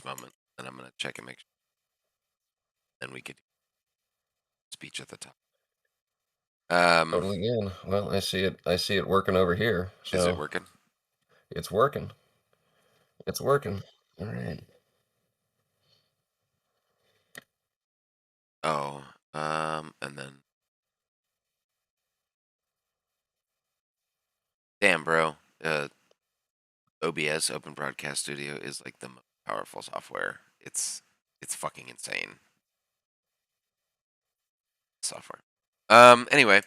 tense moment, and I'm gonna check and make sure. Then we could do speech at the top. Totally can. Well, I see it. I see it working over here. Is it So working? it's working. It's working. All right. Oh, and then damn, bro. OBS, Open Broadcast Studio, is like the most powerful software. It's fucking insane software. Anyway,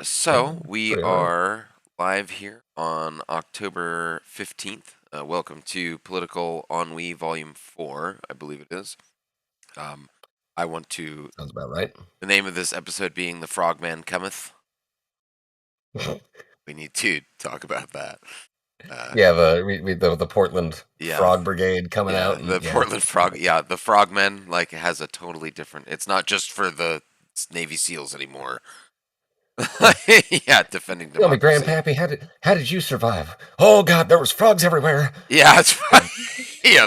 so It's we pretty hard. are live here on October 15th. Welcome to Political Ennui Volume 4, I believe it is. I want to, Sounds about right. the name of this episode being The Frogman Cometh. We need to talk about that. Yeah, the Portland Yeah, Frog Brigade coming yeah, out, the and yeah, Portland Frog, yeah, the Frogmen, like, has a totally different, it's not just for the Navy SEALs anymore. Yeah, defending tell me, democracy. Grandpappy, how did you survive? Oh God, there was frogs everywhere. Yeah, that's right. Yeah,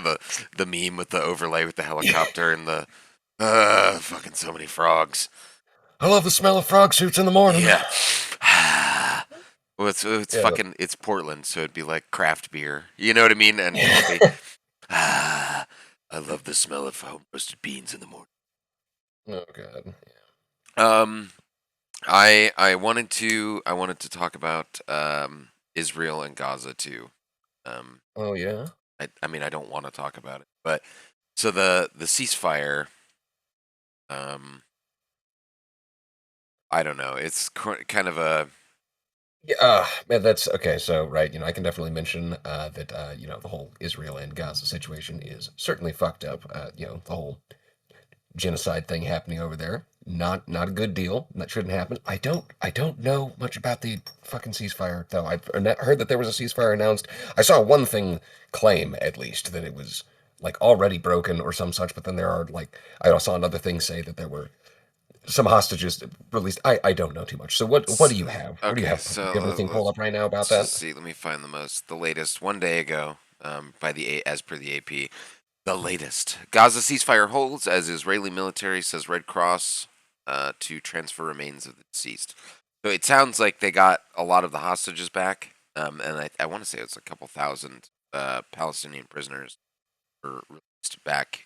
the meme with the overlay with the helicopter and the fucking so many frogs. I love the smell of frog suits in the morning. Yeah. Well, it's Yeah, fucking it's Portland, so it'd be like craft beer. You know what I mean? And coffee. Ah, I love the smell of home roasted beans in the morning. oh God. Um, I wanted to talk about Israel and Gaza too. Um, Oh yeah. I mean I don't want to talk about it, but so the ceasefire. Um, I don't know. It's kind of a Yeah, man, that's okay. So, right, I can definitely mention that the whole Israel and Gaza situation is certainly fucked up. The whole genocide thing happening over there, not a good deal. That shouldn't happen. I don't know much about the fucking ceasefire though. I've heard that there was a ceasefire announced. I saw one thing claim at least that it was like already broken or some such, but then there are like I saw another thing say that there were some hostages released. I don't know too much. So what do you have? What do you okay. have? Do you have So anything pulled up right now about let's just that? see. Let me find the latest. One day ago, as per the AP, the latest Gaza ceasefire holds as Israeli military says Red Cross to transfer remains of the deceased. So it sounds like they got a lot of the hostages back, and I want to say it's a couple thousand Palestinian prisoners were released back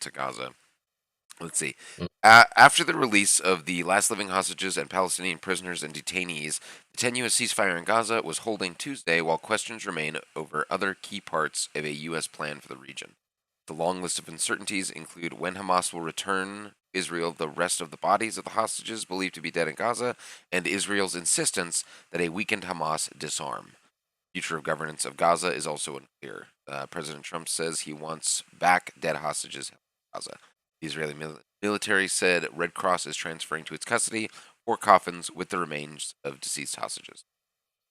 to Gaza. Let's see. Mm. After the release of the last living hostages and Palestinian prisoners and detainees, the tenuous ceasefire in Gaza was holding Tuesday while questions remain over other key parts of a U.S. plan for the region. The long list of uncertainties include when Hamas will return Israel the rest of the bodies of the hostages believed to be dead in Gaza, and Israel's insistence that a weakened Hamas disarm. Future of governance of Gaza is also unclear. President Trump says he wants back dead hostages in Gaza. The Israeli military said Red Cross is transferring to its custody 4 coffins with the remains of deceased hostages.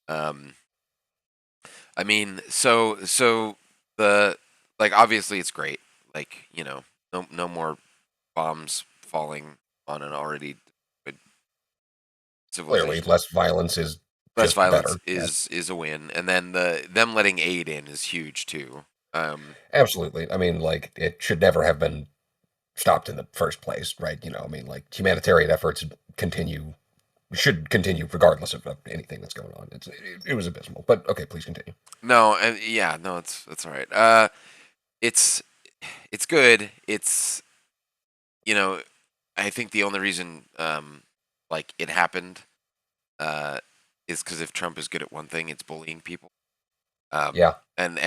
Um, I mean, so the like obviously it's great. Like no more bombs falling on an already good Clearly, civilization. less violence is Less just violence better. Yes, is a win, and then them letting aid in is huge too. absolutely. I mean, like it should never have been stopped in the first place, right? I mean, like humanitarian efforts should continue regardless of anything that's going on. It was abysmal, but okay, please continue. No, and yeah, no, it's all right. It's it's good. It's you know, I think the only reason like it happened uh is because if Trump is good at one thing, it's bullying people. Yeah, And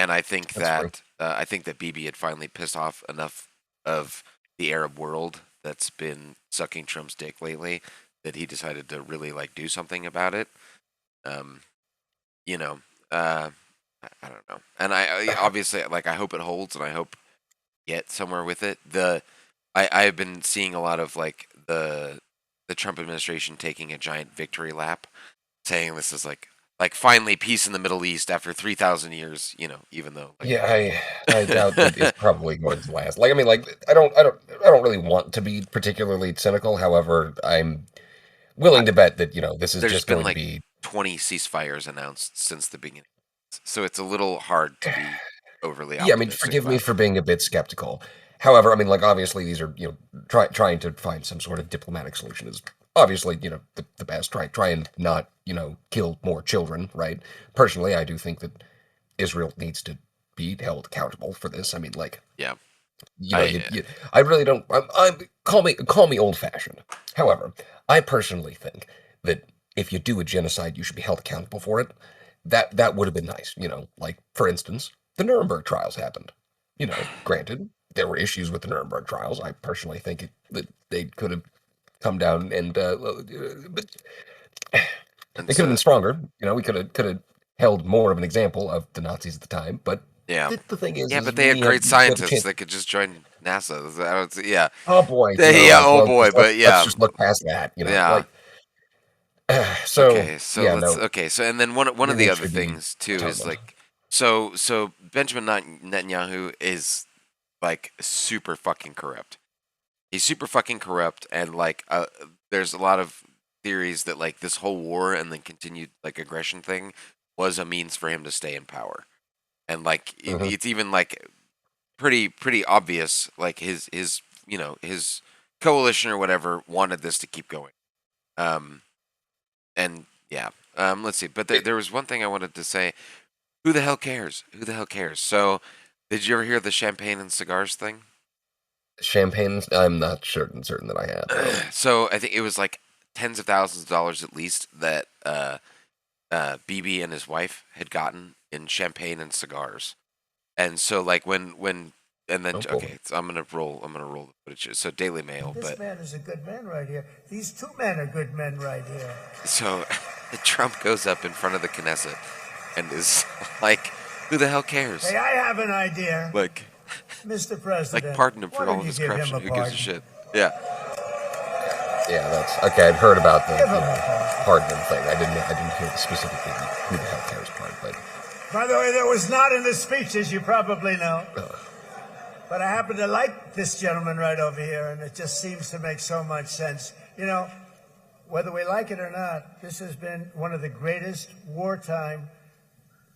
that's true. I think that Bibi had finally pissed off enough of the Arab world that's been sucking Trump's dick lately that he decided to really like do something about it. Um, you know, uh, I don't know, and I obviously like I hope it holds, and I hope get somewhere with it. I've been seeing a lot of like the Trump administration taking a giant victory lap, saying this is like finally peace in the Middle East after 3,000 years. Even though like Yeah, I doubt that it's probably going to last. Like, I mean, like, I don't really want to be particularly cynical. However, I'm I, willing to bet that this is there's just been going to like be 20 ceasefires announced since the beginning, so it's a little hard to be. overly Yeah, I mean, optimistic forgive me about it. for being a bit skeptical. However, I mean, like, obviously, these are, trying to find some sort of diplomatic solution is obviously, the best. Try and not, kill more children, right? Personally, I do think that Israel needs to be held accountable for this. I mean, like, Yeah, you know, I you I really don't. Call me old fashioned. However, I personally think that if you do a genocide, you should be held accountable for it. That would have been nice. Like for instance, the Nuremberg trials happened. Granted, there were issues with the Nuremberg trials. I personally think that they could have come down and, but and they could have so been stronger. We could have held more of an example of the Nazis at the time. But yeah, the thing is, yeah, but they we had had great we had the scientists chance. that could just join NASA. I don't, yeah, Oh boy, yeah, oh well, boy, let's but let's yeah, just look past that. yeah. So Okay, so yeah, let's no, okay, so and then one of there the needs other to be things too is atonement. like so Benjamin Netanyahu is like super fucking corrupt. He's super fucking corrupt, and like there's a lot of theories that like this whole war and the continued like aggression thing was a means for him to stay in power, and like Hmm. it's even like pretty obvious like his his coalition or whatever wanted this to keep going. Um, and yeah, let's see, but there was one thing I wanted to say. Who the hell cares? Who the hell cares? So, did you ever hear the champagne and cigars thing? Champagne. I'm not certain that I have. No. So I think it was like tens of thousands of dollars at least that BB and his wife had gotten in champagne and cigars. And so like when and then Oh boy. okay, so I'm gonna roll the footage. So Daily Mail, This but man is a good man right here. These two men are good men right here. so Trump goes up in front of the Knesset and is like, "Who the hell cares?" Hey, I have an idea. Like, Mr. like President, pardon him why for all don't of you his give him corruption. a Who gives a pardon? shit? Yeah. Yeah, that's okay. I've heard about the Give him a pardon. pardon thing. I didn't hear the specifically who the hell cares part, but By the way, that was not in the speech, as you probably know. uh, But I happen to like this gentleman right over here, and it just seems to make so much sense. Whether we like it or not, this has been one of the greatest wartime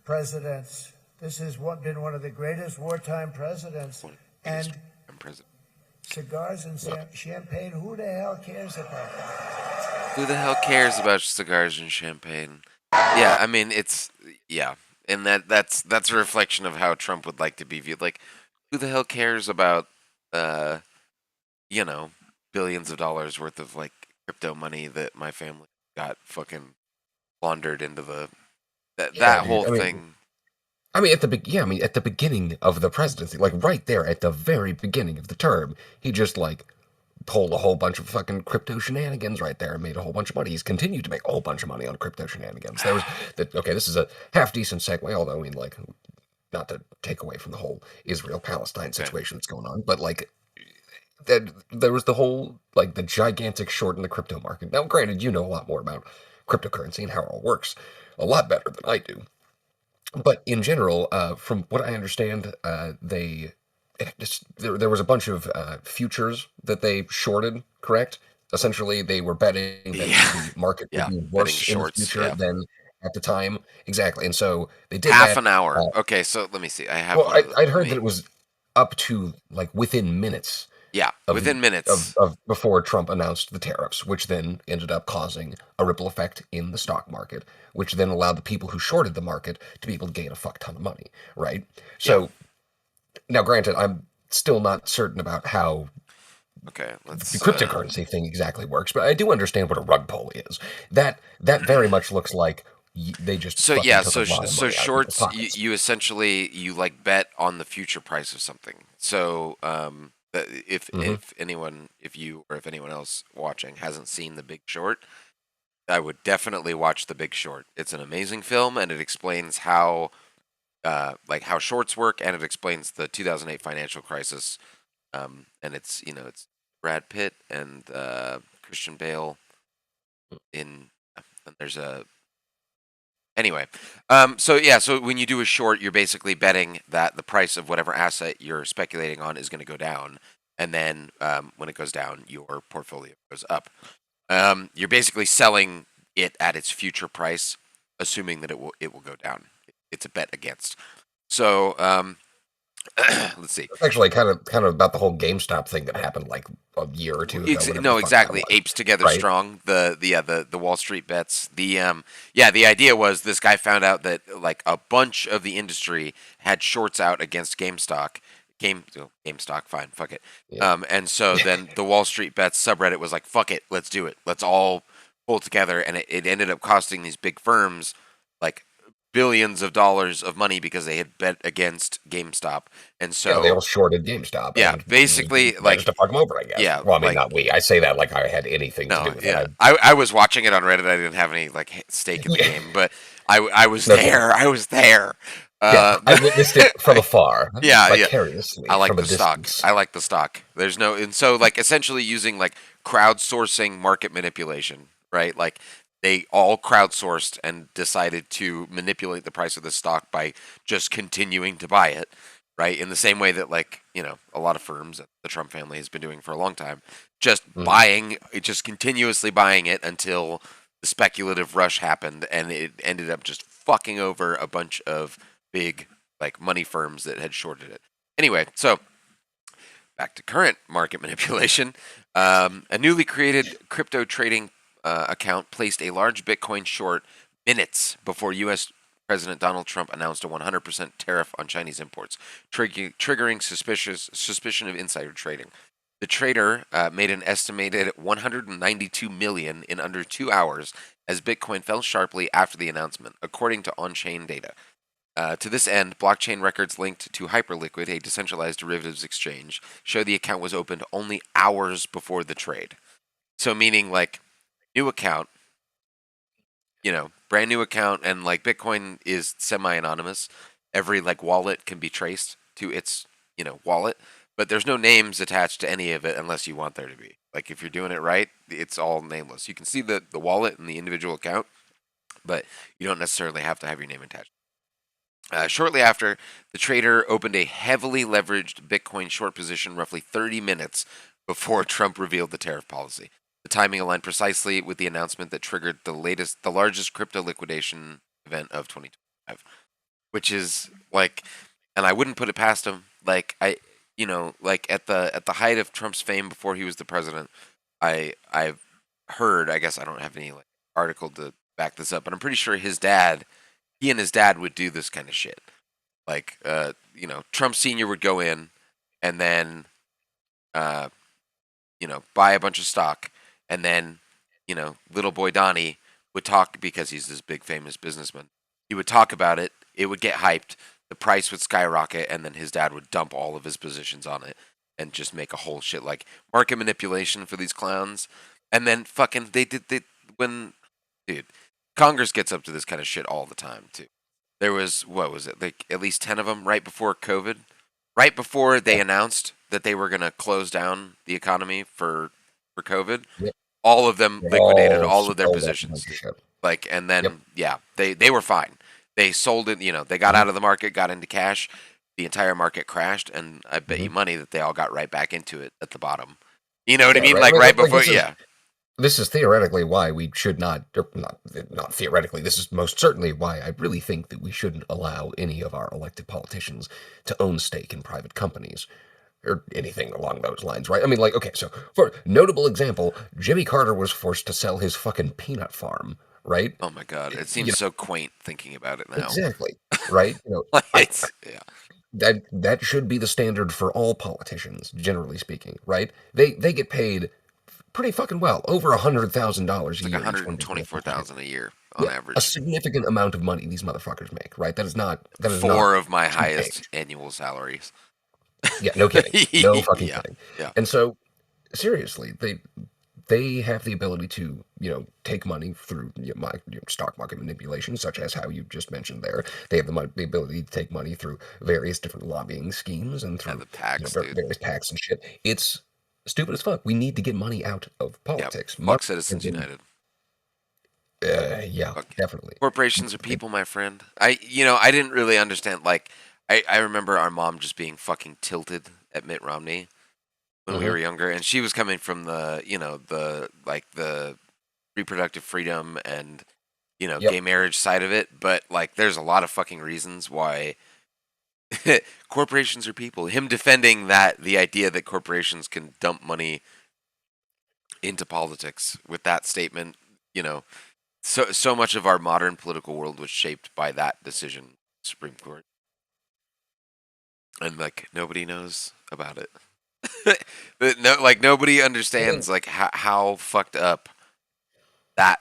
presidents. This has been one of the greatest wartime presidents. And I'm president. cigars and champagne, who the hell cares about that? Who the hell cares about cigars and champagne? Yeah, I mean yeah, and that's a reflection of how Trump would like to be viewed. Like, who the hell cares about uh, you know, billions of dollars worth of like crypto money that my family got fucking laundered into the yeah, that whole dude. thing. At the beginning of the presidency, like right there at the very beginning of the term, he just like pulled a whole bunch of fucking crypto shenanigans right there and made a whole bunch of money. He's continued to make a whole bunch of money on crypto shenanigans. There was that. Okay, this is a half decent segue, although I mean, like, not to take away from the whole Israel-Palestine Okay. situation that's going on, but like that there was the whole like the gigantic short in the crypto market. Now, granted, you know a lot more about cryptocurrency and how it all works, a lot better than I do. But in general, from what I understand, there was a bunch of futures that they shorted. Correct? Essentially, they were betting that Yeah, the market would yeah, be betting worse in the shorts. future Yeah, than at the time. Exactly, and so they did half that. an hour. Uh, Okay, so let me see. I have well, one of the. I'd Let heard that me. it was up to like within minutes Yeah, of the within minutes. of before Trump announced the tariffs, which then ended up causing a ripple effect in the stock market, which then allowed the people who shorted the market to be able to gain a fuck ton of money, right? Yeah. So now, granted, I'm still not certain about how Okay, the let's. cryptocurrency thing exactly works, but I do understand what a rug pull is. That very much looks like they just So fucking yeah, took a lot of so money out of people's shorts, pockets. you essentially you like bet on the future price of something. So Hmm. if you or if anyone else watching hasn't seen The Big Short, I would definitely watch The Big Short. It's an amazing film, and it explains how like how shorts work, and it explains the 2008 financial crisis. And it's it's Brad Pitt and Christian Bale in. And there's a Anyway, so yeah, so when you do a short, you're basically betting that the price of whatever asset you're speculating on is going to go down, and then when it goes down, your portfolio goes up. You're basically selling it at its future price, assuming that it will go down. It's a bet against. So Let's see. It's actually kind of about the whole GameStop thing that happened like a year or two ago, whatever the No, fuck that exactly. was, Apes together right? strong. The Wall Street bets. The idea was this guy found out that like a bunch of the industry had shorts out against GameStop, fine, fuck it. Yeah. And so then the Wall Street bets subreddit was like, fuck it, let's do it. Let's all pull together, and it ended up costing these big firms like billions of dollars of money because they had bet against GameStop, and Yeah, they so all shorted GameStop, yeah, and we basically managed like to fuck them over, I guess. yeah, Well, I mean, like not we. I say that like I had anything to no, do with it. yeah. I was watching it on Reddit. I didn't have any like stake in the Yeah, game, but I was no kidding. there. I was there. Yeah, Uh, I witnessed it from afar, yeah, yeah. I vicariously like from a the stock. distance. I like the stock. There's no, and so like essentially using like crowdsourcing market manipulation, right? Like they all crowdsourced and decided to manipulate the price of the stock by just continuing to buy it, right? In the same way that like, a lot of firms that the Trump family has been doing for a long time, just Mhm. buying, just continuously buying it until the speculative rush happened and it ended up just fucking over a bunch of big like money firms that had shorted it. Anyway, so back to current market manipulation. A newly created crypto trading account placed a large Bitcoin short minutes before U.S. President Donald Trump announced a 100% tariff on Chinese imports, triggering suspicion of insider trading. The trader made an estimated 192 million in under 2 hours as Bitcoin fell sharply after the announcement, according to on-chain data. To this end, blockchain records linked to Hyperliquid, a decentralized derivatives exchange, show the account was opened only hours before the trade. So, meaning like new account, brand new account, and like Bitcoin is semi-anonymous. Every like wallet can be traced to its wallet, but there's no names attached to any of it unless you want there to be. Like if you're doing it right, it's all nameless. You can see the wallet and the individual account, but you don't necessarily have to have your name attached. Shortly after, the trader opened a heavily leveraged Bitcoin short position roughly 30 minutes before Trump revealed the tariff policy. The timing aligned precisely with the announcement that triggered the largest crypto liquidation event of 2025, which is like, and I wouldn't put it past him. Like like at the height of Trump's fame before he was the president, I've heard. I guess I don't have any like article to back this up, but I'm pretty sure he and his dad would do this kind of shit. Like, Trump Senior would go in and then, uh, buy a bunch of stock, and then, little boy Donnie would talk because he's this big famous businessman. He would talk about it. It would get hyped. The price would skyrocket, and then his dad would dump all of his positions on it and just make a whole shit like market manipulation for these clowns. And then fucking they when dude Congress gets up to this kind of shit all the time too. There was what was it like at least 10 of them right before COVID, right before they Yeah, announced that they were gonna close down the economy for COVID. yeah. All of them They liquidated all all of their spelled out a positions, bunch of dude. shit. Like, and Yep. then yeah, they were fine. They sold it. They got Hmm. out of the market, got into cash. The entire market crashed, and I bet Hmm. you money that they all got right back into it at the bottom. You know what I Yeah, mean? right. I Like mean, right like before, yeah. this is theoretically why we should not, or not theoretically. This is most certainly why I really think that we shouldn't allow any of our elected politicians to own stake in private companies or anything along those lines, right? I mean, like, okay, so for notable example, Jimmy Carter was forced to sell his fucking peanut farm, right? Oh my god, it You seems so quaint thinking about it now. Exactly. Right? Like I it's yeah, that should be the standard for all politicians, generally speaking, right? They get paid pretty fucking well, over $100,000 it's a like year each one makes in their pocket. 124,000 a year on Yeah, a average. significant amount of money these motherfuckers make, right? That is not Four of my cheap highest change. annual salaries. Yeah, no kidding, no fucking Yeah, kidding. yeah. And so seriously, they have the ability to, take money through stock market manipulation, such as how you just mentioned there. They have the ability to take money through various different lobbying schemes and Yeah, through the PAX, dude. various PACs and shit. It's stupid as fuck. We need to get money out of Yeah, politics. Money fuck Citizens is in, United. yeah, Fuck yeah. definitely. Corporations are people, my friend. I didn't really understand. Like, I remember our mom just being fucking tilted at Mitt Romney when we Hmm. were younger, and she was coming from the reproductive freedom and Yep. gay marriage side of it. But like, there's a lot of fucking reasons why Corporations are people. Him defending that the idea that corporations can dump money into politics with that statement, you know, so much of our modern political world was shaped by that decision, Supreme Court, and like nobody knows about it. No, like nobody I mean, understands like how fucked up that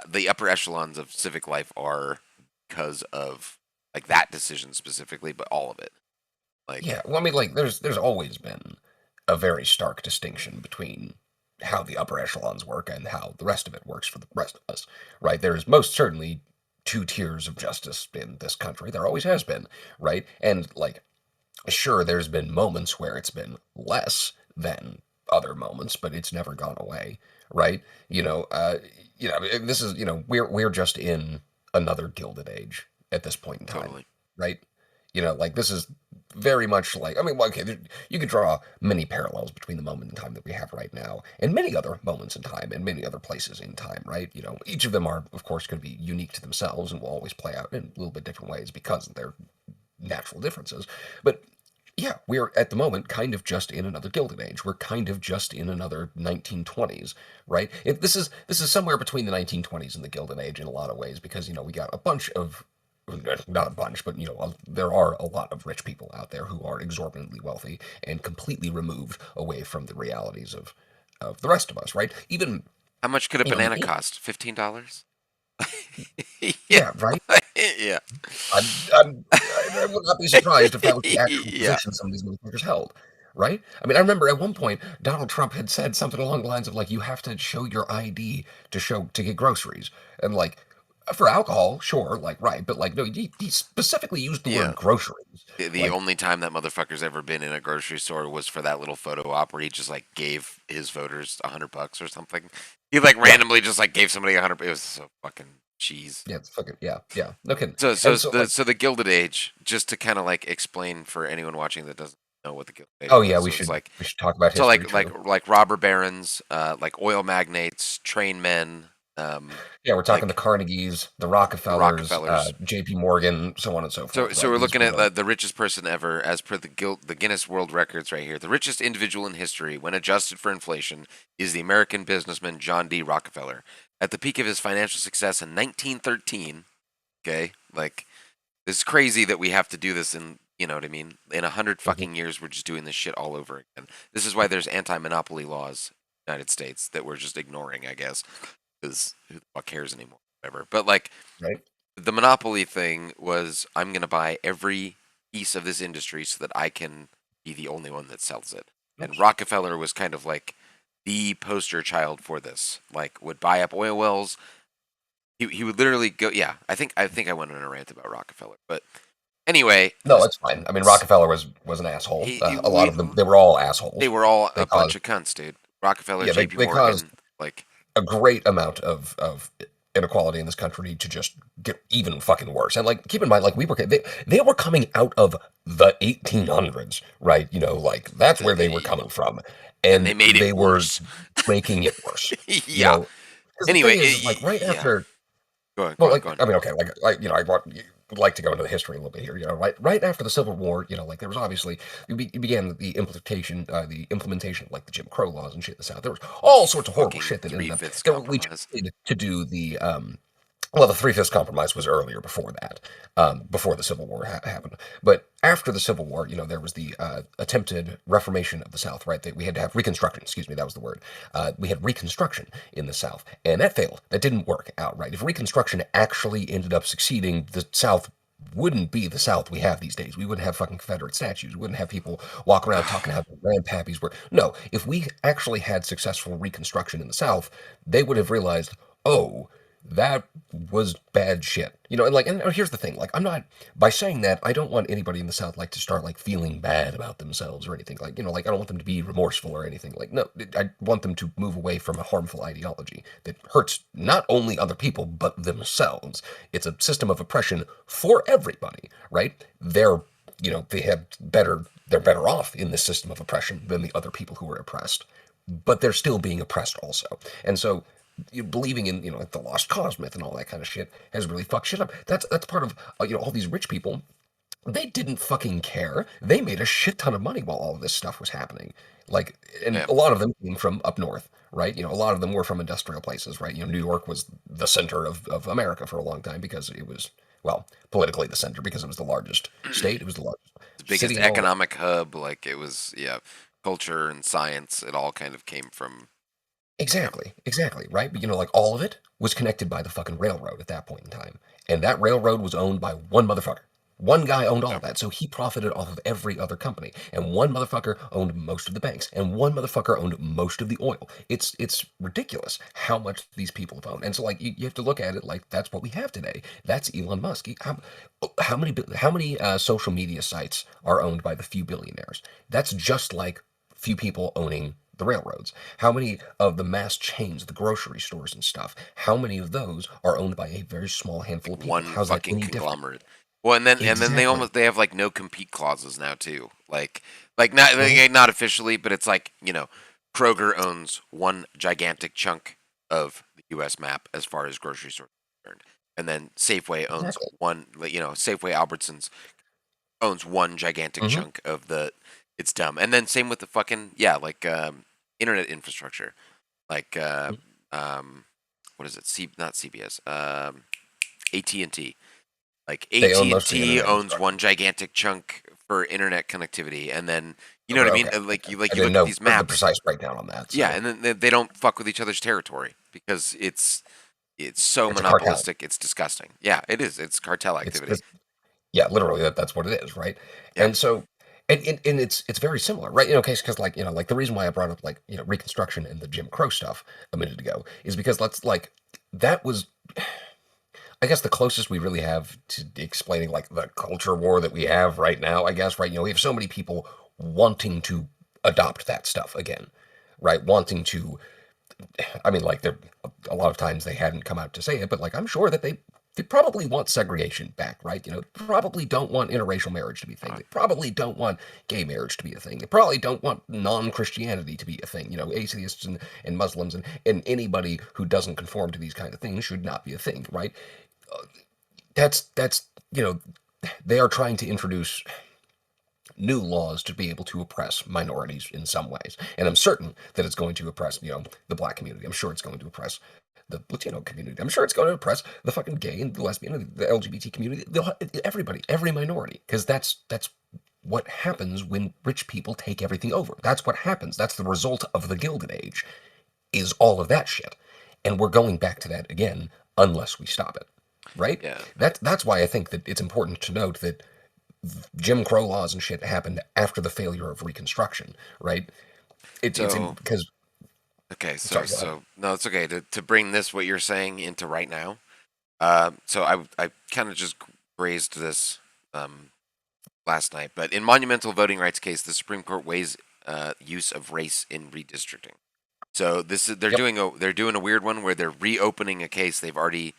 the upper echelons of civic life are because of like that decision specifically, but all of it. Like yeah. Well, I mean, like, there's always been a very stark distinction between how the upper echelons work and how the rest of it works for the rest of us, right? There's most certainly two tiers of justice in this country. There always has been, right? And like, sure, there's been moments where it's been less than other moments, but it's never gone away, right? This is, we're just in another Gilded Age at this point in time, totally. right? Like this is very much like, I mean, well, okay, you could draw many parallels between the moment in time that we have right now and many other moments in time and many other places in time, right? Each of them are, of course, going to be unique to themselves and will always play out in a little bit different ways because of their natural differences. But yeah, we're at the moment kind of just in another Gilded Age. We're kind of just in another 1920s, right? This is somewhere between the 1920s and the Gilded Age in a lot of ways because we got a bunch of not a bunch, but there are a lot of rich people out there who are exorbitantly wealthy and completely removed away from the realities of the rest of us, right? Even How much could a in banana cost? $15? Yeah, yeah, right. yeah, I would not be surprised if that was the actual yeah. position some of these motherfuckers held, right? I mean, I remember at one point Donald Trump had said something along the lines of like, "You have to show your ID to get groceries," and like for alcohol, sure, like right, but like no, he specifically used the word Yeah. groceries, The like only time that motherfucker's ever been in a grocery store was for that little photo op where he just like gave his voters $100 or something. He like yeah, randomly just like gave somebody 100. It was so fucking cheese. yeah, it's fucking yeah, no kidding, So so and so the like so the Gilded Age, just to kind of like explain for anyone watching that doesn't know what the Gilded Age oh yeah, was. we So it's should like we should talk about so history, like true. robber barons, like oil magnates, train men, Yeah, we're talking the like Carnegies, the the Rockefellers, Rockefellers. J.P. Morgan, so on and so So, forth, so right? we're These looking were at the the richest person ever, as per the Guinness World Records right here. The richest individual in history, when adjusted for inflation, is the American businessman John D. Rockefeller. At the peak of his financial success in 1913, okay, like it's crazy that we have to do this in, you know what I mean? In 100 Mhm, fucking years, we're just doing this shit all over again. This is why there's anti-monopoly laws in the United States that we're just ignoring, I guess, because who the fuck cares anymore? Whatever. But like right? the monopoly thing was I'm going to buy every piece of this industry so that I can be the only one that sells it. And Oops. Rockefeller was kind of like the poster child for this. Like would buy up oil wells. He would literally go. Yeah, I think I went on a rant about Rockefeller, but anyway, No, it's fine. I mean, Rockefeller was an asshole. A lot we of them, they were all they assholes. were all They a bunch caused, of cunts, dude. Rockefeller, yeah, they, J.P. they caused Morgan, like a great amount of inequality in this country to just get even fucking worse. And like, keep in mind, like they were coming out of the 1800s, right? Like that's where they were coming from, and they and made it they were worse. making it worse. You Yeah. know, because the Anyway, thing is like right yeah. after. Go on, go Well, on, go on. like I mean, okay, I would like to go into the history a little bit here. Right after the Civil War, like there was obviously it began the implementation of like the Jim Crow laws and shit in the South. There was all sorts of horrible Fucking shit that ended up three-fifths that we compromise. tried to do the Three-Fifths Compromise was earlier before that, before the Civil War happened. But after the Civil War, there was the attempted reformation of the South, right? That we had to have Reconstruction, excuse me, that was the word. We had Reconstruction in the South, and that failed. That didn't work out, right? If Reconstruction actually ended up succeeding, the South wouldn't be the South we have these days. We wouldn't have fucking Confederate statues. We wouldn't have people walking around talking how their grandpappies were. No, if we actually had successful Reconstruction in the South, they would have realized, oh, that was bad shit. And here's the thing, like I'm not by saying that I don't want anybody in the South like to start like feeling bad about themselves or anything. Like I don't want them to be remorseful or anything. Like no, I want them to move away from a harmful ideology that hurts not only other people but themselves. It's a system of oppression for everybody, right? They're better off in this system of oppression than the other people who are oppressed, but they're still being oppressed also. And so believing in like the lost cause myth and all that kind of shit has really fucked shit up. That's part of all these rich people They didn't fucking care. They made a shit ton of money while all of this stuff was happening. Like, and Yeah. a lot of them came from up north, right? A lot of them were from industrial places, right? New York was the center of America for a long time because it was, well, politically the center because it was the largest state. It was the largest The city biggest and all that. economic hub, like it was, yeah, culture and science, it all kind of came from, yeah. Exactly, right? But like all of it was connected by the fucking railroad at that point in time. And that railroad was owned by one motherfucker. One guy owned all So, of that, so he profited off of every other company. And one motherfucker owned most of the banks, and one motherfucker owned most of the oil. It's ridiculous how much these people have owned. And so like you have to look at it like that's what we have today. That's Elon Musk. How many social media sites are owned by the few billionaires? That's just like few people owning the railroads. How many of the mass chains, the grocery stores and stuff, how many of those are owned by a very small handful like of people? one How's that fucking any different? conglomerate. Well, and then Exactly. they have like no compete clauses now too. Like not Hmm. not officially, but it's like, Kroger owns one gigantic chunk of the U.S. map as far as grocery stores are concerned, and then Safeway owns Exactly. one. Safeway Albertsons owns one gigantic Hmm. chunk of the. It's dumb. And then same with the fucking, yeah, like internet infrastructure, like um, what is it? Not CBS. AT&T. Like They own most of the AT&T internet owns infrastructure. one gigantic chunk for internet connectivity, and then you know what I Okay. mean. Like Okay. you like I you didn't look at know these the maps, precise breakdown on that, yeah, so and then they don't fuck with each other's territory because it's so it's a cartel. monopolistic. It's disgusting. Yeah, it is. It's cartel It's activity. just, yeah, literally that's what it is, right? Yeah. And so and it's very similar, right? Okay, because like like the reason why I brought up like Reconstruction and the Jim Crow stuff a minute ago is because let's like that was I guess the closest we really have to explaining like the culture war that we have right now, I guess, right? We have so many people wanting to adopt that stuff again, right? Wanting to, I mean, like, they're a lot of times they hadn't come out to say it, but like, I'm sure that they probably want segregation back, right? Probably don't want interracial marriage to be a thing. Uh, They probably don't want gay marriage to be a thing. They probably don't want non-Christianity to be a thing. Atheists and Muslims and anybody who doesn't conform to these kind of things should not be a thing, right? That's they are trying to introduce new laws to be able to oppress minorities in some ways, and I'm certain that it's going to oppress the black community. I'm sure it's going to oppress the Latino community. I'm sure it's going to oppress the fucking gay and the lesbian and the LGBT community. Everybody, every minority, because that's what happens when rich people take everything over. That's what happens. That's the result of the Gilded Age. Is all of that shit, and we're going back to that again unless we stop it. Right? yeah. That's why I think that it's important to note that Jim Crow laws and shit happened after the failure of Reconstruction, right? It's in So because okay, so sorry, go ahead. so no, it's okay to bring this what you're saying into right now. So I kind of just grazed this um last night, but in monumental voting rights case, the Supreme Court weighs use of race in redistricting. So this is Yep, they're doing a weird one where they're reopening a case they've already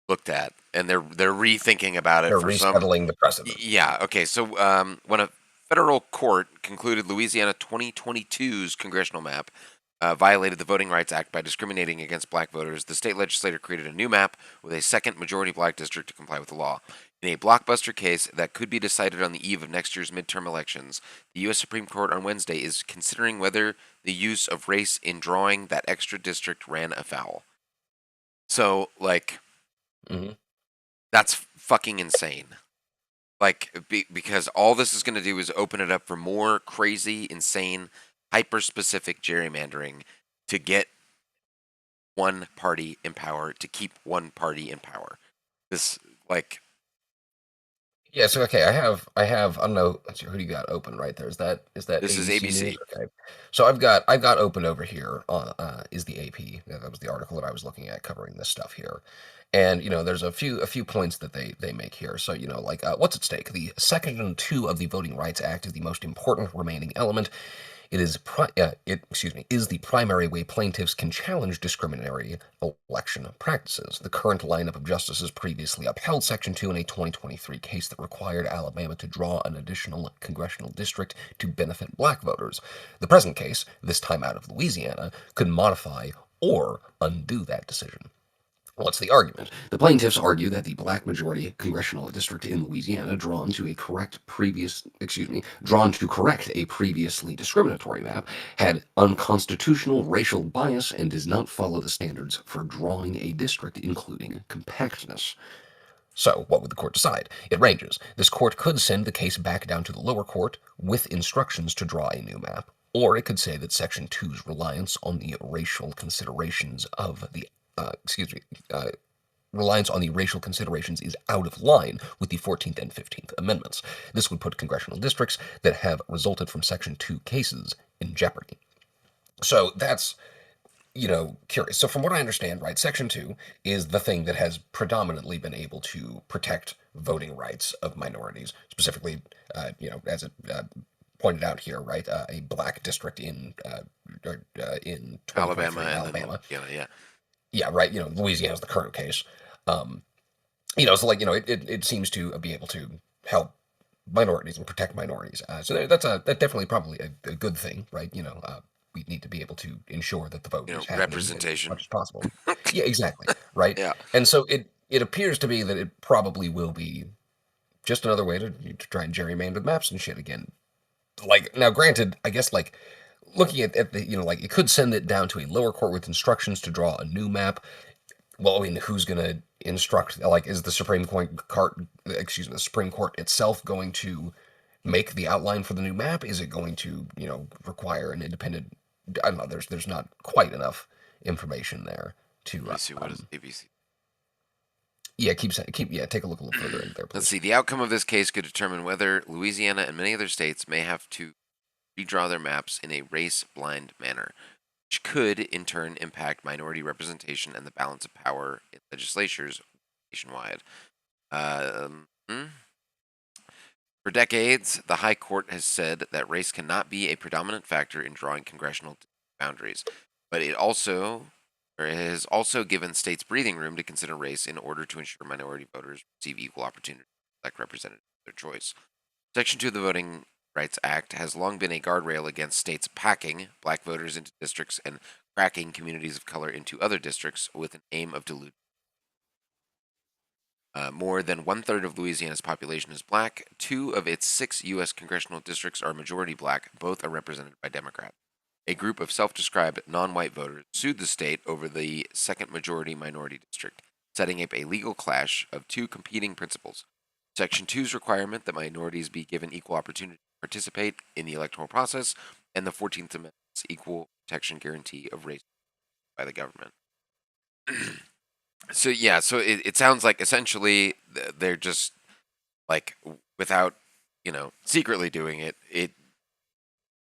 looked at, and they're rethinking about it they're for some. resettling the precedent. Yeah. Okay. So when a federal court concluded Louisiana 2022's congressional map violated the Voting Rights Act by discriminating against black voters, the state legislature created a new map with a second majority black district to comply with the law. In a blockbuster case that could be decided on the eve of next year's midterm elections, the U.S. Supreme Court on Wednesday is considering whether the use of race in drawing that extra district ran afoul. So, like, Hmm. that's fucking insane. Because all this is going to do is open it up for more crazy, insane, hyper specific gerrymandering to get one party in power, to keep one party in power. This, like, Yeah, so okay, I don't know, let's see, who do you got open right there? Is that this is ABC News? ABC. Okay. So I've got open over here on is the AP. That was the article that I was looking at covering this stuff here. And there's a few points that they make here. So like what's at stake? The second and two of the Voting Rights Act is the most important remaining element. It is the primary way plaintiffs can challenge discriminatory election practices. The current lineup of justices previously upheld Section 2 in a 2023 case that required Alabama to draw an additional congressional district to benefit black voters. The present case, this time out of Louisiana, could modify or undo that decision. What's the argument? The plaintiffs argue that the black majority congressional district in Louisiana, drawn to correct a previously discriminatory map, had unconstitutional racial bias and does not follow the standards for drawing a district, including compactness. So, what would the court decide? It ranges. This court could send the case back down to the lower court with instructions to draw a new map, or it could say that Section 2's reliance on the racial considerations of the reliance on the racial considerations is out of line with the 14th and 15th Amendments. This would put congressional districts that have resulted from Section 2 cases in jeopardy. So that's, curious. So from what I understand, right, Section 2 is the thing that has predominantly been able to protect voting rights of minorities, specifically, as it pointed out here, right, a black district in Alabama 2023 and Alabama. then yeah. Yeah, right. Louisiana is the current case. So it seems to be able to help minorities and protect minorities. That's definitely probably a good thing, right? We need to be able to ensure that the vote is happening Representation. as much as possible. Yeah, exactly. Right. Yeah. And so it appears to be that it probably will be just another way to try and gerrymander maps and shit again. Like, now, granted, I guess, like, looking at the, it could send it down to a lower court with instructions to draw a new map. Well, I mean, who's going to instruct? Like, is the Supreme Court itself going to make the outline for the new map? Is it going to, require an independent? I don't know. There's not quite enough information there to. Let me see, what is ABC? Yeah, take a look a little further in there, please. Let's see. The outcome of this case could determine whether Louisiana and many other states may have to redraw their maps in a race-blind manner, which could, in turn, impact minority representation and the balance of power in legislatures nationwide. For decades, the High Court has said that race cannot be a predominant factor in drawing congressional boundaries, but it has also given states breathing room to consider race in order to ensure minority voters receive equal opportunity to elect representatives of their choice. Section 2 of the Voting Rights Act has long been a guardrail against states packing black voters into districts and cracking communities of color into other districts with an aim of diluting. More than 1/3 of Louisiana's population is black. 2 of its 6 U.S. congressional districts are majority black. Both are represented by Democrats. A group of self-described non-white voters sued the state over the second majority minority district, setting up a legal clash of 2 competing principles. Section 2's requirement that minorities be given equal opportunity to participate in the electoral process, and the 14th Amendment's equal protection guarantee of race by the government. So it sounds like essentially they're just, like, without, secretly doing it,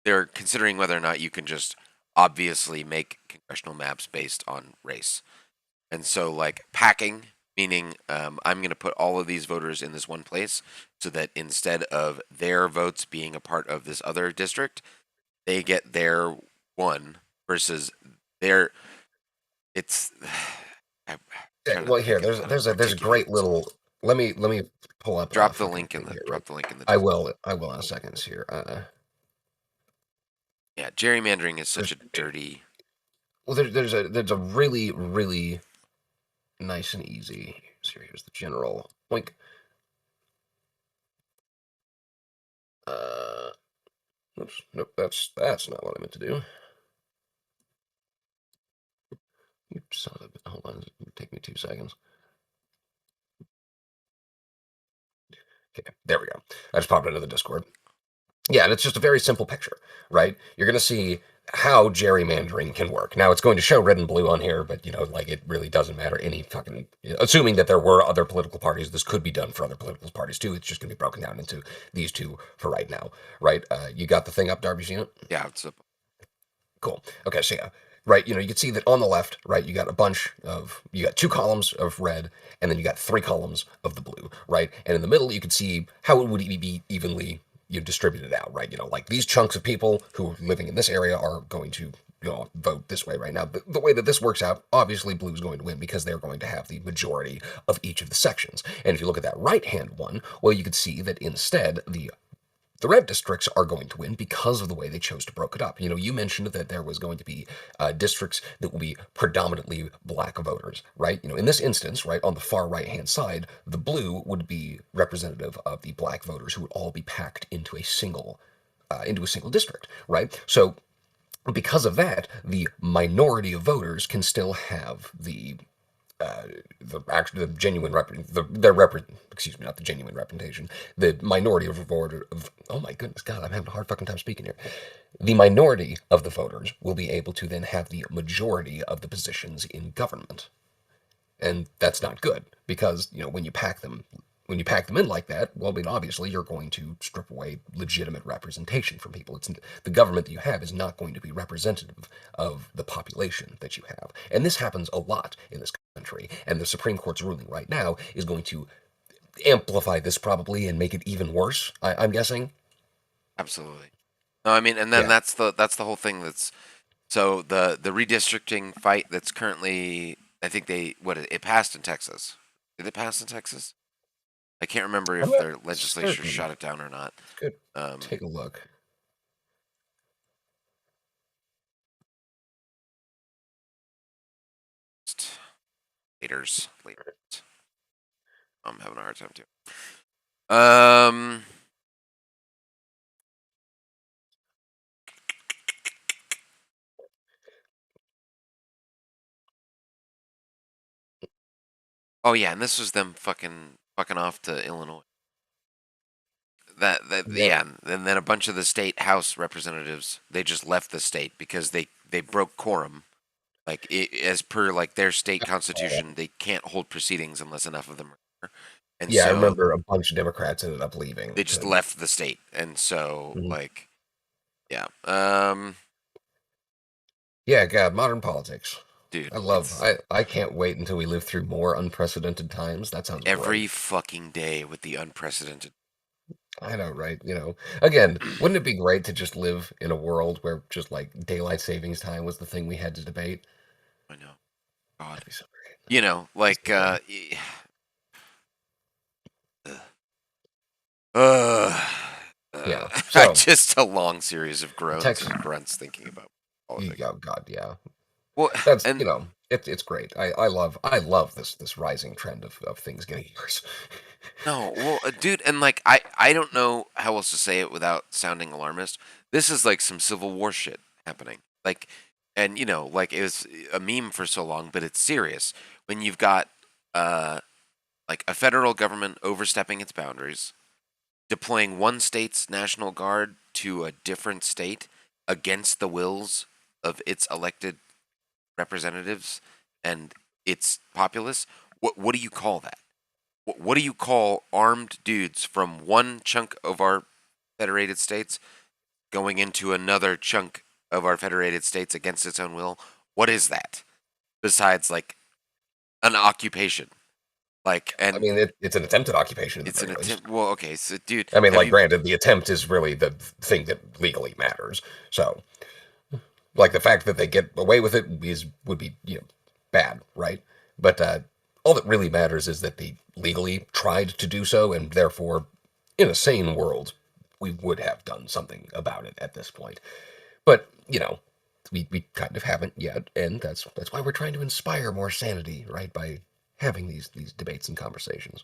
they're considering whether or not you can just obviously make congressional maps based on race. And so, like, packing, meaning I'm going to put all of these voters in this one place so that instead of their votes being a part of this other district, they get their one versus their. It's. Well, here there's a great little. Let me pull up. Drop the link in the. Drop the link in the. I will in a second here. Yeah, gerrymandering is such a dirty. Well, there's a really, really nice and easy. So here's the general link. Oops, nope, that's not what I meant to do. You son of a, hold on, take me 2 seconds. Okay, there we go. I just popped into the Discord. Yeah, and it's just a very simple picture, right? You're going to see how gerrymandering can work. Now, it's going to show red and blue on here, but, it really doesn't matter any fucking... Assuming that there were other political parties, this could be done for other political parties, too. It's just going to be broken down into these 2 for right now, right? You got the thing up, Darby, seen it? Yeah, it's up. Cool. Okay, so yeah, right, you can see that on the left, right, you got 2 columns of red, and then you got 3 columns of the blue, right? And in the middle, you can see how it would be evenly distributed out, right? Like these chunks of people who are living in this area are going to vote this way right now. The way that this works out, obviously blue is going to win because they're going to have the majority of each of the sections. And if you look at that right-hand one, well, you can see that instead the red districts are going to win because of the way they chose to broke it up. You mentioned that there was going to be districts that will be predominantly black voters, right? In this instance, right, on the far right-hand side, the blue would be representative of the black voters who would all be packed into a single district, right? So because of that, the minority of voters can still have the genuine excuse me, not the genuine representation, the minority of voter of, oh my goodness, God, I'm having a hard fucking time speaking here. The minority of the voters will be able to then have the majority of the positions in government. And that's not good because, when you pack them in like that, well, I mean, obviously you're going to strip away legitimate representation from people. The government that you have is not going to be representative of the population that you have. And this happens a lot in this country. And the Supreme Court's ruling right now is going to amplify this probably and make it even worse, I'm guessing. Absolutely. No, I mean, and then Yeah. that's the whole thing. So the redistricting fight that's currently, I think it passed in Texas. Did it pass in Texas? I can't remember I'm if not their legislature certain. shot it down or not. Good. Um, Take a look. Laters. I'm having a hard time too. Oh yeah, and this was them fucking off to Illinois. That Yeah. yeah, and then a bunch of the state house representatives, they just left the state because they broke quorum. Like as per like their state constitution, they can't hold proceedings unless enough of them are there. And Yeah, I so remember a bunch of Democrats ended up leaving they just to. left the state. And so Mhm. like yeah. Yeah, God, modern politics. Dude, I love. I can't wait until we live through more unprecedented times. That sounds every great. fucking day with the unprecedented. I know, right? Again, wouldn't it be great to just live in a world where just like daylight savings time was the thing we had to debate? I know. God. That'd be so great. Be Like so good. uh, Yeah. So, just a long series of groans Texas. and grunts thinking about politics. Oh God, yeah. Well, That's and it's great. I love this rising trend of things getting worse. no, well, dude, and like I don't know how else to say it without sounding alarmist. This is like some Civil War shit happening. Like, and like it was a meme for so long, but it's serious when you've got uh like a federal government overstepping its boundaries, deploying one state's national guard to a different state against the wills of its elected representatives and its populace. What do you call that? What do you call armed dudes from one chunk of our federated states going into another chunk of our federated states against its own will? What is that besides like an occupation? Like, I and mean, it's an attempted occupation at the it's an very least. attempt. Well, okay, so dude, I mean, have like, you? granted, the attempt is really the thing that legally matters. So, like, the fact that they get away with it would be bad, right? But all that really matters is that they legally tried to do so, and therefore, in a sane world, we would have done something about it at this point. But we kind of haven't yet, and that's why we're trying to inspire more sanity, right? By having these debates and conversations.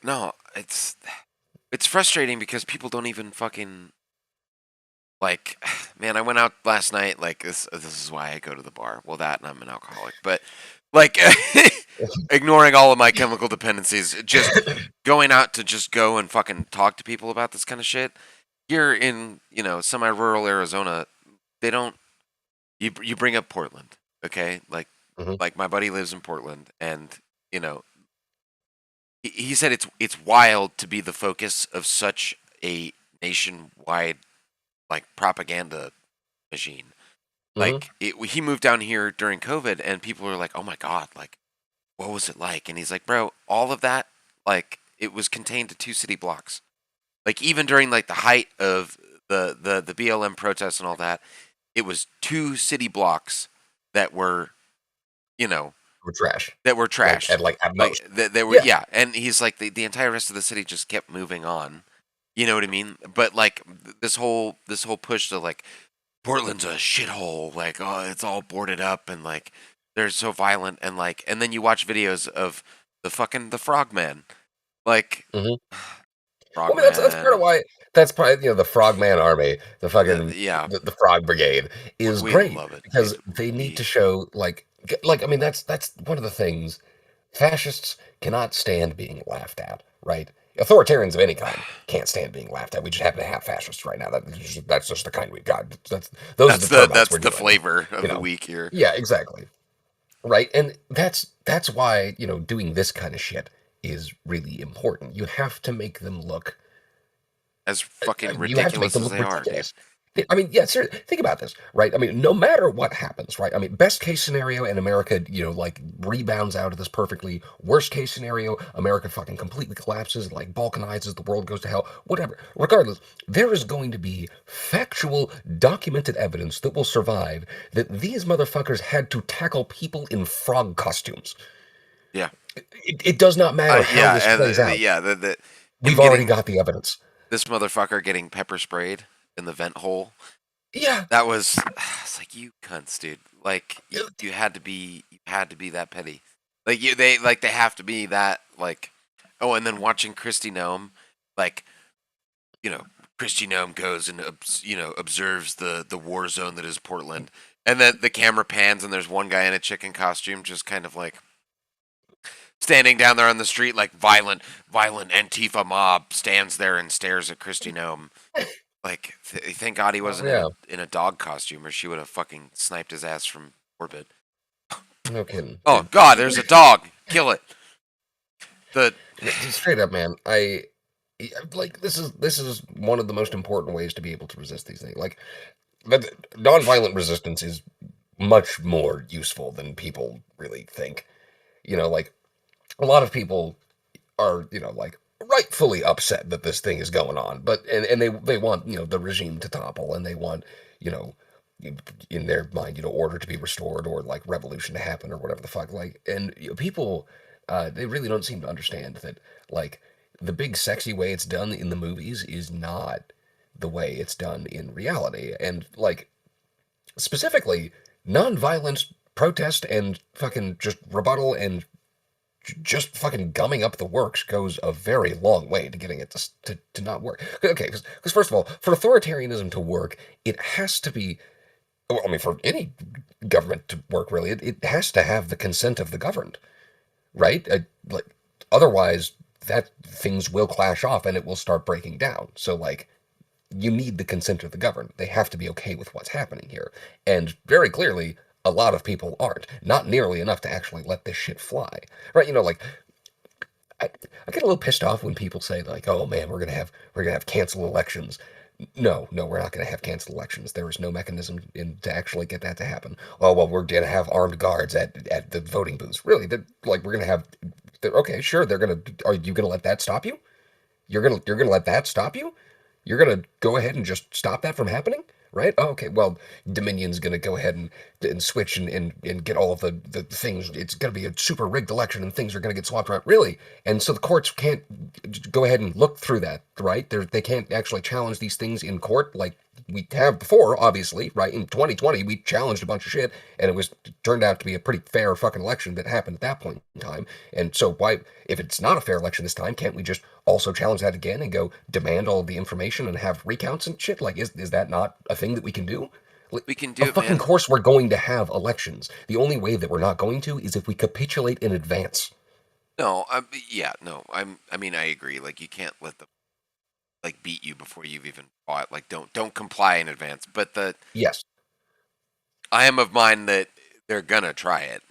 No, it's frustrating because people don't even fucking like. Man, I went out last night. Like this is why I go to the bar. Well, that and I'm an alcoholic, but like ignoring all of my chemical dependencies, just going out to just go and fucking talk to people about this kind of shit. Here in semi-rural Arizona, they don't. You bring up Portland, okay? Hmm. Like my buddy lives in Portland, and you know he said it's wild to be the focus of such a nationwide like propaganda machine. Hmm. He moved down here during COVID, and people were like, "Oh my god, like what was it like?" And he's like, "Bro, all of that, like it was contained to 2 city blocks. Like even during like the height of the BLM protests and all that, it was 2 city blocks that were you know We're trash, that were like trashed. at most. Like they were Yeah. yeah, and he's like the entire rest of the city just kept moving on, You know what I mean? But like this whole push to like Portland's a shithole, like oh it's all boarded up and like they're so violent and like and then you watch videos of the frogman. Like Hmm. Well, I mean, that's part of frogman. why that's probably the Frogman Army, the fucking Yeah, the Frog Brigade is we great love it. because they need to We show like I mean that's one of the things fascists cannot stand being laughed at, right? Authoritarians of any kind can't stand being laughed at. We just happen to have fascists right now. That's just the kind we've got. That's those are the termites that's we're the dealing with, flavor you of the know. week here. Yeah, exactly. Right, and that's why doing this kind of shit is really important. You have to make them look As fucking you have to make ridiculous them as look they are, dude. ridiculous. I mean, yeah, seriously, think about this, right? I mean, no matter what happens, right? I mean, best case scenario, and America, like rebounds out of this perfectly. Worst case scenario, America fucking completely collapses, like balkanizes, the world goes to hell, whatever. Regardless, there is going to be factual, documented evidence that will survive that these motherfuckers had to tackle people in frog costumes. Yeah. It does not matter how Yeah, this and plays out. yeah, him We've already getting got the evidence. this motherfucker getting pepper sprayed in the vent hole. Yeah. That was it's like you cunts, dude. Like you had to be that petty. Like they have to be that like oh, and then watching Christy Nome, like you know, Christy Nome goes and observes the war zone that is Portland, and then the camera pans and there's one guy in a chicken costume just kind of like standing down there on the street like violent Antifa mob stands there and stares at Christy Nome. Like, thank God he Oh wasn't yeah. in a dog costume, or she would have fucking sniped his ass from orbit. No kidding. Oh God, there's a dog. Kill it. The Straight up, man. Like this is one of the most important ways to be able to resist these things. Like, but nonviolent resistance is much more useful than people really think. Like a lot of people are, like rightfully upset that this thing is going on, but and they want the regime to topple, and they want you know in their mind order to be restored, or like revolution to happen, or whatever the fuck. Like, and people they really don't seem to understand that, like, the big sexy way it's done in the movies is not the way it's done in reality. And like, specifically, nonviolent protest and fucking just rebuttal and just fucking gumming up the works goes a very long way to getting it to not work. Okay, because first of all, for authoritarianism to work, it has to be, well, I mean, for any government to work, really, it has to have the consent of the governed, right? Like, otherwise, that things will clash off and it will start breaking down. So, like, you need the consent of the governed. They have to be okay with what's happening here. And very clearly, a lot of people aren't. Not nearly enough to actually let this shit fly. Right? Like, I get a little pissed off when people say, like, "Oh man, we're gonna have cancel elections." No, no, we're not gonna have cancel elections. There is no mechanism to actually get that to happen. Oh well, we're gonna have armed guards at the voting booths. Really? Like, we're gonna have? Okay, sure. They're gonna. Are you gonna let that stop you? You're gonna let that stop you? You're gonna go ahead and just stop that from happening, right? Oh, okay. Well, Dominion's gonna go ahead and switch and get all of the things. It's gonna be a super rigged election, and things are gonna get swapped around. Really? And so the courts can't go ahead and look through that, right? They can't actually challenge these things in court like we have before, obviously, right? In 2020, we challenged a bunch of shit, and it turned out to be a pretty fair fucking election that happened at that point in time. And so why, if it's not a fair election this time, can't we just also challenge that again and go demand all of the information and have recounts and shit? Like, is that not a thing that we can do? Like, we can do of it, fucking man. course we're going to have elections. The only way that we're not going to is if we capitulate in advance. No, yeah, no. I mean, I agree. Like, you can't let them like beat you before you've even fought. Like, don't comply in advance. But Yes. I am of mind that they're gonna try it.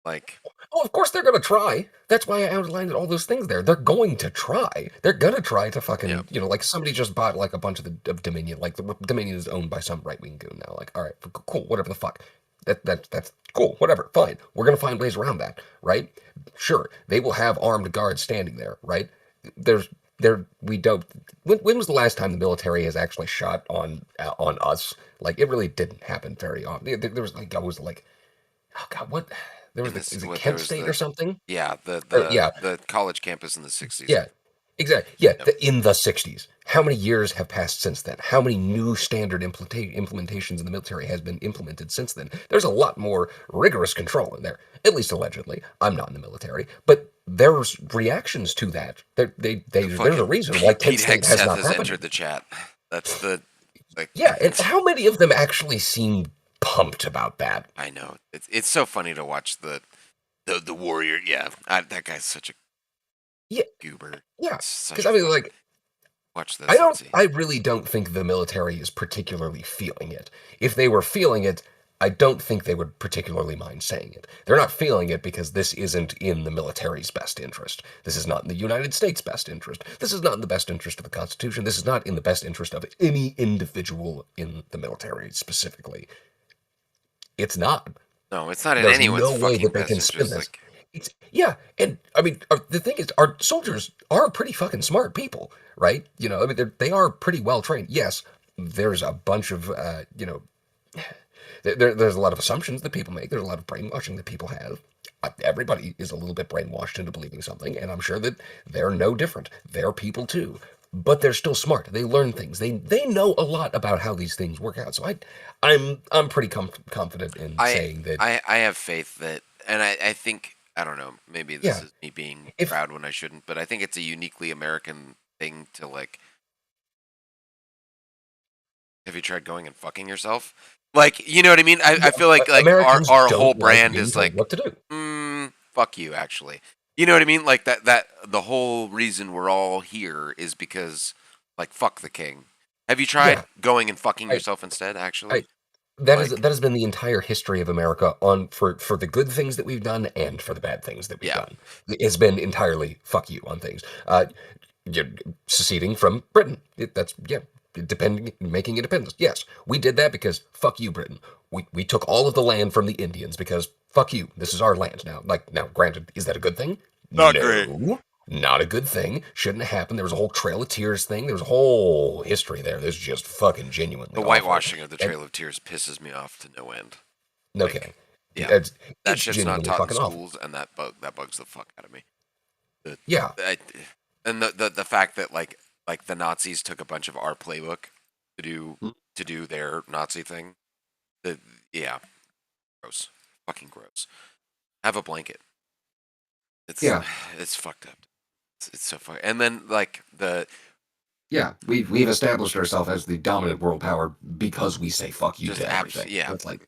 Like, Oh, of course they're gonna try. That's why I outlined all those things there. They're going to try. They're gonna try to yeah, fucking, like, somebody just bought like a bunch of Dominion. Like, the Dominion is owned by some right wing goon now. Like, all right, cool, whatever the fuck. That's cool, whatever, fine. We're gonna find ways around that, right? Sure, they will have armed guards standing there, right? There's there we don't. When was the last time the military has actually shot on us? Like, it really didn't happen very often. There was like, I was like, oh god, what? There was in this, is it what there Kent was State or something? yeah, the Or the yeah, the college campus in the '60s. yeah. Exactly. Yeah, in the 60s. How many years have passed since then? How many new standard implementations in the military has been implemented since then? There's a lot more rigorous control in there, at least allegedly. I'm not in the military, but there's reactions to that. There's a Fucking reason why Kent Pete State has Hegseth not has happened. entered the chat. That's the like. Yeah, and how many of them actually seem pumped about that? I know it's so funny to watch the warrior. Yeah, that guy's such a Yeah, goober. yeah. Such Because a I mean, fuck. like, Watch this and see. I really don't think the military is particularly feeling it. If they were feeling it, I don't think they would particularly mind saying it. They're not feeling it because this isn't in the military's best interest. This is not in the United States' best interest. This is not in the best interest of the Constitution. This is not in the best interest of any individual in the military specifically. It's not. No, it's not in There's anyone's no way fucking that they best can spin interest. this. Like, Yeah, and I mean, the thing is, our soldiers are pretty fucking smart people, right? I mean, they are pretty well trained. Yes, there's a bunch of, there's a lot of assumptions that people make. There's a lot of brainwashing that people have. Everybody is a little bit brainwashed into believing something, and I'm sure that they're no different. They're people too, but they're still smart. They learn things. They know a lot about how these things work out. So I'm pretty confident in saying that. I have faith that, and I think, I don't know, maybe this Yeah, is me being if proud when I shouldn't, but I think it's a uniquely American thing to like. Have you tried going and fucking yourself? Like, you know what I mean? I feel like Americans our whole don't like brand being is told like, what to do. fuck you, actually. You know what I mean? Like that the whole reason we're all here is because, like, fuck the king. Have you tried Yeah, going and fucking I, yourself instead? Actually, I that like, has been the entire history of America on for the good things that we've done and for the bad things that we've yeah. done. It's been entirely fuck you on things. You're seceding from Britain. That's yeah, depending making independence. Yes, we did that because fuck you, Britain. We took all of the land from the Indians because fuck you. This is our land now. Like now, granted, is that a good thing? Not great. No. Not a good thing. Shouldn't have happened. There was a whole Trail of Tears thing. There was a whole history there. That's just fucking genuinely The awful. whitewashing of the And Trail of Tears pisses me off to no end. no Like, kidding. yeah, It's, that it's shit's not genuinely taught in fucking awful. schools, and that bugs the fuck out of me. The, Yeah. I, and the fact that like the Nazis took a bunch of our playbook to do their Nazi thing. The yeah, gross, fucking gross. Have a blanket. It's Yeah. it's fucked up. It's so fucked. And then like the Yeah. We've established ourselves as the dominant world power because we say fuck you just to everything. yeah, It's like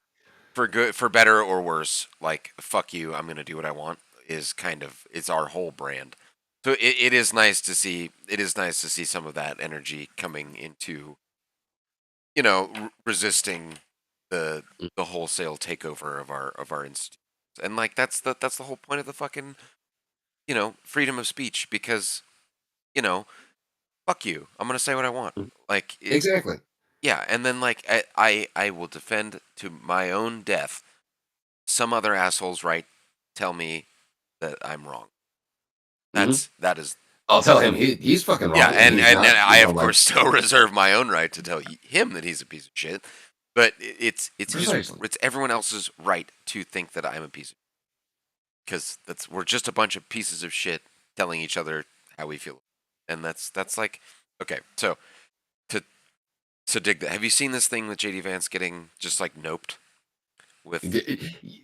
for good, for better or worse, like fuck you, I'm gonna do what I want is kind of it's our whole brand. So it is nice to see. It is nice to see some of that energy coming into resisting the wholesale takeover of our institutions. And like that's the whole point of the fucking freedom of speech, because you know fuck you, I'm gonna say what I want. Like exactly. yeah, and then like I will defend to my own death some other asshole's right tell me that I'm wrong. That is I'll tell him he's fucking wrong. yeah, and He's and, not, and I of like course still reserve my own right to tell him that he's a piece of shit. But precisely. it's everyone else's right to think that I'm a piece of, because we're just a bunch of pieces of shit telling each other how we feel, and that's like okay. So to dig that, have you seen this thing with JD Vance getting just like noped with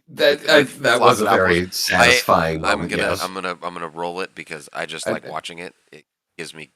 That was a flopped apples? very satisfying I'm moment. gonna Yes. I'm gonna roll it because I just I, like watching it. It gives me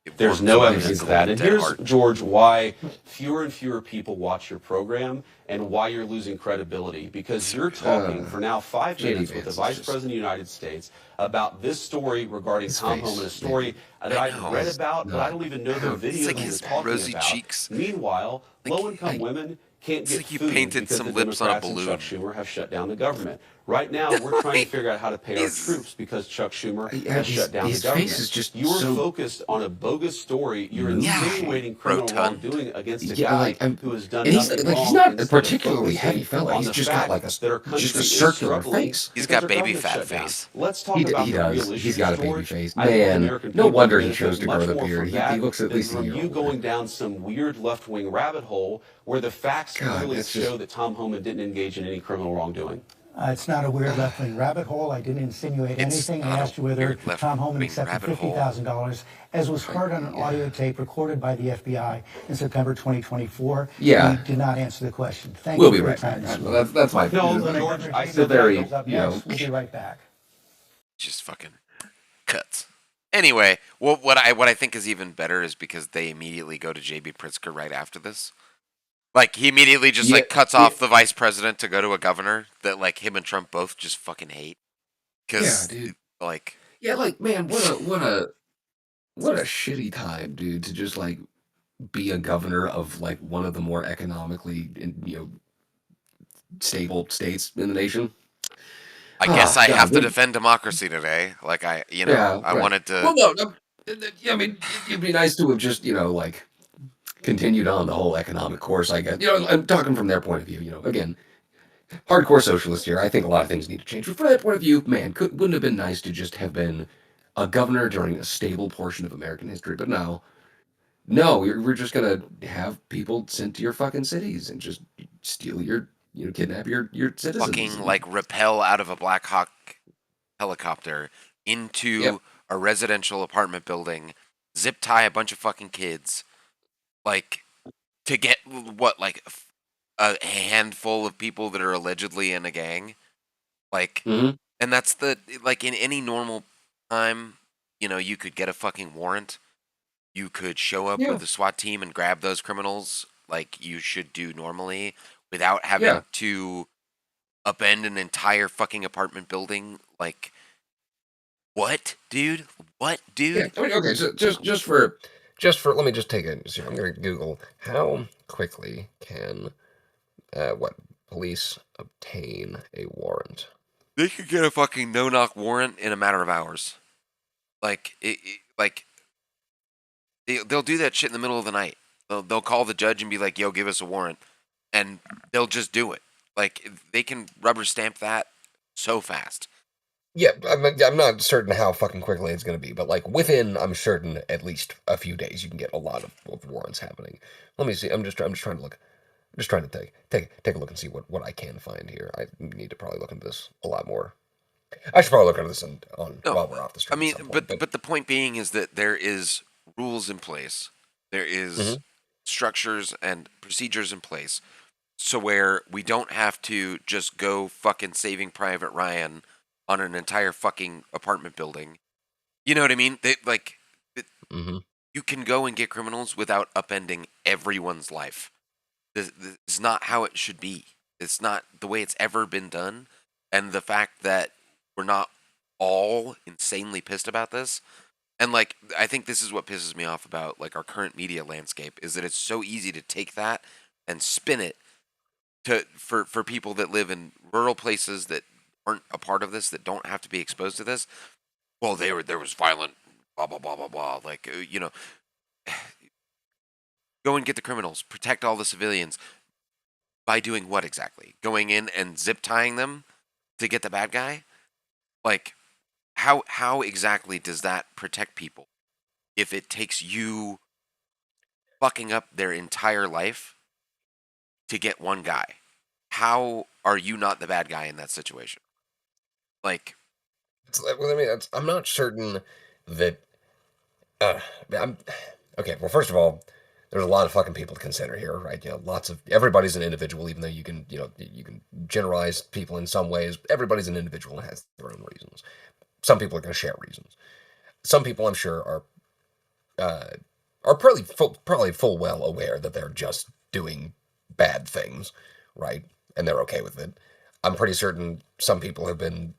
it There's warms no my evidence of that. And dead here's, heart. George, why fewer and fewer people watch your program and why you're losing credibility. Because you're talking for now 5 JD minutes with the Vance is Vice just- President of the United States about this story regarding His Tom face, Homan, a story that I I've know. read about, but No. I don't even know the It's video like that his you're talking rosy about. cheeks. Meanwhile, low-income women can't It's get like you food painted because some the lips on a Democrats and balloon. Chuck Schumer have shut down the government. Right now, we're trying to figure out how to pay our He's- troops because Chuck Schumer Yeah, has his- shut down his the government. face is just You're so- focused on a bogus story. You're Yeah. insinuating criminal Rotund. wrongdoing against a Yeah, guy like, who has done and he's nothing like wrong. he's not a instead of particularly heavy focusing fella. on He's the just got fact like that our country just a is circular struggling face. He's because got our baby government's fat shut down. face. Let's talk He about the does. real He's issues, got a baby George. face. I think the Man, American no people wonder he benefit chose to grow much the more beard. from He that looks at than least a from year you older. going down some weird left-wing rabbit hole where the facts God, clearly that's show just that Tom Homan didn't engage in any criminal wrongdoing. It's not a weird left-wing rabbit hole. I didn't insinuate It's anything. I not asked a you whether weird Tom Homan left-wing accepted rabbit hole. $50,000, as was heard on an audio tape recorded by the FBI in September 2024. Yeah. You did not answer the question. Thank We'll you be for your right time back. this week. That's my No, Governor George, I James said very, comes up you know. next. We'll be right back. Just fucking cuts. Anyway, what I think is even better is because they immediately go to JB Pritzker right after this. Like he immediately just Yeah, like cuts yeah, off the vice president to go to a governor that like him and Trump both just fucking hate. yeah, Because dude. like Yeah, like man, what a shitty time, dude, to just like be a governor of like one of the more economically, stable states in the nation. I guess Ah, I God, have to defend democracy today. Like yeah, I right. wanted to. Well, no, no, yeah, I mean, it'd be nice to have just, like continued on the whole economic course. I guess, I'm talking from their point of view. Again, hardcore socialist here. I think a lot of things need to change. But from that point of view, man, wouldn't have been nice to just have been a governor during a stable portion of American history? But no, we're just gonna have people sent to your fucking cities and just steal kidnap your citizens. Fucking like rappel out of a Black Hawk helicopter Yep. into a residential apartment building, zip tie a bunch of fucking kids, like to get what like a handful of people that are allegedly in a gang, like, Hmm. and that's the like in any normal time, you could get a fucking warrant, you could show up Yeah. with a SWAT team and grab those criminals like you should do normally without Yeah. having to upend an entire fucking apartment building. Like, what, dude? What, Yeah. dude? I mean, okay. So just for let me just take a. So I'm gonna Google how quickly can what police obtain a warrant. They could get a fucking no-knock warrant in a matter of hours. Like, like they'll do that shit in the middle of the night. They'll call the judge and be like, "Yo, give us a warrant," and they'll just do it. Like they can rubber stamp that so fast. Yeah, I'm not certain how fucking quickly it's going to be, but like within, I'm certain at least a few days, you can get a lot of warrants happening. Let me see. I'm just trying to look. I'm just trying to take a look and see what I can find here. I need to probably look into this a lot more. I should probably look into this on No, while we're off the I stream mean, at some point. but the point being is that there is rules in place. There is Mhm. structures and procedures in place. So where we don't have to just go fucking Saving Private Ryan on an entire fucking apartment building. You know what I mean? Mhm. You can go and get criminals without upending everyone's life. This is not how it should be. It's not the way it's ever been done. And the fact that we're not all insanely pissed about this, and like I think this is what pisses me off about like our current media landscape, is that it's so easy to take that and spin it for people that live in rural places that aren't a part of this, that don't have to be exposed to this. Well, there was violent blah blah blah blah blah. Like go and get the criminals, protect all the civilians by doing what exactly? Going in and zip tying them to get the bad guy? Like how exactly does that protect people if it takes you fucking up their entire life to get one guy? How are you not the bad guy in that situation? Like, Well, I mean, I'm not certain that. Uh, I'm okay. Well, first of all, there's a lot of fucking people to consider here, right? Lots of everybody's an individual, even though you can generalize people in some ways. Everybody's an individual and has their own reasons. Some people are going to share reasons. Some people, I'm sure, uh, are probably full well aware that they're just doing bad things, right? And they're okay with it. I'm pretty certain some people have been,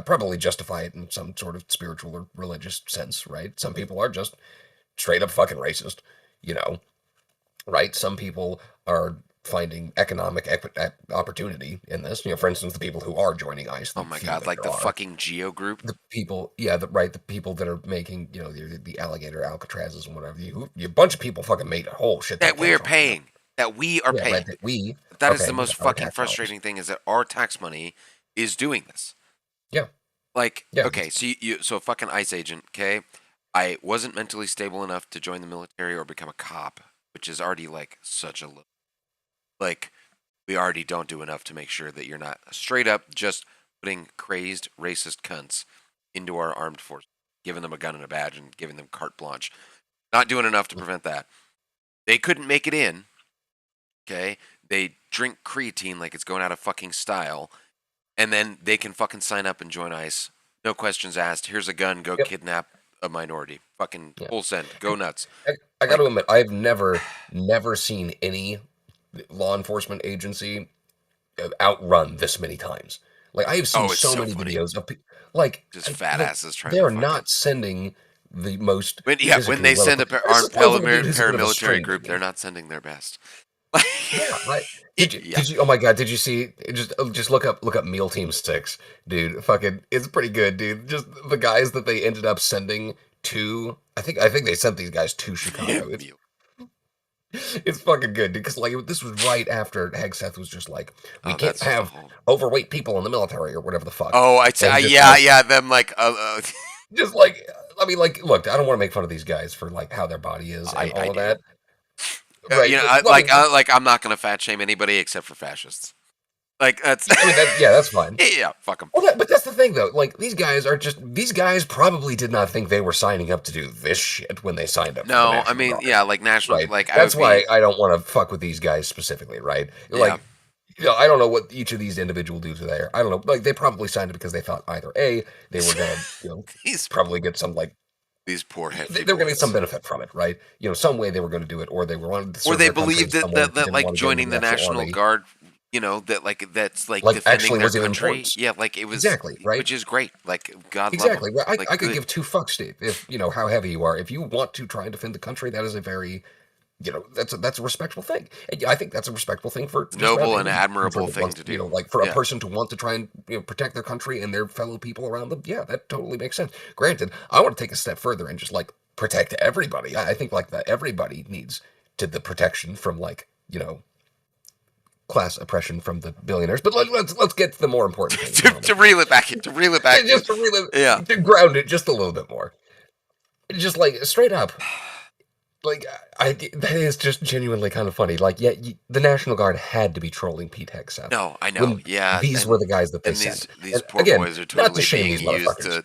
probably justify it in some sort of spiritual or religious sense, right? Some people are just straight up fucking racist, you know, right? Some people are finding economic opportunity in this. For instance, the people who are joining ICE, oh the my few god, that like there the are, fucking Geo group. the people, yeah, the people that are making, the alligator Alcatrazes and whatever. A bunch of people fucking made a whole shit ton That of we are cash off of them. paying. That we are Yeah, right. paying. That we That are is the paying with most our fucking tax dollars. frustrating thing, is that our tax money is doing this. Yeah, Like, yeah, okay, so so a fucking ICE agent, okay? I wasn't mentally stable enough to join the military or become a cop, which is already like such a like we already don't do enough to make sure that you're not straight up just putting crazed racist cunts into our armed forces, giving them a gun and a badge and giving them carte blanche. Not doing enough to prevent that. They couldn't make it in. Okay, they drink creatine like it's going out of fucking style, and then they can fucking sign up and join ICE. No questions asked. Here's a gun. Go Yep. kidnap a minority. Fucking Yeah. full send. Go nuts. I got to admit, I've never seen any law enforcement agency outrun this many times. Like I have seen Oh, it's so so many funny. videos of like Just fat like, asses trying they to are fucking. not sending the most When physically they send a well-equipped. armed This is a dude who's a bit of a paramilitary string group, bean. they're not sending their best. Yeah, right. Did you? Yeah. Did you? Oh my God! Did you see? Just look up Meal Team 6, dude. Fucking, it's pretty good, dude. Just the guys that they ended up sending to. I think they sent these guys to Chicago. It's fucking good, dude. Because like this was right after Hegseth was just like, we Oh, can't that's have the whole. overweight people in the military or whatever the fuck. Oh, And just yeah, like, yeah. Them like, just like, I mean, like, look, I don't want to make fun of these guys for like how their body is and I all of do. that. Right. You know, But, I mean, like I'm not gonna fat shame anybody except for fascists. Like that's. I mean, that's fine. Yeah, fuck them. Well, but that's the thing, though. Like, these guys probably did not think they were signing up to do this shit when they signed up for the No, I National mean, Guard, yeah, like national, right? like I That's would why be. I don't want to fuck with these guys specifically, right? Yeah. Like, I don't know what each of these individual dudes are there. I don't know. Like, they probably signed it because they thought either A, they were gonna, These probably get some like poor hefty they were gonna get some boys. benefit from it, right? Some way they were gonna do it, or they wanted to Or serve they their country in believed some that way, that, but that didn't like want to get into joining the National Army. Guard, that like that's like Like, defending actually their was an country. importance. Yeah, like it was Exactly, right? which is great. Like God Exactly. love Right. them. I could Good. give two fucks, Steve, if how heavy you are. If you want to try and defend the country, that is a very, that's a respectful thing. And I think that's a respectful thing for just about Noble and any admirable country that thing wants, to do. like for a Yeah. person to want to try and protect their country and their fellow people around them. Yeah, that totally makes sense. Granted, I want to take a step further and just like protect everybody. I think like that everybody needs the protection from like class oppression from the billionaires. But let's get to the more important thing. to reel it back, to reel it back. Just to really Yeah. to ground it just a little bit more. Just like straight up, like that is just genuinely kind of funny. Like, yeah, the National Guard had to be trolling Pete Hegseth. No, I know. When Yeah, these were the guys that they and sent. these And poor again, boys are not to totally shame being these used motherfuckers.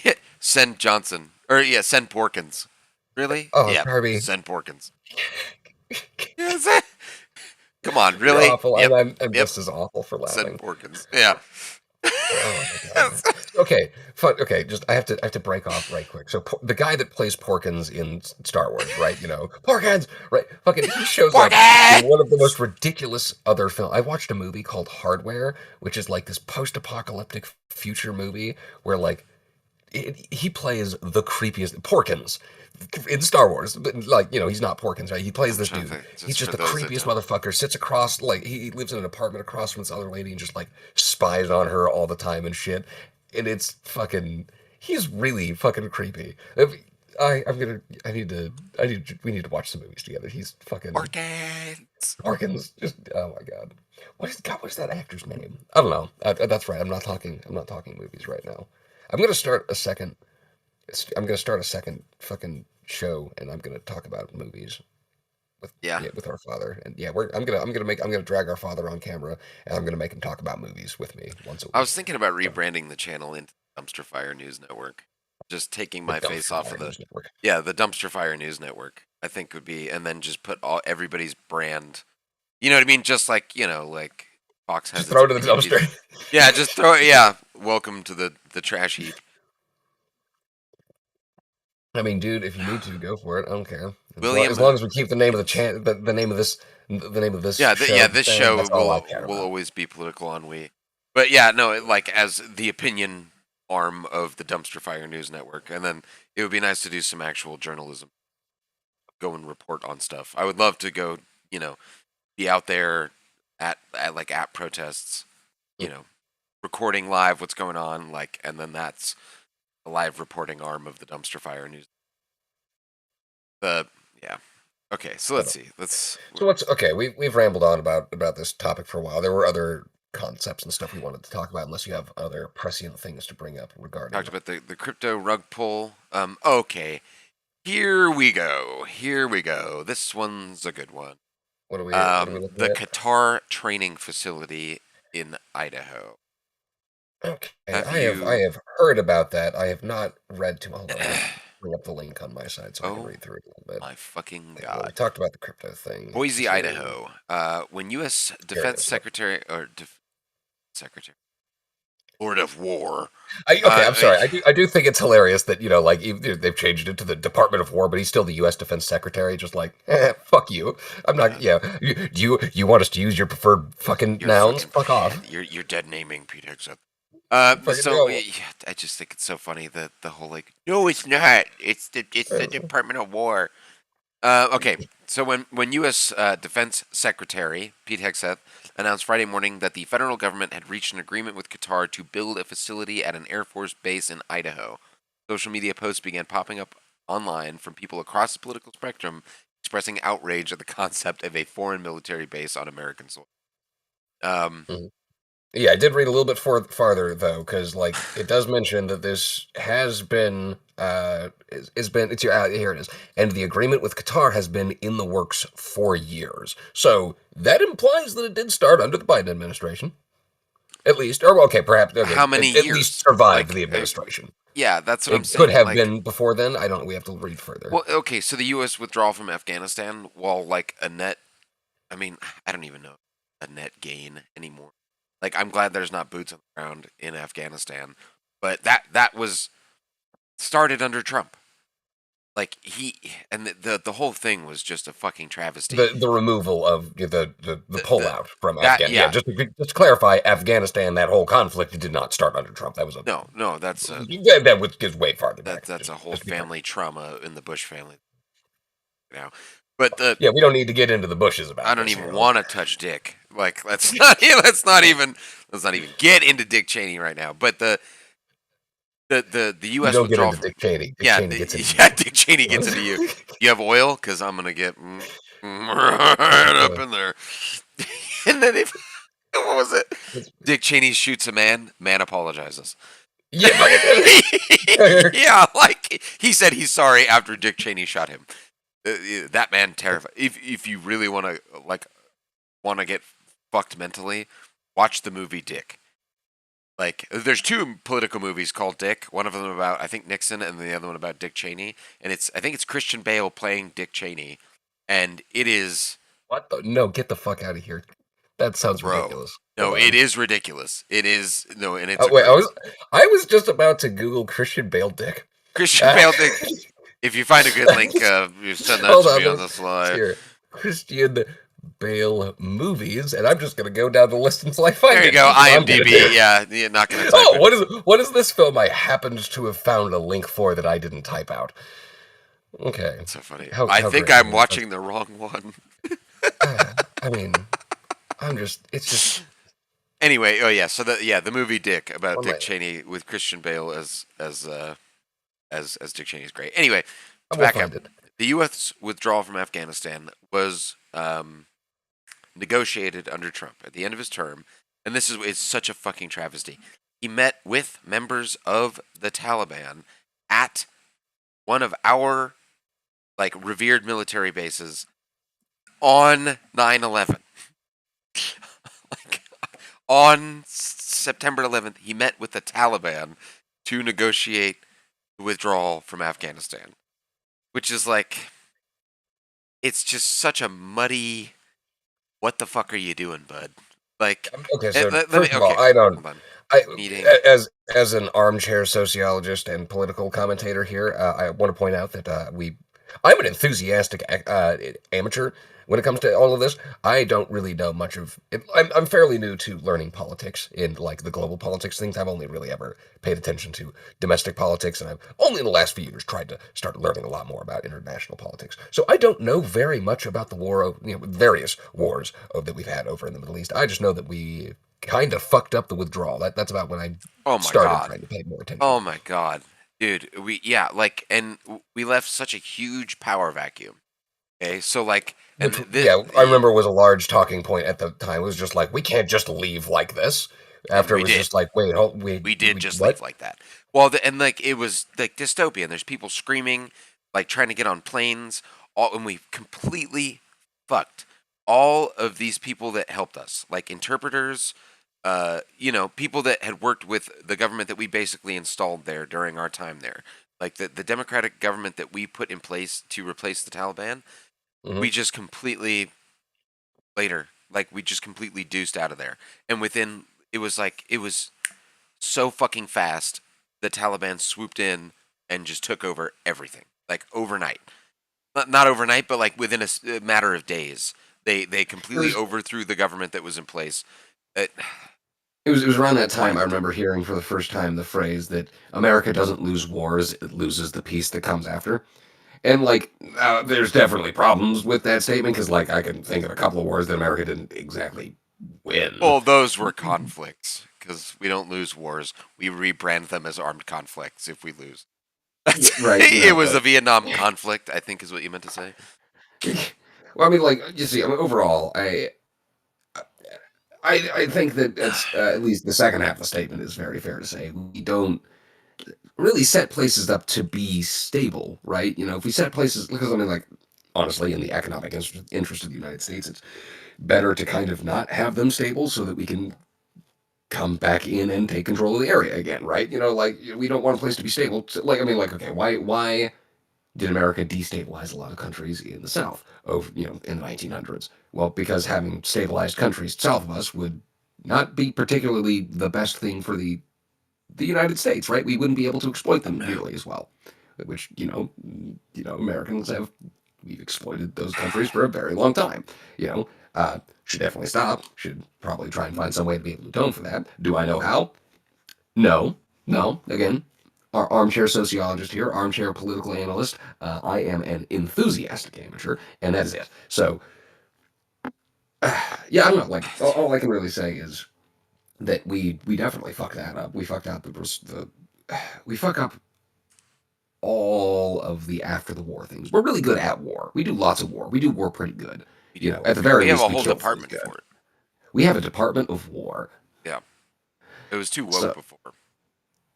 to send Johnson send Porkins. Really? Oh, Yeah, Harvey, send Porkins. Yes. Come on, you're really? awful, Yep. and I'm Yep. just as awful for Send laughing. Porkins. Yeah. Oh my God. Okay, fun. Okay, just I have to break off right quick. So the guy that plays Porkins in Star Wars, right? Porkins, right? Fucking, he shows up Porkins! in one of the most ridiculous other films. I watched a movie called Hardware, which is like this post-apocalyptic future movie where like he plays the creepiest Porkins in Star Wars. But, like, he's not Porkins, right? He plays this dude. He's just the creepiest motherfucker. Sits across, like, he lives in an apartment across from this other lady and just like spies on her all the time and shit. And it's fucking. He's really fucking creepy. We need to watch some movies together. He's fucking Porkins. Just, oh my God. What's that actor's name? I don't know. That's right. I'm not talking movies right now. I'm gonna start a second fucking show, and I'm gonna talk about movies with our father. And yeah, I'm gonna drag our father on camera, and I'm gonna make him talk about movies with me once a week. I was thinking about rebranding the channel into Dumpster Fire News Network. Just taking my face off of the Dumpster Fire News Network. I think would be, and then just put everybody's brand. You know what I mean? Just like like Fox has. Just throw it to the dumpster. Yeah, just throw it. Yeah, welcome to the trash heap. I mean, dude, if you need to, go for it. I don't care. William, as long as we keep the name of the name of this Yeah, show, this then show that's all I will care about. always be political ennui. But yeah, no, like as the opinion arm of the Dumpster Fire News Network, and then it would be nice to do some actual journalism. Go and report on stuff. I would love to go, be out there at protests, recording live what's going on, like, and then that's the live reporting arm of the Dumpster Fire News. Yeah. Okay, so let's see. So okay? We've rambled on about this topic for a while. There were other concepts and stuff we wanted to talk about, unless you have other prescient things to bring up regarding. Talked about the crypto rug pull. Okay. Here we go. This one's a good one. What are we looking The at? Qatar training facility in Idaho. Okay, Have I you? have heard about that. I have not read too. Hold on, let me bring up the link on my side so I can Oh read through it a little bit. my fucking Well, we god. talked about the crypto thing. Boise, So Idaho. When U.S. here it Defense is. Yep. Secretary or Secretary Lord of War. Okay, I'm sorry. Uh, I do think it's hilarious that like they've changed it to the Department of War, but he's still the U.S. Defense Secretary. Just like, fuck you. I'm not. yeah, Yeah, you want us to use your preferred fucking you're nouns? fucking Fuck off. you're dead naming Pete Hegseth. Fucking So go. yeah, I just think it's so funny that the whole like, no, it's not. It's the Uh, Department of War. Okay, so when U.S. Defense Secretary Pete Hegseth announced Friday morning that the federal government had reached an agreement with Qatar to build a facility at an Air Force base in Idaho, social media posts began popping up online from people across the political spectrum expressing outrage at the concept of a foreign military base on American soil. Um, mhm. Yeah, I did read a little bit farther though, because like it does mention that this has been is been it's here it is, and the agreement with Qatar has been in the works for years. So that implies that it did start under the Biden administration, at least, or okay, perhaps okay, how many at least years? survived Like, the administration. yeah, that's what I'm It could saying. have Like, been before then. I don't. We have to read further. well, okay, so the U.S. withdrawal from Afghanistan, while like a net, I mean, I don't even know a net gain anymore. Like, I'm glad there's not boots on the ground in Afghanistan, but that was started under Trump. Like he and the whole thing was just a fucking travesty. The removal of the The pullout from that Yeah, yeah, just to clarify, Afghanistan, that whole conflict did not start under Trump. That was a no, that's a that was goes way farther back. that's a whole Just to be clear. family trauma in the Bush family now. But the Yeah, we don't need to get into the bushes I about don't this even here. want to touch Dick. Like let's not even get into Dick Cheney right now. But the You U.S. don't get withdrawal into from Dick Cheney. Dick yeah Cheney gets into yeah you. Dick Cheney gets into you. You have oil because I'm gonna get right up in there. And then if what was it? Dick Cheney shoots a man. Man apologizes. Yeah, fucking- Yeah, like he said he's sorry after Dick Cheney shot him. That man terrified. If you really want to get fucked mentally, watch the movie Dick. Like there's two political movies called Dick. One of them about I think Nixon, and the other one about Dick Cheney. And I think it's Christian Bale playing Dick Cheney, and it is what? No, get the fuck out of here. That sounds bro. ridiculous. Hold No, it on. is ridiculous. It is no, and it's a Wait, great I was just about to Google Christian Bale Dick. Christian Uh, Bale Dick. If you find a good link, you send that Hold to on, me on the let's slide. hear Christian Bale movies, and I'm just gonna go down the list until I find There you it. go, That's what I'm gonna do. IMDb. Yeah, you're not gonna type Oh, it. what is this film I happened to have found a link for that I didn't type out? Okay, That's so funny. I how think great. I'm watching the wrong one. I mean, it's just Anyway, oh yeah, so the movie Dick about one Dick night. Cheney with Christian Bale as Dick Cheney is great. Anyway, I to will back up, find it. the U.S. withdrawal from Afghanistan was negotiated under Trump at the end of his term, and this is it's such a fucking travesty. He met with members of the Taliban at one of our like revered military bases on 9/11. Like on September 11th, he met with the Taliban to negotiate the withdrawal from Afghanistan, which is like it's just such a muddy. What the fuck are you doing, bud? Like, Okay, so let me. first of all, Okay, I don't. hold on. I Meeting. as an armchair sociologist and political commentator here, I want to point out that I'm an enthusiastic amateur when it comes to all of this. I don't really know much of it. I'm fairly new to learning politics in like the global politics things. I've only really ever paid attention to domestic politics, and I've only in the last few years tried to start learning a lot more about international politics. So I don't know very much about the war of various wars that we've had over in the Middle East. I just know that we kind of fucked up the withdrawal. That's about when I Oh my started god. trying to pay more attention. Oh my god, dude. And we left such a huge power vacuum. Okay, so like, and Yeah, I remember it was a large talking point at the time. It was just like, we can't just leave like this. and After it we was did. just like, wait, hold, We did just what? leave like that. Well, and like it was like dystopian. There's people screaming, like trying to get on planes, all, and we completely fucked all of these people that helped us, like interpreters, people that had worked with the government that we basically installed there during our time there, like the democratic government that we put in place to replace the Taliban, we just completely we just completely deuced out of there. And it was so fucking fast, the Taliban swooped in and just took over everything, like overnight. Not overnight, but like within a matter of days. They completely overthrew the government that was in place. It, It was around that time I wild. remember hearing for the first time the phrase that America doesn't lose wars, it loses the peace that comes after. And like, there's definitely problems with that statement because like I can think of a couple of wars that America didn't exactly win. Well, those were conflicts because we don't lose wars. We rebrand them as armed conflicts if we lose. Right, It was but a Vietnam conflict, I think, is what you meant to say. well, I mean, like you see, I mean, overall, I think that it's at least the second half of the statement is very fair to say. We don't really set places up to be stable, right? If we set places, because I mean, like, honestly, in the economic interest of the United States, it's better to kind of not have them stable so that we can come back in and take control of the area again, right? Like we don't want a place to be stable. Like, I mean, like, okay, why did America destabilize a lot of countries in the South over, in the 1900s? Well, because having stabilized countries south of us would not be particularly the best thing for the United States, right? We wouldn't be able to exploit them No. nearly as well, which Americans have. We've exploited those countries for a very long time. Should definitely stop. Should probably try and find some way to be able to atone for that. Do I know how? No, no. Again, our armchair sociologist here, armchair political analyst. I am an enthusiastic amateur, and that is it. So, yeah, I don't know. Like, all I can really say is that we definitely fucked that up. We fucked up we fuck up all of the after the war things. We're really good at war. We do lots of war. We do war pretty good. We do. At the very We have least, a we whole kill things department good. for it. We have a department of war. Yeah. It was too woke So before.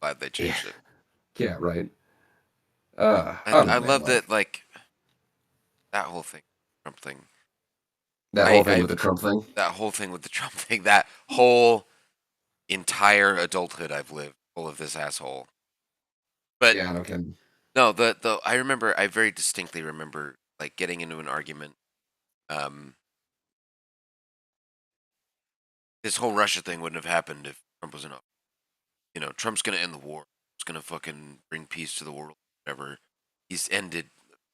Glad they yeah, changed it. yeah, right. I And don't I know, man. love Like that, like, that whole thing, Trump thing. that whole thing with the Trump thing. That whole thing with the Trump thing, that whole entire adulthood I've lived full of this asshole. But Yeah, no kidding. no, I very distinctly remember like getting into an argument. Um, this whole Russia thing wouldn't have happened if Trump was in office. Trump's gonna end the war. He's gonna fucking bring peace to the world. Whatever. He's ended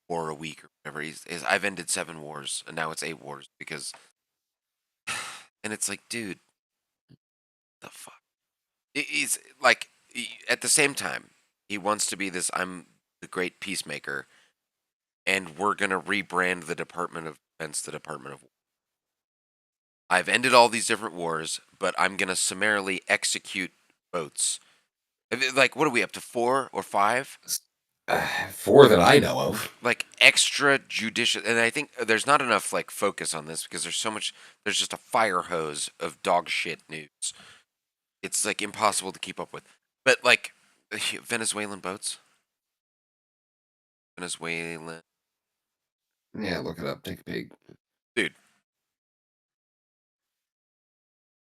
war a week or whatever. I've ended 7 wars and now it's 8 wars because, and it's like, dude, the fuck. He's like, at the same time, he wants to be this. I'm the great peacemaker, and we're gonna rebrand the Department of Defense the Department of War. I've ended all these different wars, but I'm gonna summarily execute votes. Like, what are we up to, 4 or 5? 4 that I know of. Like extra judicious, and I think there's not enough like focus on this because there's so much. There's just a fire hose of dog shit news. It's like impossible to keep up with. But like Venezuelan boats, Venezuelan Yeah, look it up. Take a peek. dude,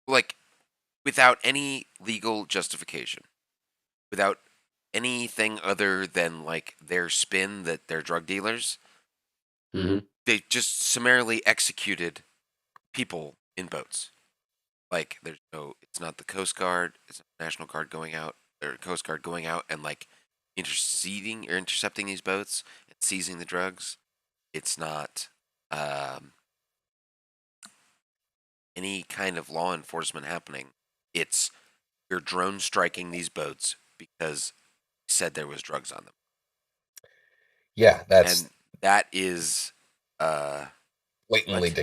like without any legal justification, without anything other than like their spin that they're drug dealers, Mm-hmm. they just summarily executed people in boats. Like it's not the Coast Guard, it's not the National Guard going out, or Coast Guard going out and like interceding or intercepting these boats and seizing the drugs. It's not any kind of law enforcement happening. It's you're drone striking these boats because you said there was drugs on them. Yeah, that's And that is blatantly what?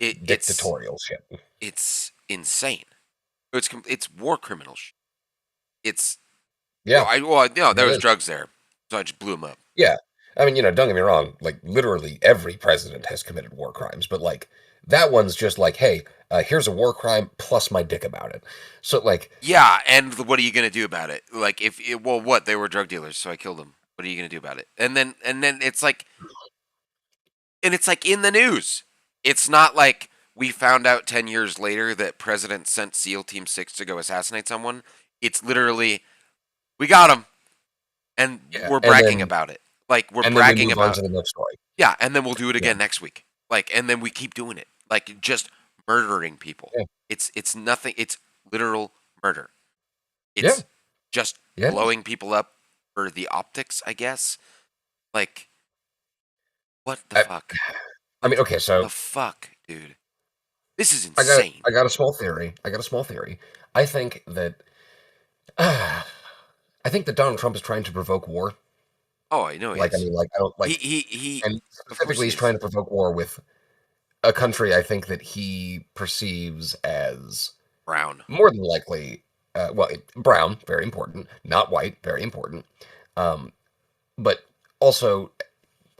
It's dictatorial shit. it's insane. It's war criminal shit. It's Yeah, there it was is. drugs there, so I just blew them up. Yeah. I mean, don't get me wrong. Like, literally every president has committed war crimes, but like that one's just like, hey, here's a war crime plus my dick about it. So like, Yeah, and what are you gonna do about it? Like, what they were drug dealers, so I killed them. What are you gonna do about it? And then it's like in the news. It's not like we found out 10 years later that President sent SEAL Team 6 to go assassinate someone. It's literally, we got him, and Yeah, we're bragging about it. Like, we're and then we bragging move on about, to the next story. yeah, and then we'll do it Yeah, again next week. Like, and then we keep doing it. Like, just murdering people. yeah, It's nothing, it's literal murder. yeah, It's just yeah. blowing people up for the optics, I guess. Like, what the I, fuck? I mean, What okay, so the fuck, dude? This is I got insane. I got a small theory. I got a small theory. I think that I think that Donald Trump is trying to provoke war. Oh, I know he Like, I is. mean, like, I don't like, and Of course specifically, he he's trying is. to provoke war with a country I think that he perceives as Brown. more than likely, brown, very important, not white, very important, um, but also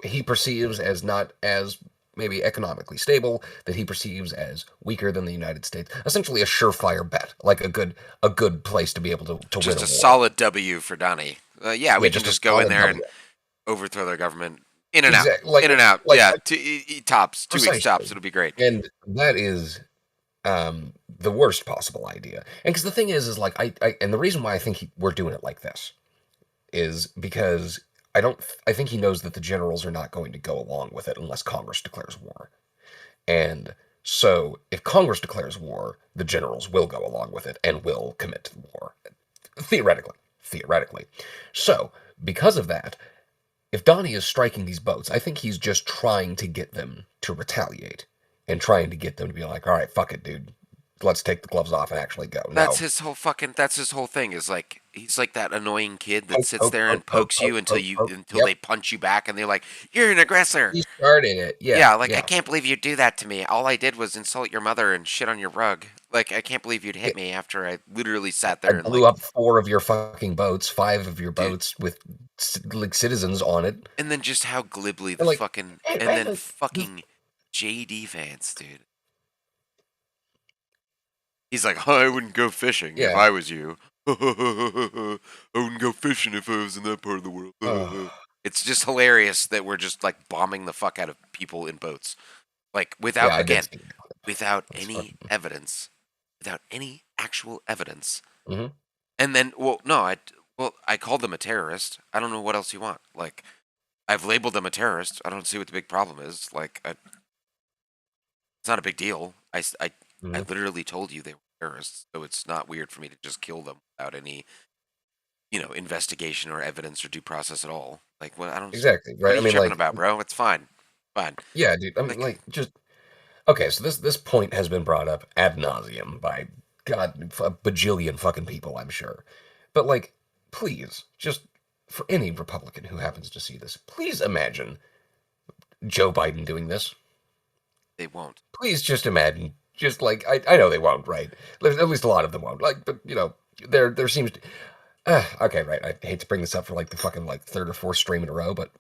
he perceives as not as maybe economically stable, that he perceives as weaker than the United States. Essentially, a surefire bet, like a good place to be able to win Just a a war. solid W for Donnie. Yeah, Yeah, we can just a just go in solid there and W. overthrow their government. In and out. Exactly, like In and out. like Yeah, like tops. 2 weeks tops. precisely, It'll be great. and that is the worst possible idea. And because the thing is like and the reason why I think we're doing it like this is because I think he knows that the generals are not going to go along with it unless Congress declares war. And so if Congress declares war, the generals will go along with it and will commit to the war. Theoretically. Theoretically. So, because of that, if Donnie is striking these boats, I think he's just trying to get them to retaliate and trying to get them to be like, all right, fuck it, dude. Let's take the gloves off and actually go. That's Now, his whole fucking. That's his whole thing. Is like he's like that annoying kid that poke, sits poke, there poke, and poke, pokes poke, you until poke, you poke. until Yep. they punch you back, and they're like, "You're an aggressor." He started it. Yeah, Yeah, like I yeah. can't believe you'd do that to me. All I did was insult your mother and shit on your rug. Like I can't believe you'd Yeah. hit me after I literally sat I there and blew like, up 4 of your fucking boats, 5 of your dude. boats with like citizens on it. And then just how glibly the And like, fucking hey, and man, then fucking JD Vance, dude. He's like, oh, I wouldn't go fishing if yeah. I was you. I wouldn't go fishing if I was in that part of the world. Oh, It's just hilarious that we're just like bombing the fuck out of people in boats. Like yeah, without I did again, see that. without That's any fucking. evidence. Without any actual evidence. Hmm. And then I called them a terrorist. I don't know what else you want. Like I've labeled them a terrorist. I don't see what the big problem is. Like it's not a big deal. I Hmm. literally told you they were terrorists, so it's not weird for me to just kill them without any, investigation or evidence or due process at all. Like, what? I don't. Exactly, What right? are I you mean, tripping like, about, bro? It's fine, fine. yeah, dude. I mean, Like, like, just okay. So this point has been brought up ad nauseum by God a bajillion fucking people, I'm sure. But like, please, just for any Republican who happens to see this, please imagine Joe Biden doing this. they won't. Please just imagine, just like I know they won't, right? At least a lot of them won't. Like, but there seems. Okay, right. I hate to bring this up for like the fucking like third or fourth stream in a row, but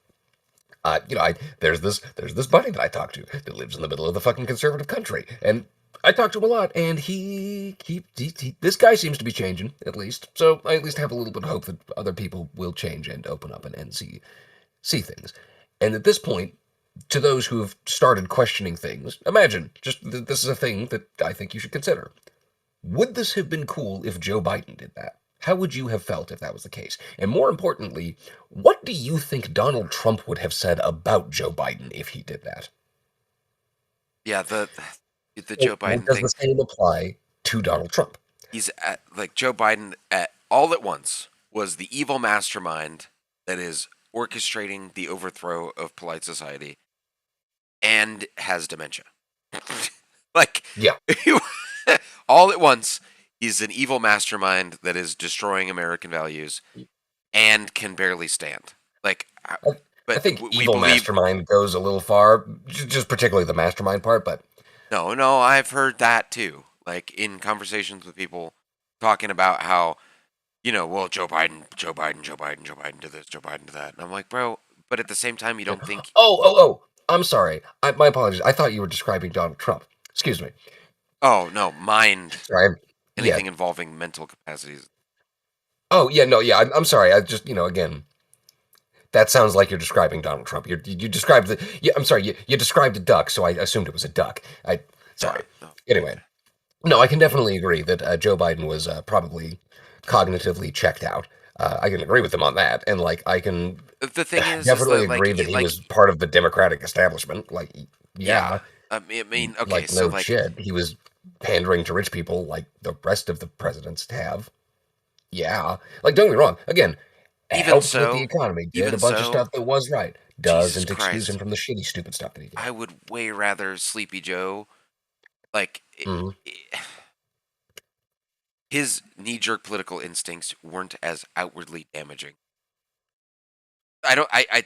I there's this buddy that I talk to that lives in the middle of the fucking conservative country, and I talk to him a lot, and this guy seems to be changing at least. So I at least have a little bit of hope that other people will change and open up and see things. And at this point, to those who have started questioning things, imagine just this is a thing that I think you should consider. Would this have been cool if Joe Biden did that? How would you have felt if that was the case? And more importantly, what do you think Donald Trump would have said about Joe Biden if he did that? Yeah, the Joe Or Biden does the thing. same apply to Donald Trump? He's like Joe Biden at all at once was the evil mastermind that is orchestrating the overthrow of polite society and has dementia. Like Yeah. all at once, he's an evil mastermind that is destroying American values and can barely stand. Like, I, I but think we evil believe. mastermind goes a little far, just particularly the mastermind part, but No, no, I've heard that too. Like in conversations with people talking about how, well, Joe Biden, Joe Biden, Joe Biden, Joe Biden to this, Joe Biden to that. And I'm like, bro, but at the same time, you don't think. oh, I'm sorry. My apologies. I thought you were describing Donald Trump. Excuse me. Oh, no, mind Sorry. Yeah. anything involving mental capacities. Oh, yeah, no, yeah. I'm sorry. I just, again, That sounds like you're describing Donald Trump. You described the. I'm sorry. You described a duck, so I assumed it was a duck. Sorry. No. Anyway, no, I can definitely agree that Joe Biden was probably cognitively checked out. I can agree with him on that, and like I can The thing is definitely that like agree that he like was part of the Democratic establishment. Like, yeah. yeah, Okay, like so no like shit, he was pandering to rich people like the rest of the presidents have. Yeah, like don't get me wrong. Again, even helped with the so, economy, did even a bunch of so, stuff that was right. Jesus Doesn't excuse him Christ, from the shitty, stupid stuff that he did. I would way rather Sleepy Joe like Hmm. his knee-jerk political instincts weren't as outwardly damaging. I don't. I.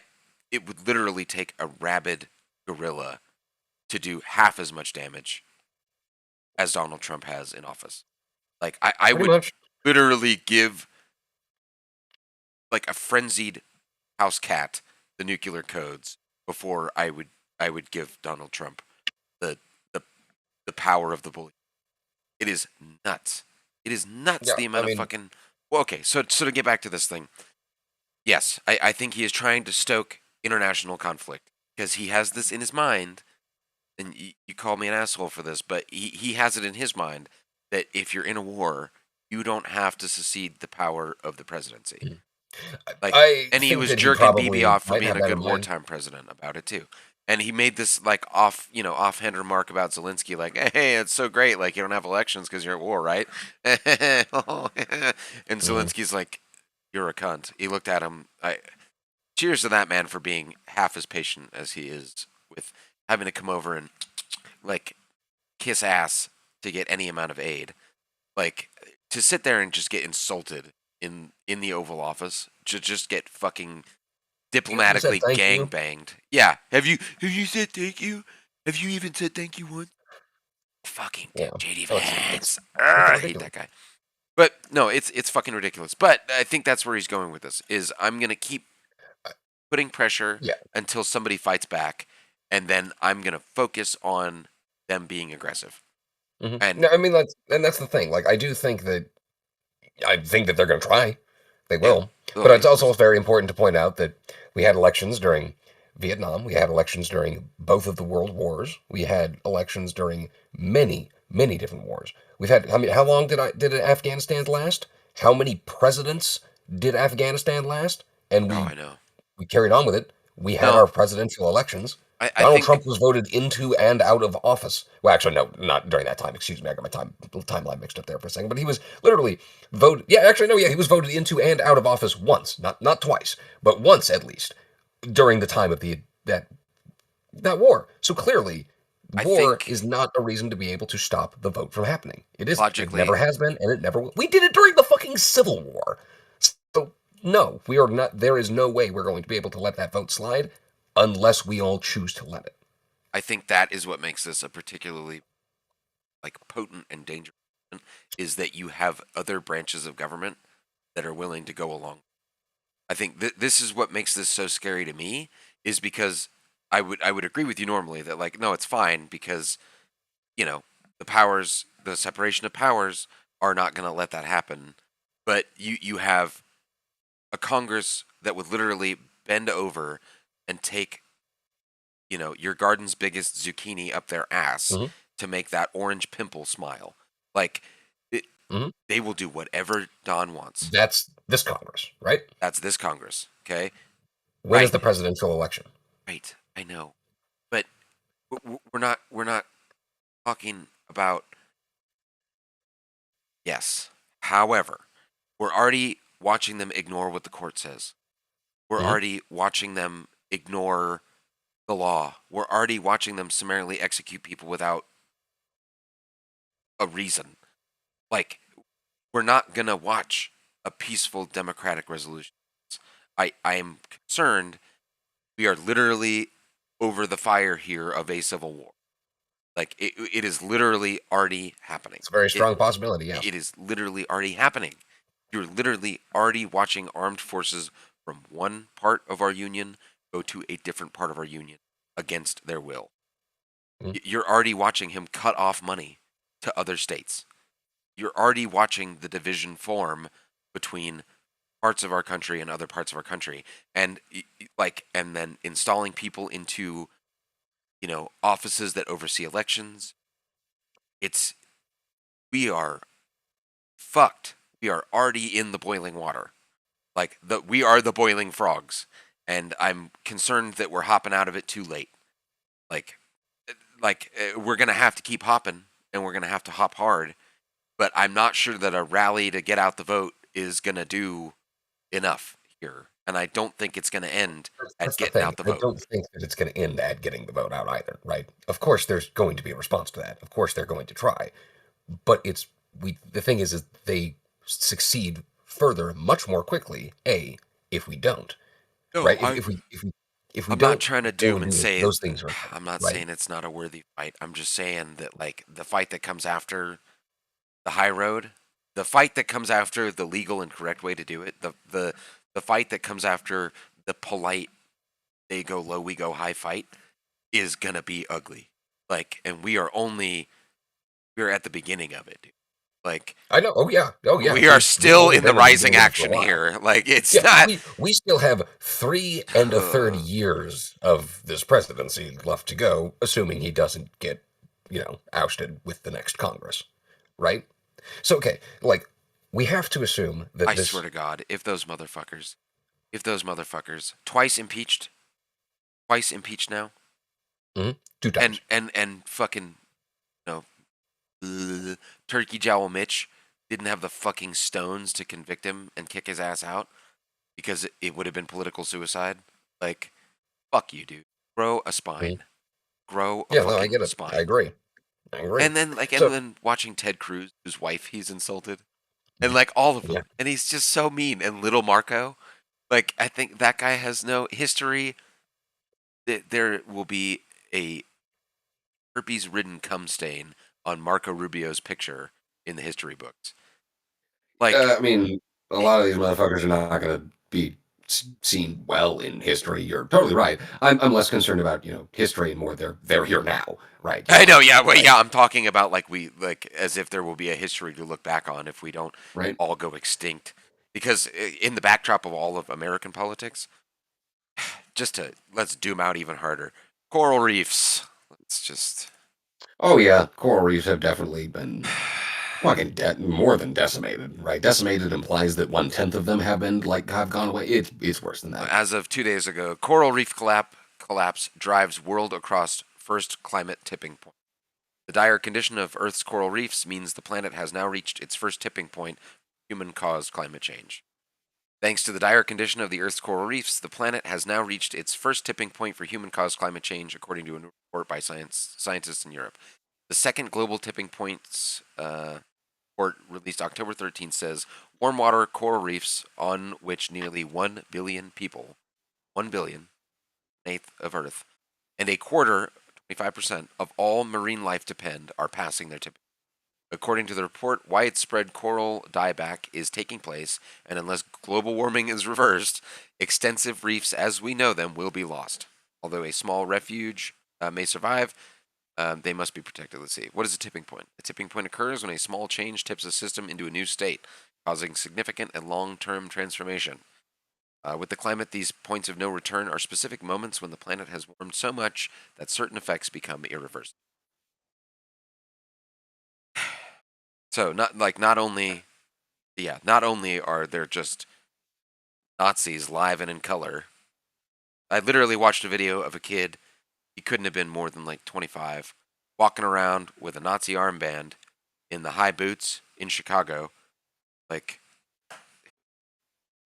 It would literally take a rabid gorilla to do half as much damage as Donald Trump has in office. Like I Pretty would much. literally give like a frenzied house cat the nuclear codes before I would give Donald Trump the the the power of the bully. It is nuts. It is nuts Yeah, the I amount of mean, fucking. Well, okay, so to get back to this thing, yes, I think he is trying to stoke international conflict because he has this in his mind, and you call me an asshole for this, but he has it in his mind that if you're in a war, you don't have to secede the power of the presidency. Like, I and he think was that he jerking BB probably off for might being have a that good in mind. wartime president about it too. And he made this like offhand remark about Zelensky, like, "Hey, it's so great, like you don't have elections because you're at war, right?" And Mhm. Zelensky's like, "You're a cunt." He looked at him. Cheers to that man for being half as patient as he is with having to come over and like kiss ass to get any amount of aid. Like to sit there and just get insulted in the Oval Office, to just get fucking You even said diplomatically thank gang you. banged. Yeah. Have you said thank you? Have you even said thank you once? Fucking Yeah, JD no, it's Vance. fucking I hate ridiculous. that guy. But no, it's fucking ridiculous. But I think that's where he's going with this. Is I'm gonna keep putting pressure Yeah. until somebody fights back, and then I'm gonna focus on them being aggressive. And No, I mean that's the thing. Like I think that they're going to try. They yeah, will. oh But yeah, it's of also course. very important to point out that we had elections during Vietnam. We had elections during both of the world wars. We had elections during many, many different wars. We've had. I mean, how long did Afghanistan last? How many presidents did Afghanistan last? And Oh, we I know. we carried on with it. We had No, our presidential elections. I Donald think Trump was voted into and out of office. Well, actually, no, not during that time. Excuse me, I got my timeline mixed up there for a second. But he was literally voted. Yeah, actually, no, yeah, he was voted into and out of office once, not twice, but once at least during the time of that war. So clearly, I war think is not a reason to be able to stop the vote from happening. It isn't. It never logically, has been, and it never will. We did it during the fucking Civil War. So no, we are not. There is no way we're going to be able to let that vote slide unless we all choose to let it. I think that is what makes this a particularly like potent and dangerous movement, is that you have other branches of government that are willing to go along. I think this is what makes this so scary to me, is because I would agree with you normally that like no, it's fine because you know the separation of powers are not going to let that happen. But you have a Congress that would literally bend over and take your garden's biggest zucchini up their ass Hmm. to make that orange pimple smile. Like it, Hmm. they will do whatever Don wants. That's this Congress, right? That's this Congress. Okay. When is Right. the presidential election? Right. I know. But we're not talking about. Yes. However, we're already watching them ignore what the court says. We're Hmm. already watching them ignore the law. We're already watching them summarily execute people without a reason. Like, we're not going to watch a peaceful democratic resolution. I am concerned we are literally over the fire here of a civil war. Like, it is literally already happening. It's a very It, strong possibility. Yeah. it is literally already happening. You're literally already watching armed forces from one part of our union go to a different part of our union against their will. Mhm. You're already watching him cut off money to other states. You're already watching the division form between parts of our country and other parts of our country, and and then installing people into offices that oversee elections. It's we are fucked. We are already in the boiling water. We are the boiling frogs, and I'm concerned that we're hopping out of it too late. Like we're gonna have to keep hopping, and we're gonna have to hop hard. But I'm not sure that a rally to get out the vote is gonna do enough here, and I don't think it's gonna end at That's the getting thing. out the I vote. don't think that it's going to end at getting the vote out either, right? Of course, there's going to be a response to that. Of course, they're going to try, but it's we. The thing is they succeed further much more quickly. If we don't, No, right? If we I'm not don't trying to go doom and and do this, say those things are I'm not right. saying it's not a worthy fight. I'm just saying that the fight that comes after the high road, the fight that comes after the legal and correct way to do it, the fight that comes after the polite they go low, we go high fight is gonna be ugly. And we're at the beginning of it, dude. Like I know. Oh yeah. we are We've still only in the been at the rising beginning of it for a action while. here. It's Yeah, not. we still have 3 1/3 years of this presidency left to go, assuming he doesn't get, ousted with the next Congress, right? So okay, we have to assume that I swear this to God, if those motherfuckers twice impeached now, Mhm, 2 times. and fucking you Turkey Jowl Mitch didn't have the fucking stones to convict him and kick his ass out because it would have been political suicide. Like, fuck you, dude. Grow a Mhm. spine. Grow a Yeah, no, I fucking get it. I spine. agree. I agree. So And then watching Ted Cruz, whose wife he's insulted, and all of yeah, them, and he's just so mean. And little Marco, I think that guy has no history. There will be a herpes-ridden cum stain on Marco Rubio's picture in the history books. Like, I mean, a it, lot of these motherfuckers are not going to be seen well in history. You're totally right. I'm less concerned about history and more they're here now, right? I know, yeah, well, Right, yeah. I'm talking about as if there will be a history to look back on if we don't right. all go extinct. Because in the backdrop of all of American politics, let's doom out even harder. Coral reefs. Let's just. Oh yeah, coral reefs have definitely been fucking more than decimated, right? Decimated implies that 1/10 of them have gone away. It's worse than that. As of 2 days ago, coral reef collapse drives world across first climate tipping point. The dire condition of Earth's coral reefs means the planet has now reached its first tipping point, human-caused climate change. Thanks to the dire condition of the Earth's coral reefs, the planet has now reached its first tipping point for human-caused climate change, according to a new report by scientists in Europe. The second global tipping points report released October 13th says warm water coral reefs on which nearly 1 billion people, 1 billion, an eighth of Earth, and a quarter, 25%, of all marine life depend are passing their tipping. According to the report, widespread coral dieback is taking place, and unless global warming is reversed, extensive reefs as we know them will be lost. Although a small refuge may survive, they must be protected. Let's see. What is a tipping point? A tipping point occurs when a small change tips a system into a new state, causing significant and long-term transformation. With the climate, these points of no return are specific moments when the planet has warmed so much that certain effects become irreversible. So not only are there just Nazis live and in color. I literally watched a video of a kid. He couldn't have been more than 25, walking around with a Nazi armband in the high boots in Chicago, like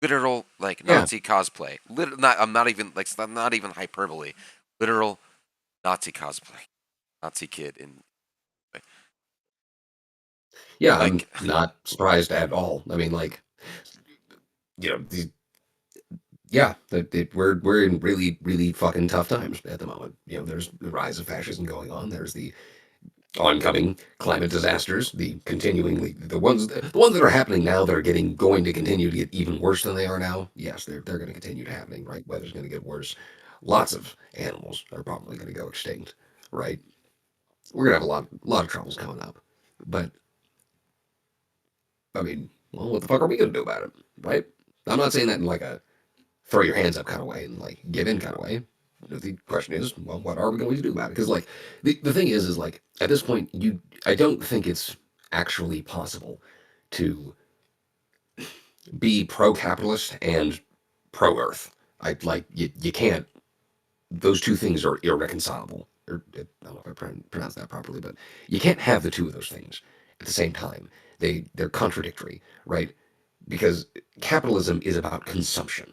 literal Yeah, Nazi cosplay. I'm not even not even hyperbole. Literal Nazi cosplay. Nazi kid in yeah. I'm like not surprised at all. I mean, you know, the, yeah, we're in really really fucking tough times at the moment. There's the rise of fascism going on. There's the oncoming climate disasters, the continuing the ones that are happening now that are going to continue to get even worse than they are now. Yes, they're going to continue to happening. Right, weather's going to get worse. Lots of animals are probably going to go extinct. Right, we're going to have a lot of troubles coming up. But I mean, well, what the fuck are we going to do about it? Right? I'm not saying that in like a throw your hands up kind of way and like give in kind of way. The question is, well, what are we going to do about it? Because like the thing is like at this point, I don't think it's actually possible to be pro-capitalist and pro-Earth. You can't. Those two things are irreconcilable. I don't know if I pronounced that properly, but you can't have the two of those things at the same time. They're contradictory, right? Because capitalism is about consumption.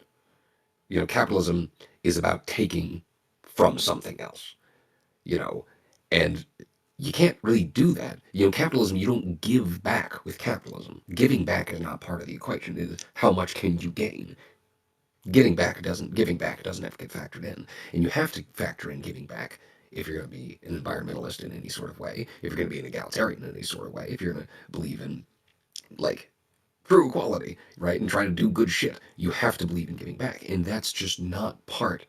Capitalism is about taking from something else. You know, and you can't really do that. Capitalism, you don't give back with capitalism. Giving back is not part of the equation. It is how much can you gain. Giving back doesn't have to get factored in, and you have to factor in giving back if you're going to be an environmentalist in any sort of way, if you're going to be an egalitarian in any sort of way, if you're going to believe in like true equality, right, and try to do good shit, you have to believe in giving back, and that's just not part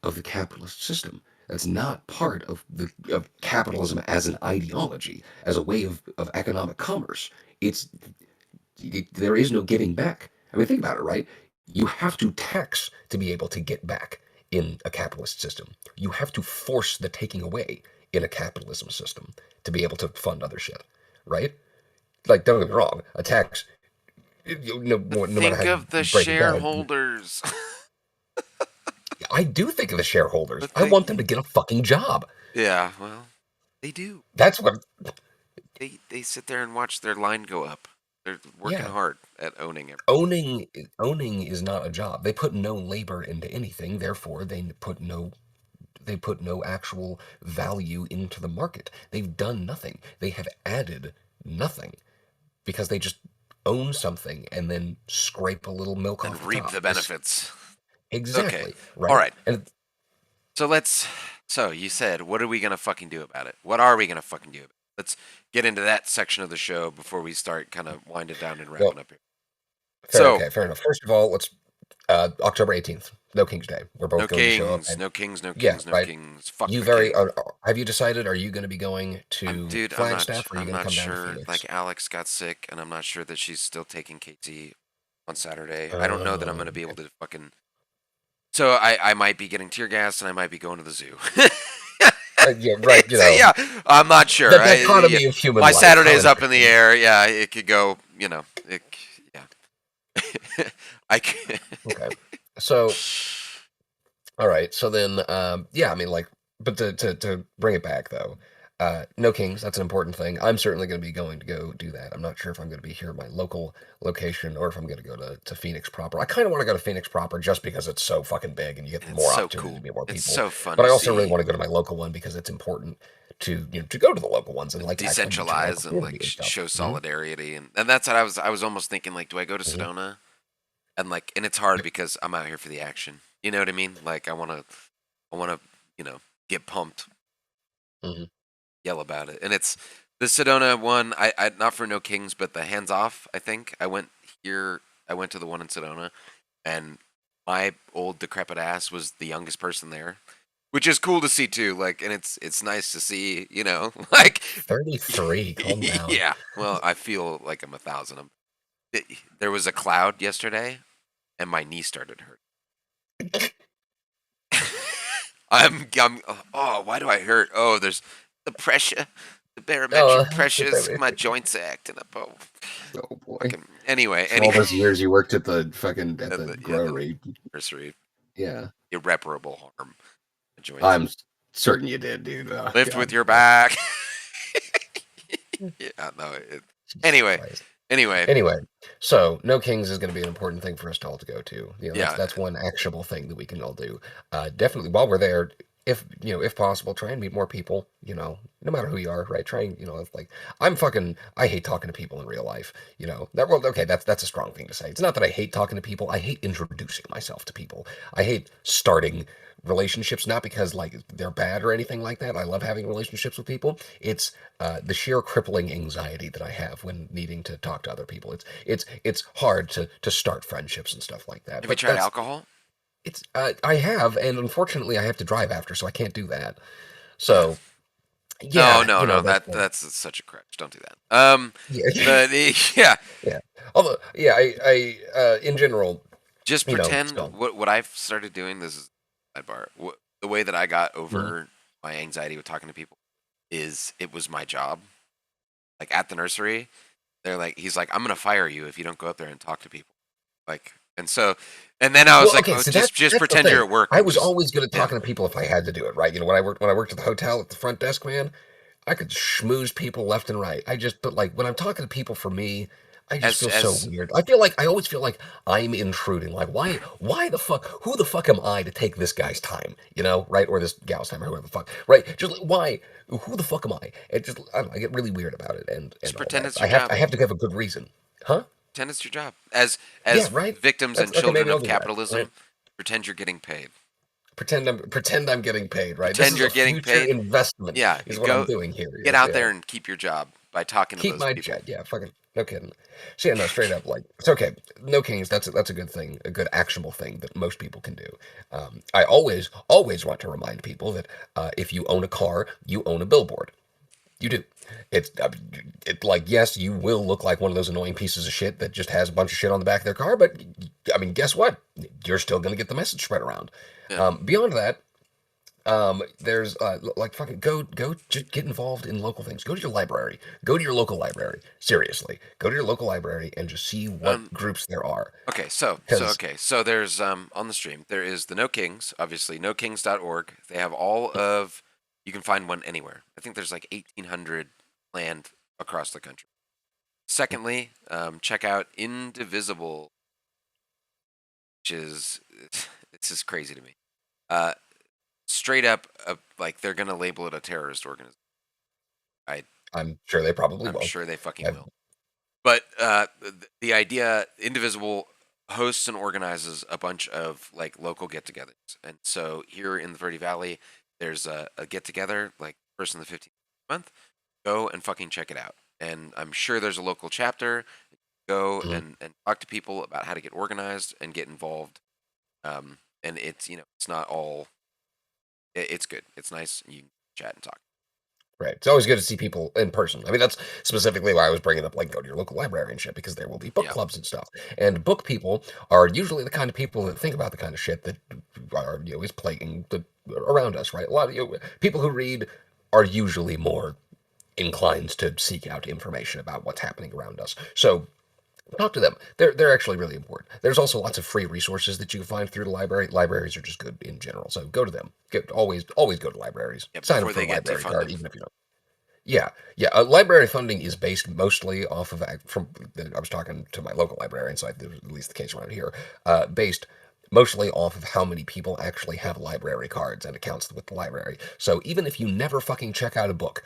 of the capitalist system. That's not part of capitalism as an ideology, as a way of economic commerce. It's there is no giving back. I mean, think about it, right? You have to tax to be able to get back in a capitalist system. You have to force the taking away in a capitalism system to be able to fund other shit, right? Like, don't get me wrong, a tax, no matter how Think you of the break it down, shareholders. I do think of the shareholders. But I want them to get a fucking job. yeah, well, they do. That's what, They sit there and watch their line go up. They're working yeah. hard at owning it. Owning is not a job. They put no labor into anything, therefore they put no actual value into the market. They've done nothing. They have added nothing because they just own something and then scrape a little milk And off the reap top. the benefits. Exactly. Okay. Right. All right. And So you said, what are we gonna fucking do about it? What are we gonna fucking do about it? Let's get into that section of the show before we start kind of winding down and wrapping up here. fair enough. First of all, let's October 18th, No King's Day. We're both No going to show up. kings, no kings, no Yeah, kings, no right. kings. Fuck You the king. have you decided? Are you going to be going to Dude, Flagstaff, or are you I'm going to not come down to sure. Phoenix? Like Alex got sick, and I'm not sure that she's still taking KT on Saturday. I don't know that I'm gonna be able to fucking. So I might be getting tear gas, and I might be going to the zoo. Yeah, right. Yeah, I'm not sure. The dichotomy of human my life. Saturday's up in the air. Yeah, it could go. Yeah. Okay. So, all right. So then, yeah. I mean, like, but to bring it back though, No Kings. That's an important thing. I'm certainly going to be going to go do that. I'm not sure if I'm going to be here at my local location or if I'm going to go to Phoenix proper. I kind of want to go to Phoenix proper just because it's so fucking big and you get more so opportunity cool. to meet more people. It's so fun. But I to also really see want to go to my local one because it's important to to go to the local ones and like actually meet your local decentralize and community like and stuff. show Mhm. solidarity, and that's what I was almost thinking, like, do I go to Mhm. Sedona? And like, and it's hard because I'm out here for the action. You know what I mean? Like, I want to, get pumped, Mhm. yell about it. And it's the Sedona one. I not for No Kings, but the hands off. I think I went here. I went to the one in Sedona, and my old decrepit ass was the youngest person there, which is cool to see too. Like, and it's nice to see. Like 33. Calm down. yeah. Well, I feel like I'm 1,000. There was a cloud yesterday, and my knee started hurting. Oh, why do I hurt? Oh, there's the pressure, the barometric pressures, my joints are acting up. Oh, Oh boy. Anyway, For all those years you worked at the fucking at the the grocery. nursery, Yeah. irreparable harm. The joints. I'm certain you did, dude. Oh, Lift God. with your back. Yeah, no. Anyway, Christ. anyway, Anyway, so No Kings is going to be an important thing for us to all to go to. Yeah. That's one actionable thing that we can all do. Definitely, while we're there, if possible, try and meet more people. No matter who you are, right? Try and like I hate talking to people in real life. Okay, that's a strong thing to say. It's not that I hate talking to people. I hate introducing myself to people. I hate starting relationships, not because like they're bad or anything like that. I love having relationships with people. It's the sheer crippling anxiety that I have when needing to talk to other people. It's hard to start friendships and stuff like that. Have you tried alcohol? It's I have, and unfortunately I have to drive after, so I can't do that. So yeah, No. That's such a crutch. Don't do that. yeah. But yeah. Yeah. Although, yeah, I in general, Just You know, pretend so what I've started doing. This is sidebar. The way that I got mhm. over my anxiety with talking to people is it was my job. Like at the nursery, they're like, he's like, I'm gonna fire you if you don't go up there and talk to people. Like, and so, and then I was Well, like, okay, oh, so just that's the pretend you're thing. at work I and was just always good at yeah, talking to people if I had to do it, right? You know, when I worked at the hotel at the front desk, man, I could schmooze people left and right. But like when I'm talking to people for me, I just feel so as weird. I always feel like I'm intruding. Like why the fuck, who the fuck am I to take this guy's time, you know, right? Or this gal's time or whoever the fuck, right? Just like, why, who the fuck am I? It just, I don't know, I get really weird about it and just all pretend that. it's I your have, job. I have to have a good reason. Huh? Pretend it's your job. As Yeah, right? victims That's and okay, maybe children I'll of do that, right? capitalism, pretend you're getting paid. Pretend I'm getting paid, right? This Pretend is you're a getting future paid. investment Yeah, is what I'm go doing here. get Yeah, out yeah. there and keep your job by talking to Keep those my people. jet. Yeah, fucking no kidding. So yeah, no, straight up, like it's okay. No kings. That's a good thing, a good actionable thing that most people can do. I always want to remind people that if you own a car, you own a billboard. You do. It's like yes, you will look like one of those annoying pieces of shit that just has a bunch of shit on the back of their car, but I mean, guess what? You're still going to get the message spread around. Yeah. Beyond that, there's like fucking go just get involved in local things. Go to your library. Go to your local library. Seriously, go to your local library and just see what Um. groups there are. Okay. Because So there's on the stream there is the No Kings. Obviously, nokings.org. They have all of. You can find one anywhere. I think there's like 1,800 land across the country. Secondly, check out Indivisible, which is this is crazy to me. Uh, straight up, like they're gonna label it a terrorist organization. I I'm sure they probably I'm will. sure they fucking I've, will. But the idea, Indivisible hosts and organizes a bunch of like local get-togethers, and so here in the Verde Valley, there's a get-together like first in the 15th month. Go and fucking check it out. And I'm sure there's a local chapter. Go mhm. and talk to people about how to get organized and get involved. And it's it's not all. It's good. It's nice. You can chat and talk. Right. It's always good to see people in person. I mean, that's specifically why I was bringing up, like, go to your local library and shit, because there will be book Yeah. clubs and stuff. And book people are usually the kind of people that think about the kind of shit that are, is plaguing around us, right? A lot of people who read are usually more inclined to seek out information about what's happening around us. So talk to them. They're actually really important. There's also lots of free resources that you can find through the library. Libraries are just good in general. So go to them. Always go to libraries. Yeah. Sign up Before for they a get library card, defunded. even if you don't. Yeah, yeah. Library funding is based mostly off of from. I was talking to my local librarian, so this was at least the case around here. Based mostly off of how many people actually have library cards and accounts with the library. So even if you never fucking check out a book,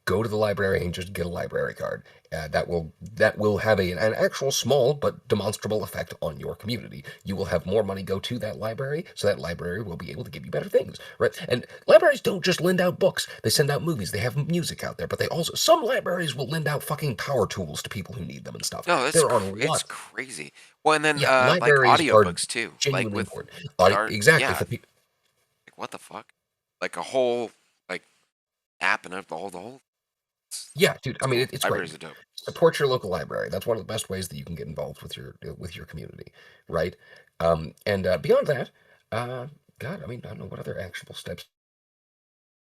go to the library and just get a library card. That will have an actual small but demonstrable effect on your community. You will have more money go to that library, so that library will be able to give you better things, right? And libraries don't just lend out books; they send out movies. They have music out there, but they also some libraries will lend out fucking power tools to people who need them and stuff. No, There are it's lots. crazy. Well, and then Yeah, like libraries are audiobooks too. Like genuinely with important. our Exactly yeah, for people. like what the fuck? Like a whole like app and the whole Yeah, dude. I it's mean, cool. it's great. Libraries are dope. Support your local library. That's one of the best ways that you can get involved with your community, right? And beyond that, uh, God, I mean, I don't know what other actionable steps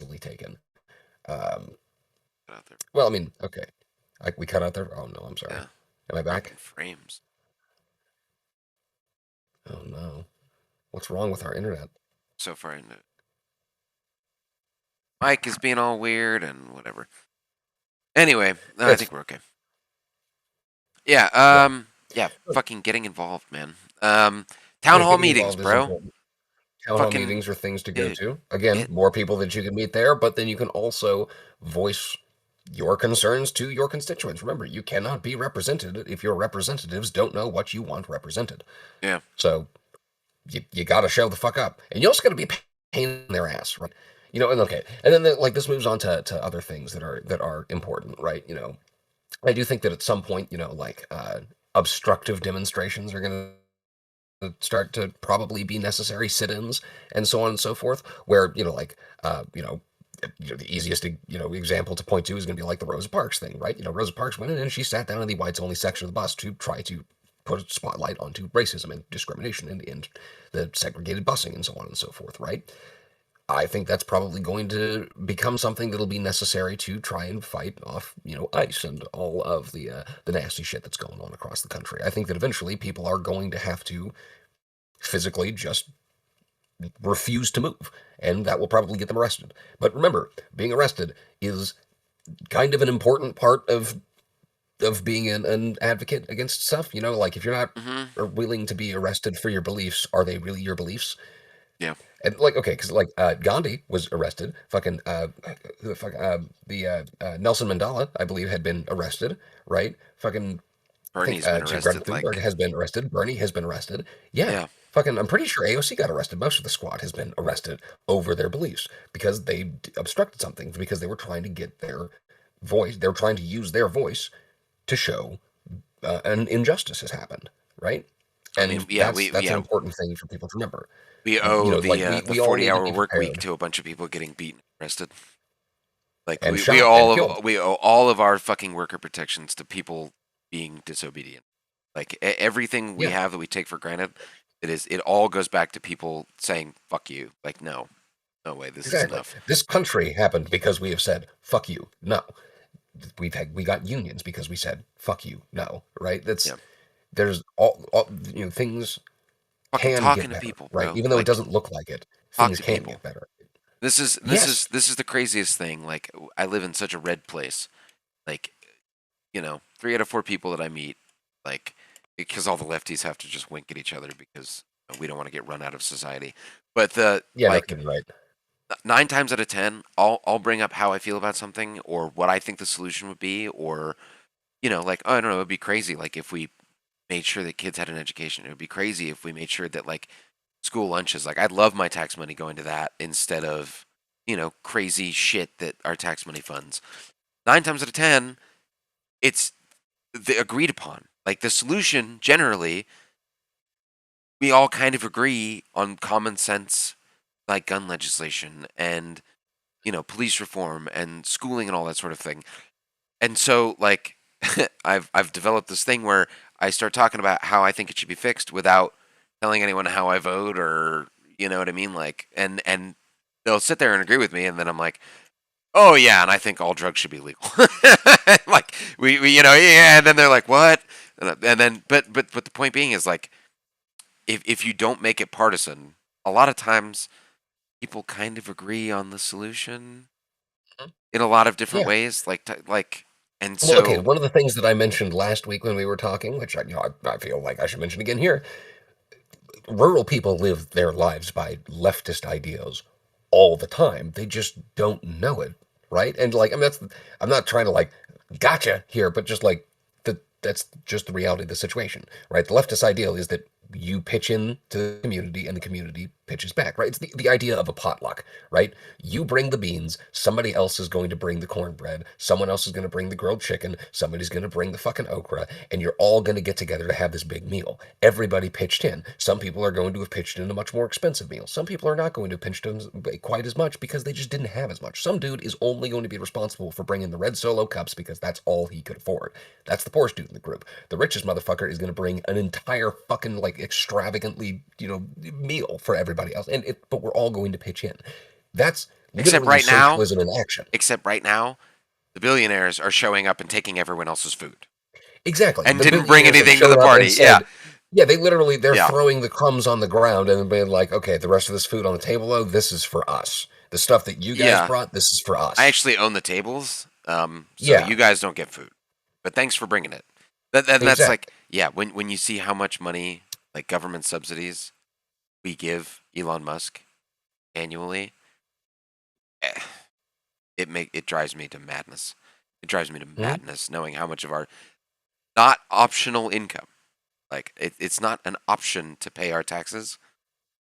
really taken. Um, Out there. well, I mean, okay, we cut out there. Oh no, I'm sorry. Yeah. Am I back? Dropping frames. Oh no, what's wrong with our internet? So far into it. Mike is being all weird and whatever. Anyway, I It's think we're okay. Yeah, yeah. yeah, fucking getting involved, man. Town Yeah, hall getting meetings, involved is bro. important. Town hall Fucking meetings are things to go it, to. Again, it more people that you can meet there, but then you can also voice your concerns to your constituents. Remember, you cannot be represented if your representatives don't know what you want represented. yeah. So you got to show the fuck up, and you also got to be a pain in their ass, right? And okay, and then like this moves on to other things that are important, right? I do think that at some point, like obstructive demonstrations are going to start to probably be necessary, sit-ins and so on and so forth, where like the easiest example to point to is going to be like the Rosa Parks thing, right? Rosa Parks went in and she sat down in the whites only section of the bus to try to put a spotlight onto racism and discrimination and the segregated busing and so on and so forth, right? I think that's probably going to become something that'll be necessary to try and fight off, ICE and all of the nasty shit that's going on across the country. I think that eventually people are going to have to physically just refuse to move, and that will probably get them arrested. But remember, being arrested is kind of an important part of being an advocate against stuff. Like if you're not willing to be arrested for your beliefs, are they really your beliefs? Yeah. And like, okay, because like Gandhi was arrested. Fucking who the fuck? Nelson Mandela, I believe, had been arrested. Right? Fucking, I think Bernie's been Greta arrested. Thunberg Like, has been arrested. Bernie has been arrested. Yeah. yeah. Fucking, I'm pretty sure AOC got arrested. Most of the squad has been arrested over their beliefs because they obstructed something, because they were trying to get their voice. They were trying to use their voice to show an injustice has happened. Right? I And mean, yeah, that's an important thing for people to remember. we owe Like the we all need to 40-hour be work week prepared to a bunch of people getting beaten, arrested. Like and we shot and killed. owe all of our fucking worker protections to people being disobedient. Like everything we Yeah, have that we take for granted, it all goes back to people saying "fuck you." Like no way, this is exactly. enough. This country happened because we have said "fuck you." No, we got unions because we said "fuck you." No, right? Yeah, There's all things fucking can get talking to better, people, right? bro. Even though it Like doesn't look like it, talk things to can people. get better. This is Yes. this is the craziest thing. Like I live in such a red place. Like 3 out of 4 people that I meet, like because all the lefties have to just wink at each other because we don't want to get run out of society. But the Yeah, no like kidding, right? 9 times out of 10, I'll bring up how I feel about something or what I think the solution would be, or like oh, I don't know, it'd be crazy like if we made sure that kids had an education. It would be crazy if we made sure that like school lunches, like I'd love my tax money going to that instead of crazy shit that our tax money funds. 9 times out of 10, it's the agreed upon. Like the solution generally, we all kind of agree on common sense, like gun legislation and police reform and schooling and all that sort of thing. And so like I've developed this thing where I start talking about how I think it should be fixed without telling anyone how I vote, or you know what I mean, like and they'll sit there and agree with me, and then I'm like, oh yeah, and I think all drugs should be legal. Like we yeah, and then they're like, what? And then but the point being is like if you don't make it partisan, a lot of times people kind of agree on the solution in a lot of different Yeah. ways, like and Well, okay. so One of the things that I mentioned last week when we were talking, which I feel like I should mention again here, rural people live their lives by leftist ideals all the time. They just don't know it, right? And like, I mean, I'm not trying to like gotcha here, but just like that's just the reality of the situation, right? The leftist ideal is that you pitch in to the community and the community pitches back, right? It's the idea of a potluck, right? You bring the beans, somebody else is going to bring the cornbread, someone else is going to bring the grilled chicken, somebody's going to bring the fucking okra, and you're all going to get together to have this big meal. Everybody pitched in. Some people are going to have pitched in a much more expensive meal. Some people are not going to have pitched in quite as much because they just didn't have as much. Some dude is only going to be responsible for bringing the red Solo cups because that's all he could afford. That's the poorest dude in the group. The richest motherfucker is going to bring an entire fucking like extravagantly, meal for everybody else, but we're all going to pitch in. That's except literally right now, socialism in action. except right now, the billionaires are showing up and taking everyone else's food Exactly. and The didn't bring billionaires have anything to shown the up and party. Yeah, said, yeah, they're yeah. throwing the crumbs on the ground and being like, okay, the rest of this food on the table, though, this is for us. The stuff that you guys Yeah. brought, this is for us. I actually own the tables, so Yeah. you guys don't get food, but thanks for bringing it. That's Exactly. like, yeah, when you see how much money, like government subsidies, we give Elon Musk annually, it drives me to madness. It drives me to madness knowing how much of our not optional income, like it's not an option to pay our taxes,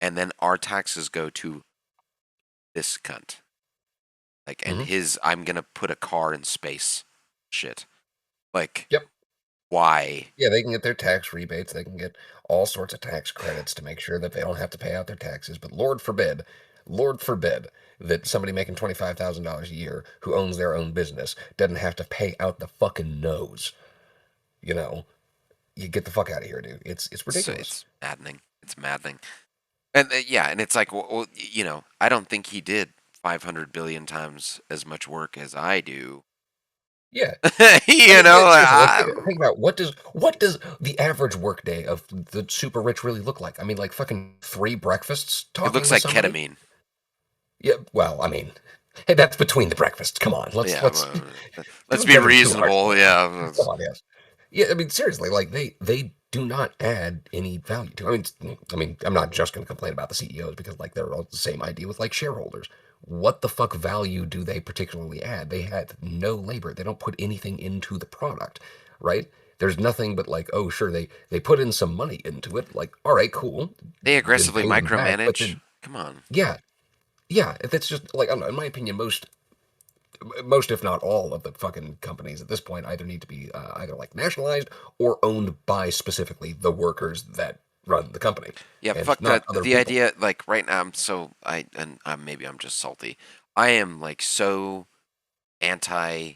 and then our taxes go to this cunt. Like, and his I'm gonna put a car in space shit. Like, Yep. why? Yeah, they can get their tax rebates. They can get all sorts of tax credits to make sure that they don't have to pay out their taxes. But Lord forbid that somebody making $25,000 a year who owns their own business doesn't have to pay out the fucking nose. You know, you get the fuck out of here, dude. It's So ridiculous. it's maddening. It's maddening. And yeah, and it's like, well, I don't think he did 500 billion times as much work as I do. Yeah. you know, Seriously, like, I, think about what does the average workday of the super rich really look like? I mean, like fucking 3 breakfasts it talking looks with like somebody. ketamine. Yeah, well, I mean, hey, that's between the breakfasts. Come on, let's Yeah, let's don't be get it too harsh. reasonable. Yeah, Come on, yes. Yeah, I mean, seriously, like they do not add any value to. I mean, I'm not just going to complain about the CEOs because like they're all the same idea with like shareholders. What the fuck value do they particularly add? They have no labor. They don't put anything into the product, right? There's nothing but like, oh, sure, they put in some money into it. Like, all right, cool, they then aggressively pay them back. But micromanage. then, Come on. yeah, yeah, that's just like I don't know. In my opinion, most if not all of the fucking companies at this point either need to be either like nationalized or owned by specifically the workers that run the company Yeah, and fuck not other the people. idea. Like right now, maybe I'm just salty. I am like so anti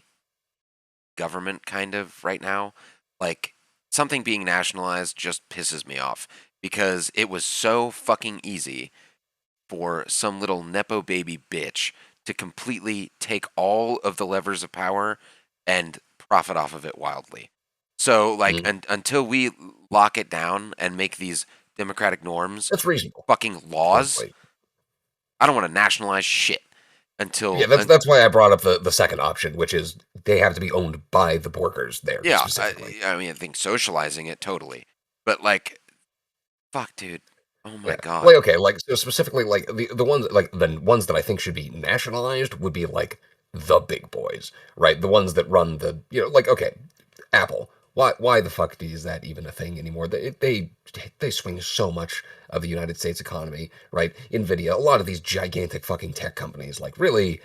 government kind of right now. Like something being nationalized just pisses me off because it was so fucking easy for some little nepo baby bitch to completely take all of the levers of power and profit off of it wildly. So like Mhm. until we lock it down and make these democratic norms That's reasonable, fucking laws, honestly. I don't want to nationalize shit Yeah, until that's why I brought up the second option, which is they have to be owned by the workers there yeah, specifically. I mean I think socializing it totally. But like fuck dude. Oh my Yeah, god. like okay, like so specifically, like the ones that I think should be nationalized would be like the big boys, right? The ones that run like okay, Apple. Why the fuck is that even a thing anymore? They swing so much of the United States economy, right? Nvidia, a lot of these gigantic fucking tech companies, like really,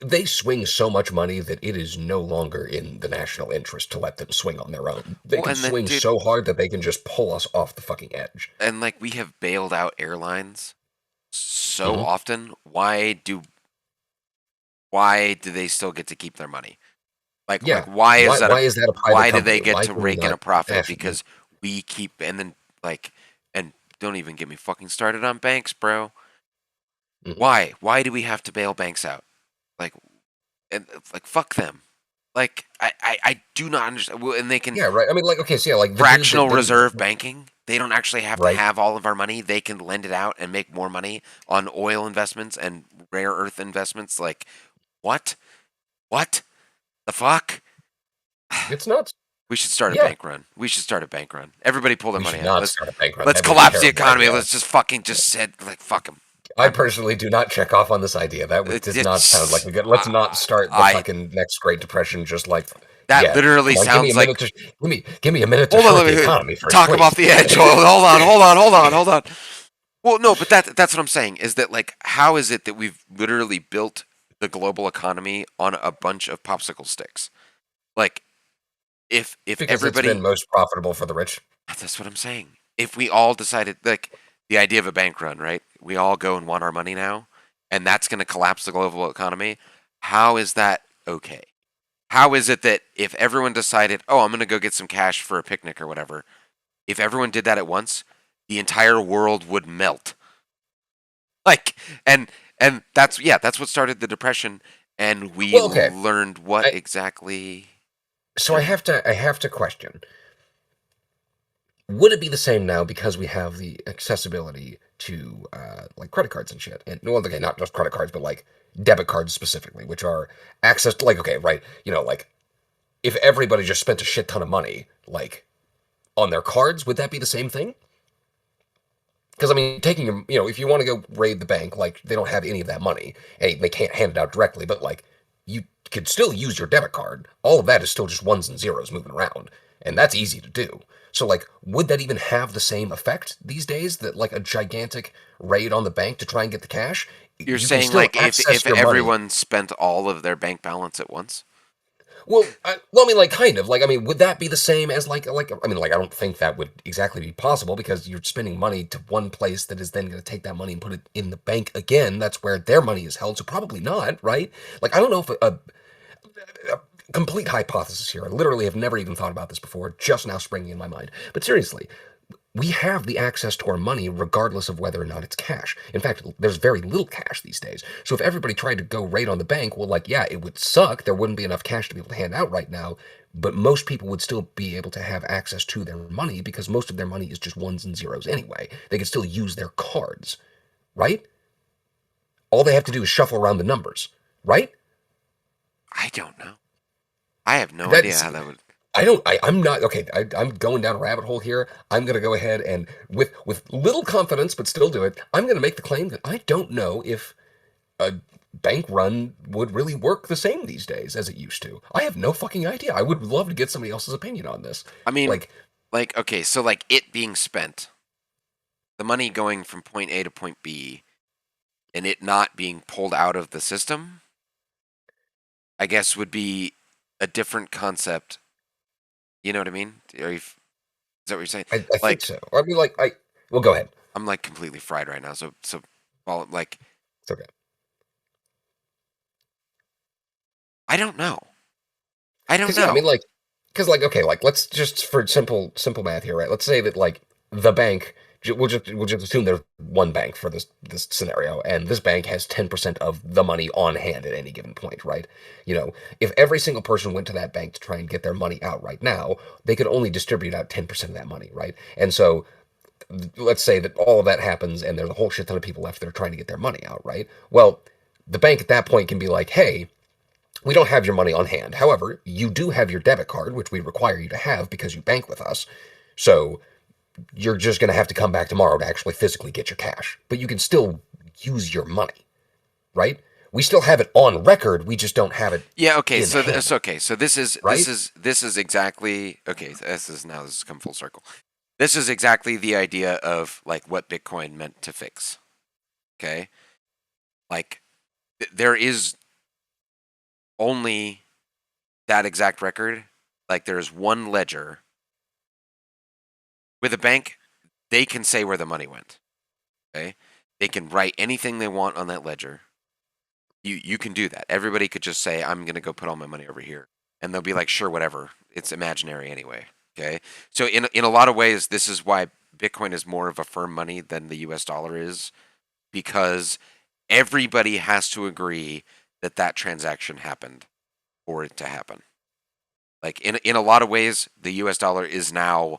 they swing so much money that it is no longer in the national interest to let them swing on their own. They Well can and then swing dude so hard that they can just pull us off the fucking edge. and like we have bailed out airlines so Hmm. often. Why do they still get to keep their money? Like Yeah, why is that why is that a private why do they company? get Why to can we rake in a not profit? national? Because we keep and then like and don't even get me fucking started on banks, bro. Mhm. Why do we have to bail banks out? Like and like fuck them. Like I do not understand. Well, and they can Yeah, right. I mean, like, okay, so yeah, like the dude fractional that didn't, reserve banking. They don't actually have to right? have all of our money. They can lend it out and make more money on oil investments and rare earth investments. Like what? What the fuck? It's nuts. We should start a Yeah, bank run. We should start a bank run. Everybody pull their we money should out. not Let's start a bank run. let's That would be a collapse the terrible economy. idea. Let's just fucking just said like fuck them. I personally do not check off on this idea. Does not sound like It's a good. Let's not start the I fucking next Great Depression. Just like, that yeah, literally come on, give me a sounds minute like to give me a minute to hold on. short the Let me economy first, talk him please. off the edge. Hold on. Well, no, but that's what I'm saying is that like how is it that we've literally built the global economy on a bunch of popsicle sticks? Like if Because it's been everybody most profitable for the rich. that's what I'm saying. If we all decided, like, the idea of a bank run, right? We all go and want our money now, and that's going to collapse the global economy. How is that okay? How is it that if everyone decided, oh, I'm going to go get some cash for a picnic or whatever, if everyone did that at once, the entire world would melt? Like, and that's what started the depression, and we Well, okay. learned what I, exactly. so I have to question. Would it be the same now because we have the accessibility to like credit cards and shit? And well, okay, not just credit cards, but like debit cards specifically, which are access to like okay, right? Like if everybody just spent a shit ton of money like on their cards, would that be the same thing? Because I mean, taking if you want to go raid the bank, like they don't have any of that money, and they can't hand it out directly, but like you could still use your debit card. All of that is still just ones and zeros moving around, and that's easy to do. So like, would that even have the same effect these days? That like a gigantic raid on the bank to try and get the cash, You're you can saying still like access if your money. everyone spent all of their bank balance at once? Well, I mean, like, kind of. Like, I mean, would that be the same as, I mean, like, I don't think that would exactly be possible because you're spending money to one place that is then going to take that money and put it in the bank again. That's where their money is held. So probably not, right? Like, I don't know if complete hypothesis here. I literally have never even thought about this before, just now springing in my mind. But seriously, we have the access to our money regardless of whether or not it's cash. In fact, there's very little cash these days. So if everybody tried to go raid on the bank, well, like, yeah, it would suck. There wouldn't be enough cash to be able to hand out right now. But most people would still be able to have access to their money because most of their money is just ones and zeros anyway. They could still use their cards, right? All they have to do is shuffle around the numbers, right? I don't know. I have no idea That's how that would. I'm not okay. I'm going down a rabbit hole here. I'm going to go ahead and, with little confidence, but still do it. I'm going to make the claim that I don't know if a bank run would really work the same these days as it used to. I have no fucking idea. I would love to get somebody else's opinion on this. I mean, Like, okay, so like it being spent, the money going from point A to point B, and it not being pulled out of the system, I guess would be a different concept. You know what I mean? Is that what you're saying? I think Like, so. I mean, like, well, go ahead. I'm like completely fried right now. Well, like, It's okay. I don't know. I don't Yeah, I know. mean, like, because, like, okay, like, let's just, for simple math here, right? Let's say that, like, the bank, we'll just assume there's one bank for this scenario, and this bank has 10% of the money on hand at any given point, right? You know, if every single person went to that bank to try and get their money out right now, they could only distribute out 10% of that money, right? And so let's say that all of that happens and there's a whole shit ton of people left that are trying to get their money out, right? Well, the bank at that point can be like, hey, we don't have your money on hand. However, you do have your debit card, which we require you to have because you bank with us. So you're just going to have to come back tomorrow to actually physically get your cash. But you can still use your money, right? We still have it on record. We just don't have it. Yeah. Okay. in So hand, that's okay. So this is right? this is exactly okay. This has come full circle. This is exactly the idea of like what Bitcoin meant to fix. Okay. Like there is only that exact record. Like there's one ledger. With a bank, they can say where the money went. Okay. They can write anything they want on that ledger. You can do that. Everybody could just say, I'm going to go put all my money over here. And they'll be like, sure, whatever. It's imaginary anyway. Okay. So in a lot of ways, this is why Bitcoin is more of a firm money than the US dollar is, because everybody has to agree that that transaction happened for it to happen. Like in a lot of ways, the US dollar is now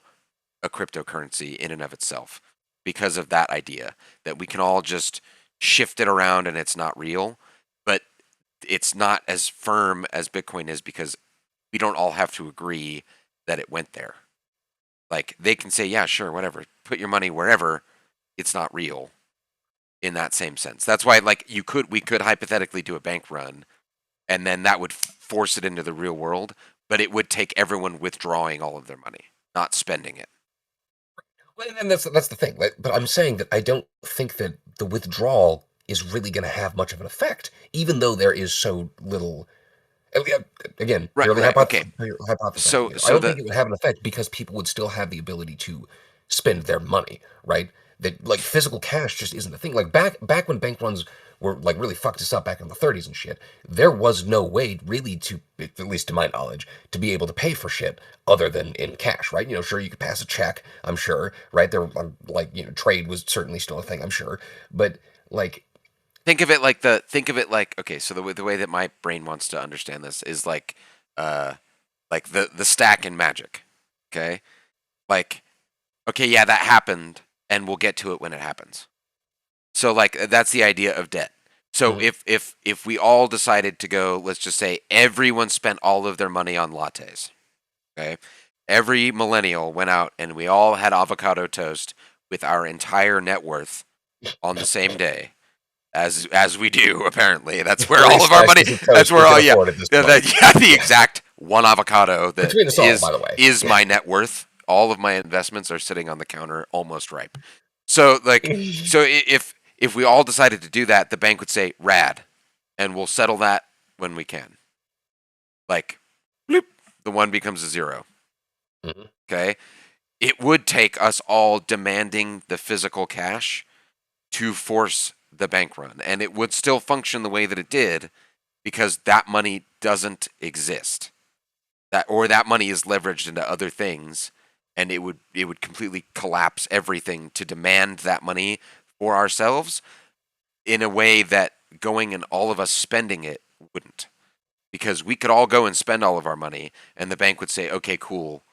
a cryptocurrency in and of itself because of that idea that we can all just shift it around and it's not real. But it's not as firm as Bitcoin is because we don't all have to agree that it went there. Like they can say, yeah, sure, whatever, put your money wherever. It's not real in that same sense. That's why, like, we could hypothetically do a bank run, and then that would force it into the real world. But it would take everyone withdrawing all of their money, not spending it. Well, and that's the thing. But I'm saying that I don't think that the withdrawal is really going to have much of an effect, even though there is so little. Again, Right, purely right, okay. hypothesizing So- here. so I don't the- think it would have an effect because people would still have the ability to spend their money, right? That, like, physical cash just isn't a thing. Like back when bank runs were like really fucked us up back in the 30s and shit, there was no way really to, at least to my knowledge, to be able to pay for shit other than in cash, right? You know, sure, you could pass a check, I'm sure, right? There, like, you know, trade was certainly still a thing, I'm sure, but like. Think of it like okay. So the way that my brain wants to understand this is like the stack in Magic. Okay, like okay, yeah, that happened, and we'll get to it when it happens. So like that's the idea of debt. So if we all decided to go, let's just say everyone spent all of their money on lattes. Okay, every millennial went out and we all had avocado toast with our entire net worth on the same day. As we do, apparently. That's where all of our money. That's where all the exact one avocado that Between us all, by the way, is my net worth. All of my investments are sitting on the counter, almost ripe. So if we all decided to do that, the bank would say rad, and we'll settle that when we can. Like, bloop, the one becomes a zero. Mm-hmm. Okay, it would take us all demanding the physical cash to force the bank run, and it would still function the way that it did because that money doesn't exist. that money is leveraged into other things, and it would completely collapse everything to demand that money for ourselves in a way that going and all of us spending it wouldn't. Because we could all go and spend all of our money, and the bank would say, okay, cool.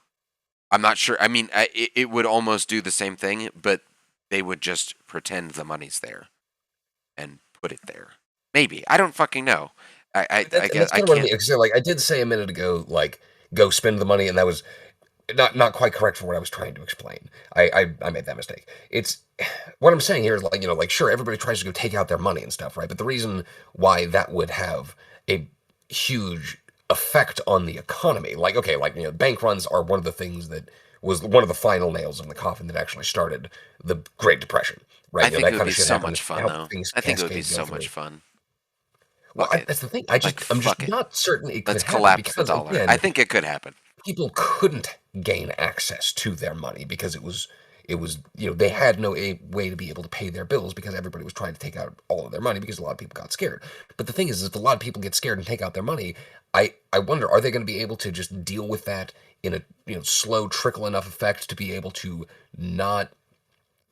I'm not sure. I mean, it would almost do the same thing, but they would just pretend the money's there and put it there. Maybe. I don't fucking know. I guess That's I kind of what I can't. mean. 'Cause, like I did say a minute ago, like go spend the money, and that was not quite correct for what I was trying to explain. I made that mistake. It's what I'm saying here is like like sure everybody tries to go take out their money and stuff, right? But the reason why that would have a huge effect on the economy, like okay, like bank runs are one of the things that was one of the final nails in the coffin that actually started the Great Depression, right? I think it That would kind be of shit so happened much to fun, help though. things I think it would be cascade go so through. much fun. Well, Fuck it. that's the thing. Like, I'm fuck just it. not certain it could Let's happen collapse the because dollar. I again, think it could happen. people couldn't gain access to their money because it was they had no way to be able to pay their bills because everybody was trying to take out all of their money because a lot of people got scared. But the thing is if a lot of people get scared and take out their money, I wonder, are they going to be able to just deal with that in a slow trickle enough effect to be able to not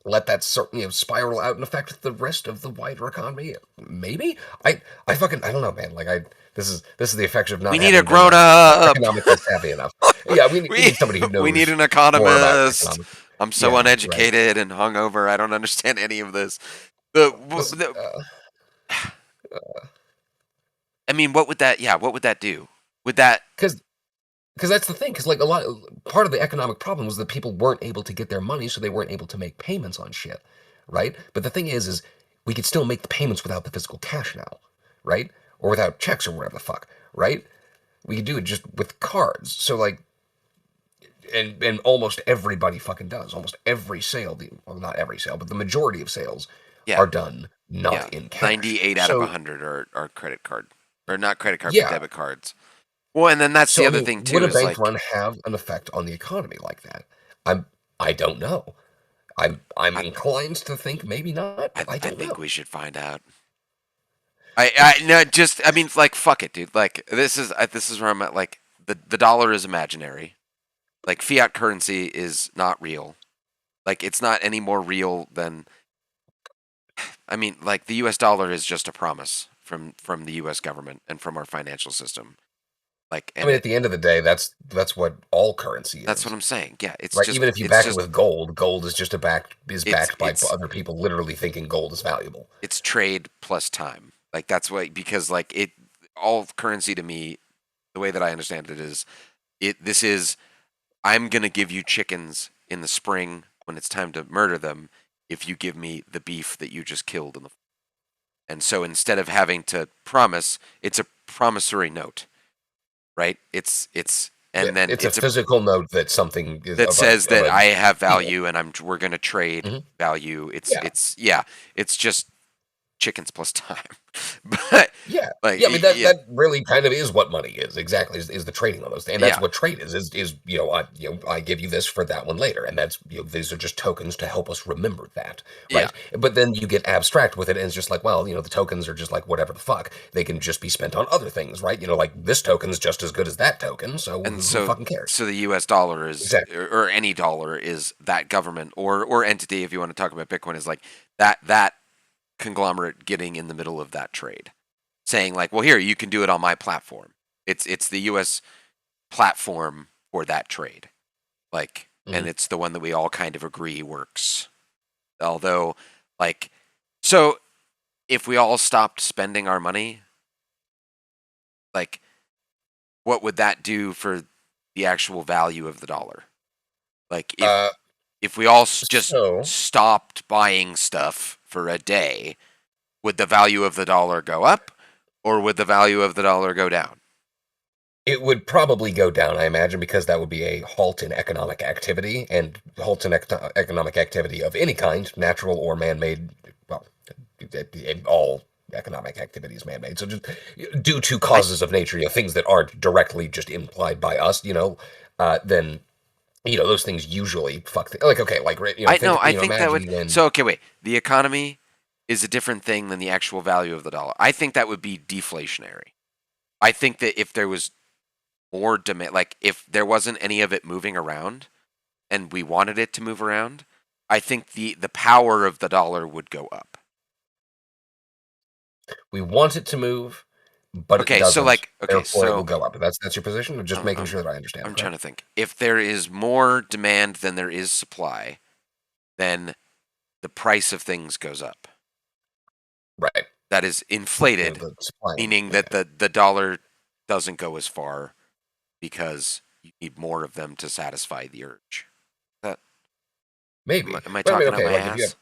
let that spiral out and affect the rest of the wider economy? Maybe. I don't know, man. Like this is the effect of not We need a having been grown up. economically savvy enough. Yeah, we we need somebody who we need knows an more about economist. economics. I'm so Yeah, right. uneducated and hungover. I don't understand any of this. The, Listen, the I mean, what would that? Yeah, what would that do? Would that? because that's the thing. Because like part of the economic problem was that people weren't able to get their money, so they weren't able to make payments on shit, right? But the thing is we could still make the payments without the physical cash now, right? Or without checks or whatever the fuck, right? We could do it just with cards. So like, and almost everybody fucking does. Almost every sale, well, not every sale, but the majority of sales Yeah, are done not yeah. in cash. 98 out of So 100 are credit card, or not credit card, but yeah. debit cards. Well, and then that's the So I other mean, thing would too. a Is bank like run have an effect on the economy like that? I don't know. I'm I inclined to think maybe not, but I I don't think know. we should find out. I no, just I mean, like, fuck it, dude. Like, this is where I'm at. Like, the dollar is imaginary. Like, fiat currency is not real. Like, it's not any more real than, I mean, like, the U.S. dollar is just a promise from the U.S. government and from our financial system. Like, I and mean, at the end of the day, that's what all currency that's what is, I'm saying. Yeah, right? Even if you back it with gold, gold is just it's backed by it's other people literally thinking gold is valuable. it's trade plus time. Like, that's what, because like it all currency to me, the way that I understand it is, this is, I'm gonna give you chickens in the spring when it's time to murder them if you give me the beef that you just killed in the. And so instead of having to promise, it's a promissory note, right? It's Yeah, and then it's a it's a physical note that something is that says of that a I have deal. value and we're gonna trade Mhm. value. Yeah, Yeah, it's just chickens plus time, but yeah, like yeah. I mean that yeah, that really kind of is what money is exactly is the trading on those things, and that's yeah, what trade is I give you this for that one later, and that's these are just tokens to help us remember that, yeah. right? But then you get abstract with it, and it's just like, well, the tokens are just like whatever the fuck, they can just be spent on other things, right? Like this token's just as good as that token, so And who fucking cares? so the U.S. dollar is, Exactly. or any dollar is that government or entity, if you want to talk about Bitcoin, is like that conglomerate getting in the middle of that trade, saying like, well, here you can do it on my platform. It's the U.S. platform for that trade, like, and Hmm. it's the one that we all kind of agree works. Although, like, so if we all stopped spending our money, like, what would that do for the actual value of the dollar? Like, Uh, if we all just so stopped buying stuff for a day, would the value of the dollar go up or would the value of the dollar go down? it would probably go down, I imagine, because that would be a halt in economic activity, and halts in economic activity of any kind, natural or man-made. Well, all economic activity is man-made. So just due to I causes of nature, things that aren't directly just implied by us, then those things usually fuck. Like okay, like I think no, I think that would, imagine when. so okay, wait. The economy is a different thing than the actual value of the dollar. I think that would be deflationary. I think that if there was more demand, like if there wasn't any of it moving around and we wanted it to move around, I think the power of the dollar would go up. We want it to move, but it Okay, so doesn't. like, okay, Therefore, it will so go up. That's your position. Just I'm making I'm, sure that I understand. I'm trying Correct? to think. If there is more demand than there is supply, then the price of things goes up. Right. That is inflated, The supply. meaning that Okay. the dollar doesn't go as far because you need more of them to satisfy the urge. That Maybe. am I But I mean, talking out okay. my Like if you have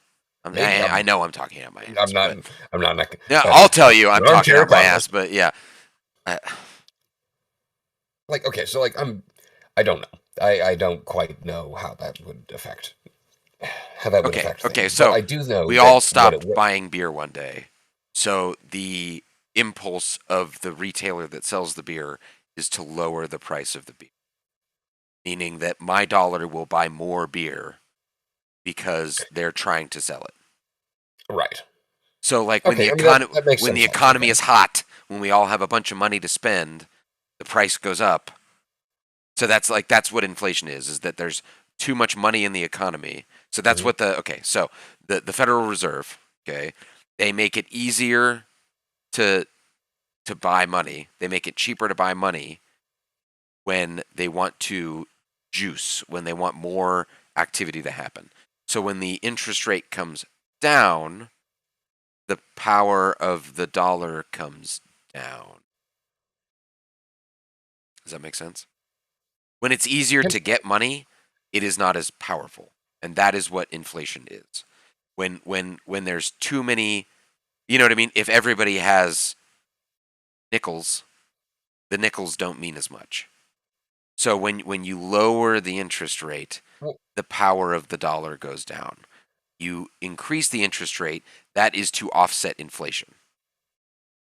ass? maybe I know I'm talking out my I'm ass, not. but I'm not. yeah, I'll tell you I'm I'm an talking armchair out my ass. economist. But yeah, I, Like okay, so like I don't know. I don't quite know how that would affect okay. things, but So I do know we that all what it stopped would. buying beer one day. So the impulse of the retailer that sells the beer is to lower the price of the beer, meaning that my dollar will buy more beer because they're trying to sell it. Right. So like Okay. I mean that makes when some the sense. economy Okay. is hot, when we all have a bunch of money to spend, the price goes up. So that's what inflation is that there's too much money in the economy. So that's Hmm. what so the Federal Reserve, okay, they make it easier to buy money. They make it cheaper to buy money when they want to juice, when they want more activity to happen. So when the interest rate comes down, the power of the dollar comes down. Does that make sense? When it's easier Yep. to get money, it is not as powerful. And that is what inflation is. When there's too many, you know what I mean? If everybody has nickels, the nickels don't mean as much. So when you lower the interest rate, Well, the power of the dollar goes down. You increase the interest rate, that is to offset inflation.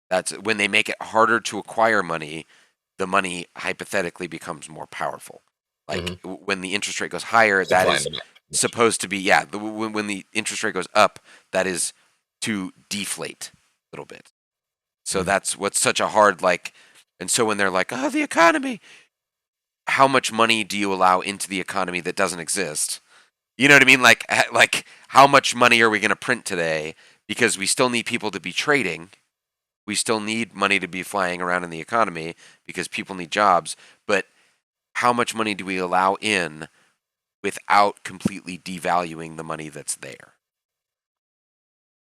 That's when they make it harder to acquire money, the money hypothetically becomes more powerful. Like mhm. when the interest rate goes higher, that Supply and is demand. Yes. supposed to be, yeah, when the interest rate goes up, that is to deflate a little bit. So Mhm. that's what's such a hard, like, and so when they're like, oh, the economy, how much money do you allow into the economy that doesn't exist? You know what I mean? Like how much money are we going to print today? Because we still need people to be trading. We still need money to be flying around in the economy because people need jobs. But how much money do we allow in without completely devaluing the money that's there?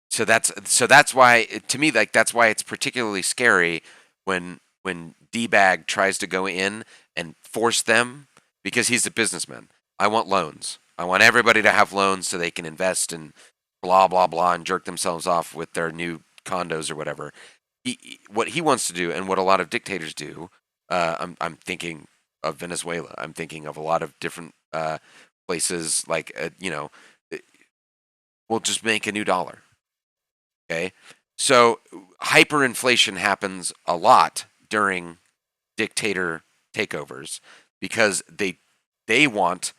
So that's why, to me, like that's why it's particularly scary when D-Bag tries to go in and force them, because he's a businessman. I want loans. I want everybody to have loans so they can invest and blah blah blah and jerk themselves off with their new condos or whatever. What he wants to do, and what a lot of dictators do. I'm thinking of Venezuela. I'm thinking of a lot of different places. Like we'll just make a new dollar. Okay. So hyperinflation happens a lot during dictator takeovers because they want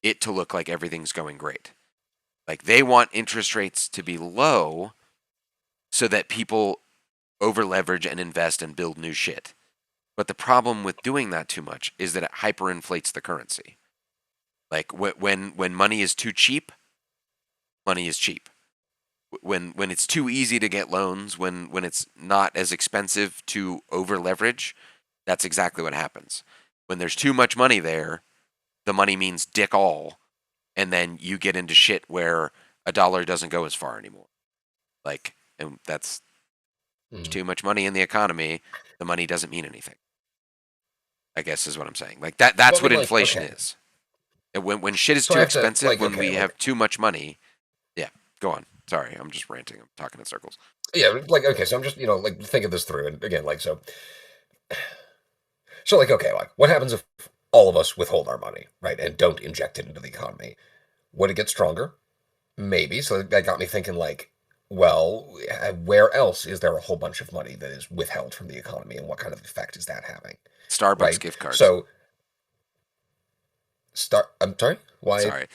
it to look like everything's going great. Like they want interest rates to be low so that people over leverage and invest and build new shit. But the problem with doing that too much is that it hyperinflates the currency. Like when money is too cheap, money is cheap. When it's too easy to get loans, when it's not as expensive to over leverage, that's exactly what happens. When there's too much money there, the money means dick all, and then you get into shit where a dollar doesn't go as far anymore. Like, and that's Mhm. too much money in the economy. The money doesn't mean anything. I guess is what I'm saying. Like that. Well, That's I what mean, like, inflation okay. is. And when shit is So I too have to, expensive, like, when okay, we like, have too much money. Yeah, go on. Sorry, I'm just ranting. I'm talking in circles. yeah, like, okay. So I'm just, like, thinking this through, and again, like, so, like, okay, like, what happens if all of us withhold our money, right, and don't inject it into the economy? Would it get stronger? Maybe. So that got me thinking, like, well, where else is there a whole bunch of money that is withheld from the economy, and what kind of effect is that having, Starbucks right? gift cards. So, I'm sorry. Why Sorry.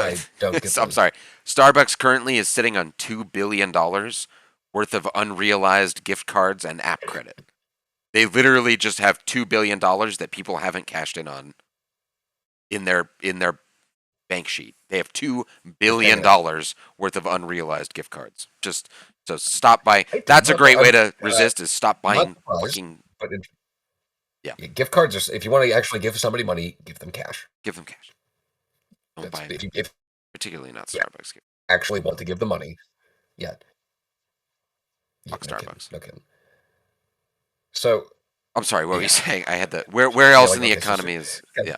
I don't get I'm the. sorry. Starbucks currently is sitting on $2 billion worth of unrealized gift cards and app credit. They literally just have $2 billion that people haven't cashed in on in their bank sheet. They have $2 billion worth of unrealized gift cards. Just so stop buying. That's a great way to resist is stop buying fucking. But Yeah. gift cards are, if you want to actually give somebody money, give them cash. Give them cash. Don't buy them. If Particularly not yeah. Starbucks. actually want to give the money, yeah. Fuck no Starbucks. Kidding, no kidding. So I'm sorry. What were you saying? I had the where else in the economy is yeah.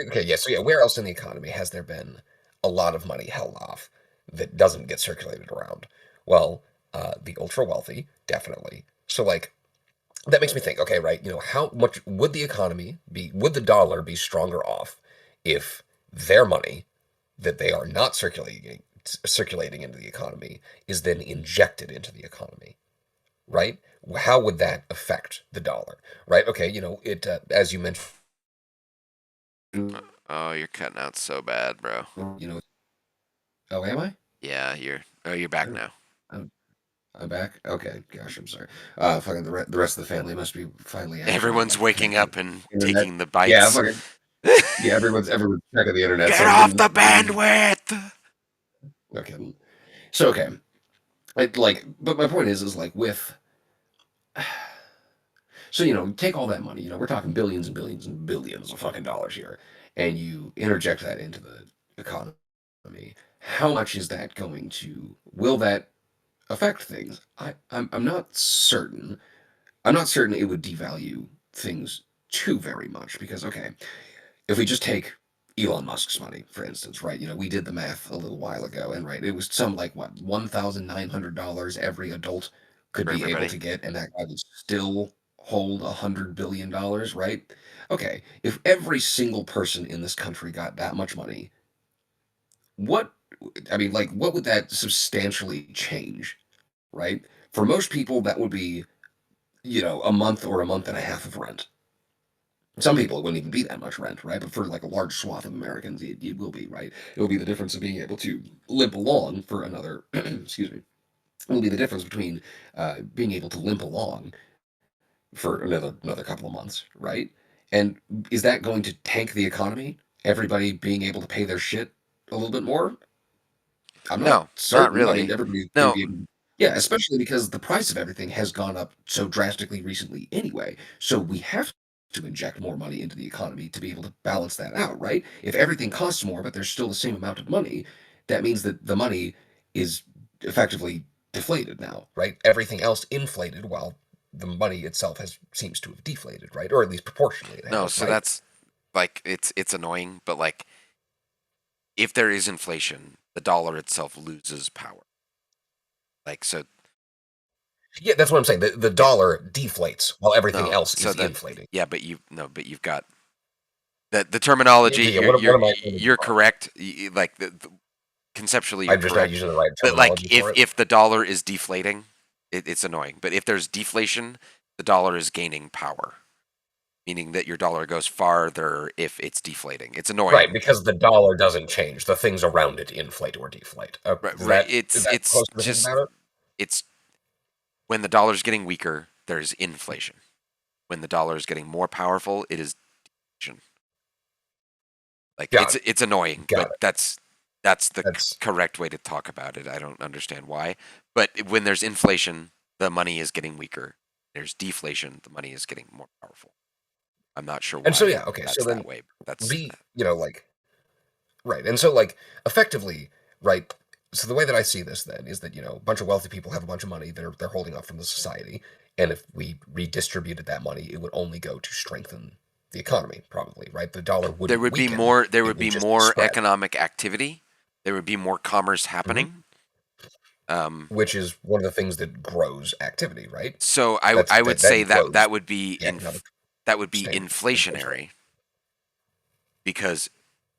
Okay, yeah. So yeah, where else in the economy has there been a lot of money held off that doesn't get circulated around? Well, the ultra wealthy, definitely. So like that makes me think, okay, right, how much would the economy be, would the dollar be stronger off if their money that they are not circulating into the economy is then injected into the economy, right? How would that affect the dollar, right? Okay, it as you mentioned. Oh, you're cutting out so bad, bro. Oh, am I? Yeah, you're back now. I'm back. Okay, gosh, I'm sorry. Fucking the rest of the family must be finally. Everyone's waking up and internet. taking the bites. Yeah, fucking. Yeah, everyone's checking the internet. Get off the bandwidth. No kidding. So okay, but my point is like with. So take all that money. We're talking billions and billions and billions of fucking dollars here, and you interject that into the economy. How much is that going to? Will that affect things? I'm not certain. I'm not certain it would devalue things too very much because okay, if we just take Elon Musk's money, for instance, right? We did the math a little while ago, and right, it was some like what $1,900 every adult could be able to get, and that guy would still hold $100 billion, right? Okay, if every single person in this country got that much money, what what would that substantially change, right? For most people, that would be a month or a month and a half of rent. Some people, it wouldn't even be that much rent, right? But for like a large swath of Americans, it will be, right? It will be the difference of being able to limp along for another, excuse me. It will be the difference between being able to limp along for another couple of months, right? And is that going to tank the economy? Everybody being able to pay their shit a little bit more? I'm not certain. Not really. I mean, everybody's going to be able. Yeah, especially because the price of everything has gone up so drastically recently anyway. So we have to inject more money into the economy to be able to balance that out, right? If everything costs more, but there's still the same amount of money, that means that the money is effectively deflated now, right? Everything else inflated while the money itself seems to have deflated, right? Or at least proportionally. So that's like it's annoying, but like if there is inflation, the dollar itself loses power. Like so. Yeah, that's what I'm saying. The dollar deflates while everything else is inflating. Yeah, but you've got the terminology. You're correct. Like conceptually, you're I'm just correct. not using the right terminology. But like if the dollar is deflating, it's annoying. But if there's deflation, the dollar is gaining power, meaning that your dollar goes farther if it's deflating. It's annoying, right? Because the dollar doesn't change; the things around it inflate or deflate. Right. It's just it's when the dollar's getting weaker, there's inflation. When the dollar is getting more powerful, it is deflation. Like it's annoying, but that's the correct way to talk about it. I don't understand why, but when there's inflation, the money is getting weaker. There's deflation, the money is getting more powerful. I'm not sure why. And so yeah, okay, that's so then that way. That's right, and so effectively, right. So the way that I see this then is that a bunch of wealthy people have a bunch of money that they're holding up from the society, and if we redistributed that money, it would only go to strengthen the economy, probably, right? The dollar would. There would be more. There would be more economic activity. There would be more commerce happening. Which is one of the things that grows activity, right? So I would say that would be inflationary because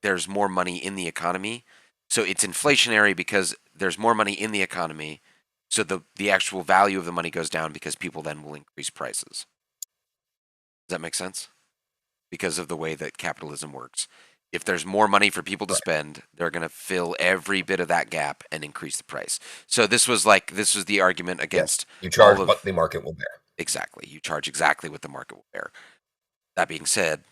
there's more money in the economy. So it's inflationary because there's more money in the economy. So the actual value of the money goes down because people then will increase prices. Does that make sense? Because of the way that capitalism works. If there's more money for people to spend, they're going to fill every bit of that gap and increase the price. So this was the argument against you charge what the market will bear. Exactly. You charge exactly what the market will bear. That being said,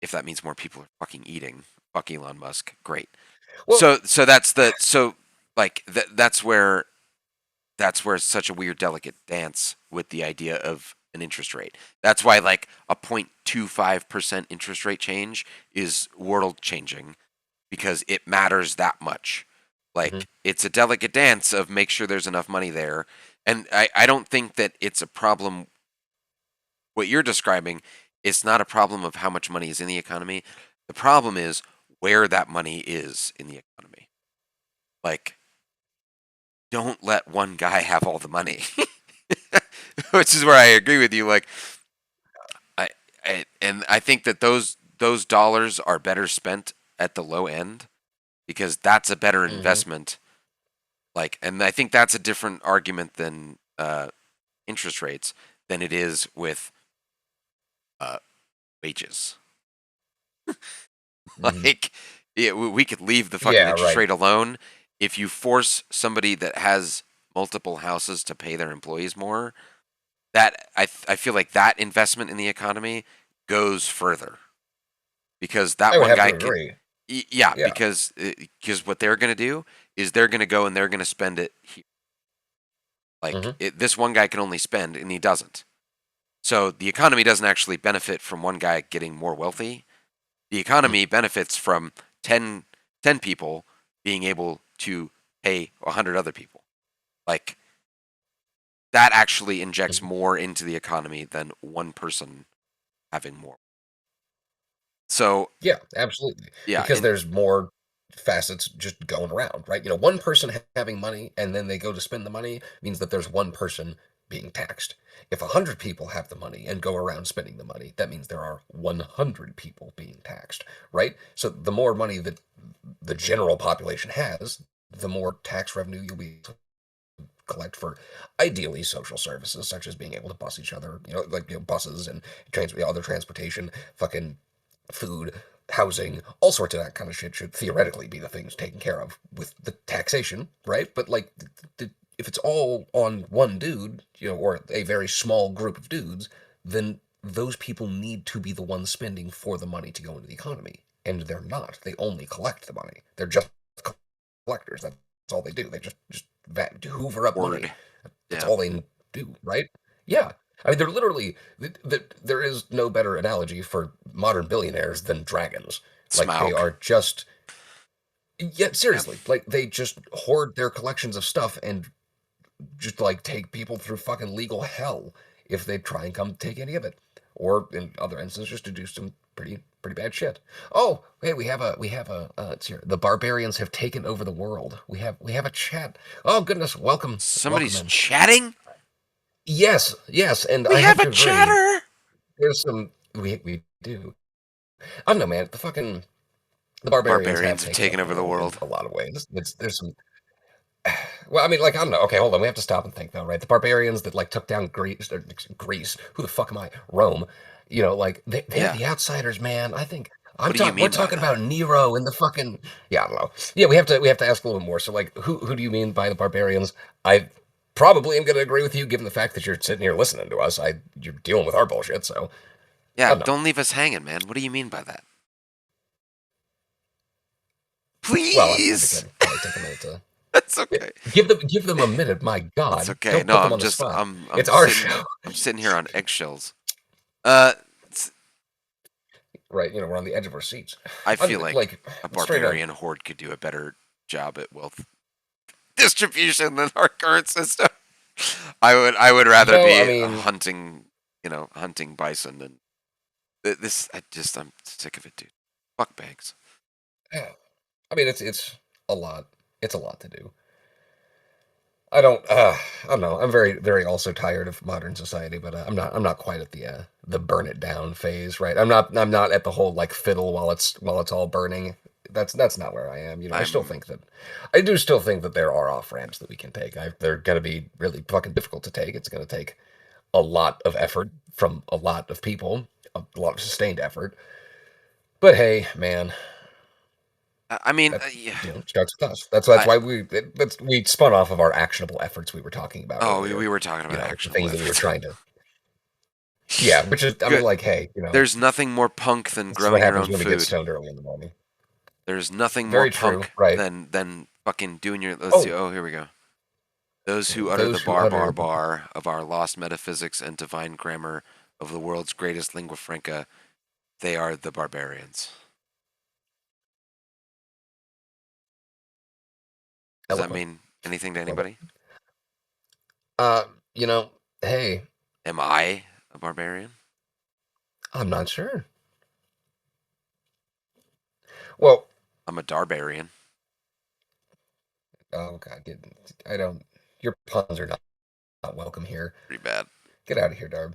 if that means more people are fucking eating, fuck Elon Musk, great. Well, So that's the so like that's where it's such a weird delicate dance with the idea of an interest rate. That's why like a 0.25% interest rate change is world changing because it matters that much. mhm, Like it's a delicate dance of make sure there's enough money there. And I don't think that it's a problem what you're describing, it's not a problem of how much money is in the economy. The problem is where that money is in the economy. Like, don't let one guy have all the money. Which is where I agree with you. Like, I, I think that those dollars are better spent at the low end because that's a better mhm, investment. Like, and I think that's a different argument than interest rates than it is with uh, wages. mhm. Like, we could leave the fucking Yeah, interest right. rate alone. If you force somebody that has multiple houses to pay their employees more, that I feel like that investment in the economy goes further because that I would one have guy to can, agree. yeah, Yeah. because what they're gonna do is they're gonna go and they're gonna spend it here. Like Hmm. this one guy can only spend and he doesn't. So the economy doesn't actually benefit from one guy getting more wealthy. The economy benefits from 10, 10 people being able to pay 100 other people. Like that actually injects Hmm. more into the economy than one person having more. So Yeah, absolutely. yeah, Because and there's more facets just going around, right? One person having money and then they go to spend the money means that there's one person being taxed. If 100 people have the money and go around spending the money, that means there are 100 people being taxed, right? So the more money that the general population has, the more tax revenue you'll be able to collect for ideally social services such as being able to bus each other, like buses and other transportation, fucking food, housing, all sorts of that kind of shit should theoretically be the things taken care of with the taxation, right? But like, if it's all on one dude, or a very small group of dudes, then those people need to be the ones spending for the money to go into the economy, and they're not. They only collect the money. They're just collectors. That's all they do. They just hoover up money. word. That's Yeah, all they do, right? Yeah. I mean, they're literally, there is no better analogy for modern billionaires than dragons. Like, they Smaug. are just, yeah, Yeah, seriously, like, they just hoard their collections of stuff and just, like, take people through fucking legal hell if they try and come take any of it. Or, in other instances, just to do some pretty bad shit. Oh, hey, it's here. The barbarians have taken over the world. We have a chat. Oh, goodness, welcome somebody's in. chatting. Yes, and We I have have a to agree. chatter. There's some we do. I don't know, man. The The barbarians have barbarians have taken taken over the over the world in world. a lot of ways. There's some. Well, I mean, like I don't know. Okay, hold on. We have to stop and think though, right? The barbarians that like took down Greece. Who the fuck am I? Rome. Like they're Yeah. the outsiders, man. I think What do you We're mean by talking that? about Nero and the fucking. Yeah, I don't know. Yeah, we have to ask a little more. So like, who do you mean by the barbarians? I probably am going to agree with you, given the fact that you're sitting here listening to us. You're dealing with our bullshit, so I Yeah, don't know. don't leave us hanging, man. What do you mean by that? Well, I figured Please. I'd probably take a minute to That's okay. give them a minute. My That's God, okay. don't No, put them I'm on the just spot. I'm It's our sitting show, I'm sitting here on eggshells. Uh right? We're on the edge of our seats. I I'm feel like like a straight up. barbarian horde could do a better job at wealth distribution than our current system. I would rather I be mean, hunting bison than this. I'm sick of it, dude. Fuck bags. yeah, it's a lot. It's a lot to do. I don't know. I'm very very also tired of modern society, but I'm not quite at the burn it down phase, right? I'm not at the whole like fiddle while it's all burning. That's not where I am. I'm I do still think that there are off ramps that we can take. They're gonna be really fucking difficult to take. It's gonna take a lot of effort from a lot of people, a lot of sustained effort. But hey, man, I mean, That yeah. starts with us. That's I why we spun off of our actionable efforts we were talking about oh, earlier. we were talking You about know, the actionable things that we were efforts. trying to. Yeah, which is, I mean, Good. like, hey, you know, There's nothing more punk than this is what growing your happens own when we get food. stoned early in the morning. There's nothing more Very true. punk Right. than fucking doing your. Let's see. Oh, Oh, here we go. Those who utter the those who bar bar utter. bar of our lost metaphysics and divine grammar of the world's greatest lingua franca, they are the barbarians. Does that Eloquent. mean anything to Love it. anybody? Uh, you know, hey, Am I a barbarian? I'm not sure. Well, I'm a darbarian. oh God, I don't. Your puns are not welcome here. Pretty bad. Get out of here, Darb.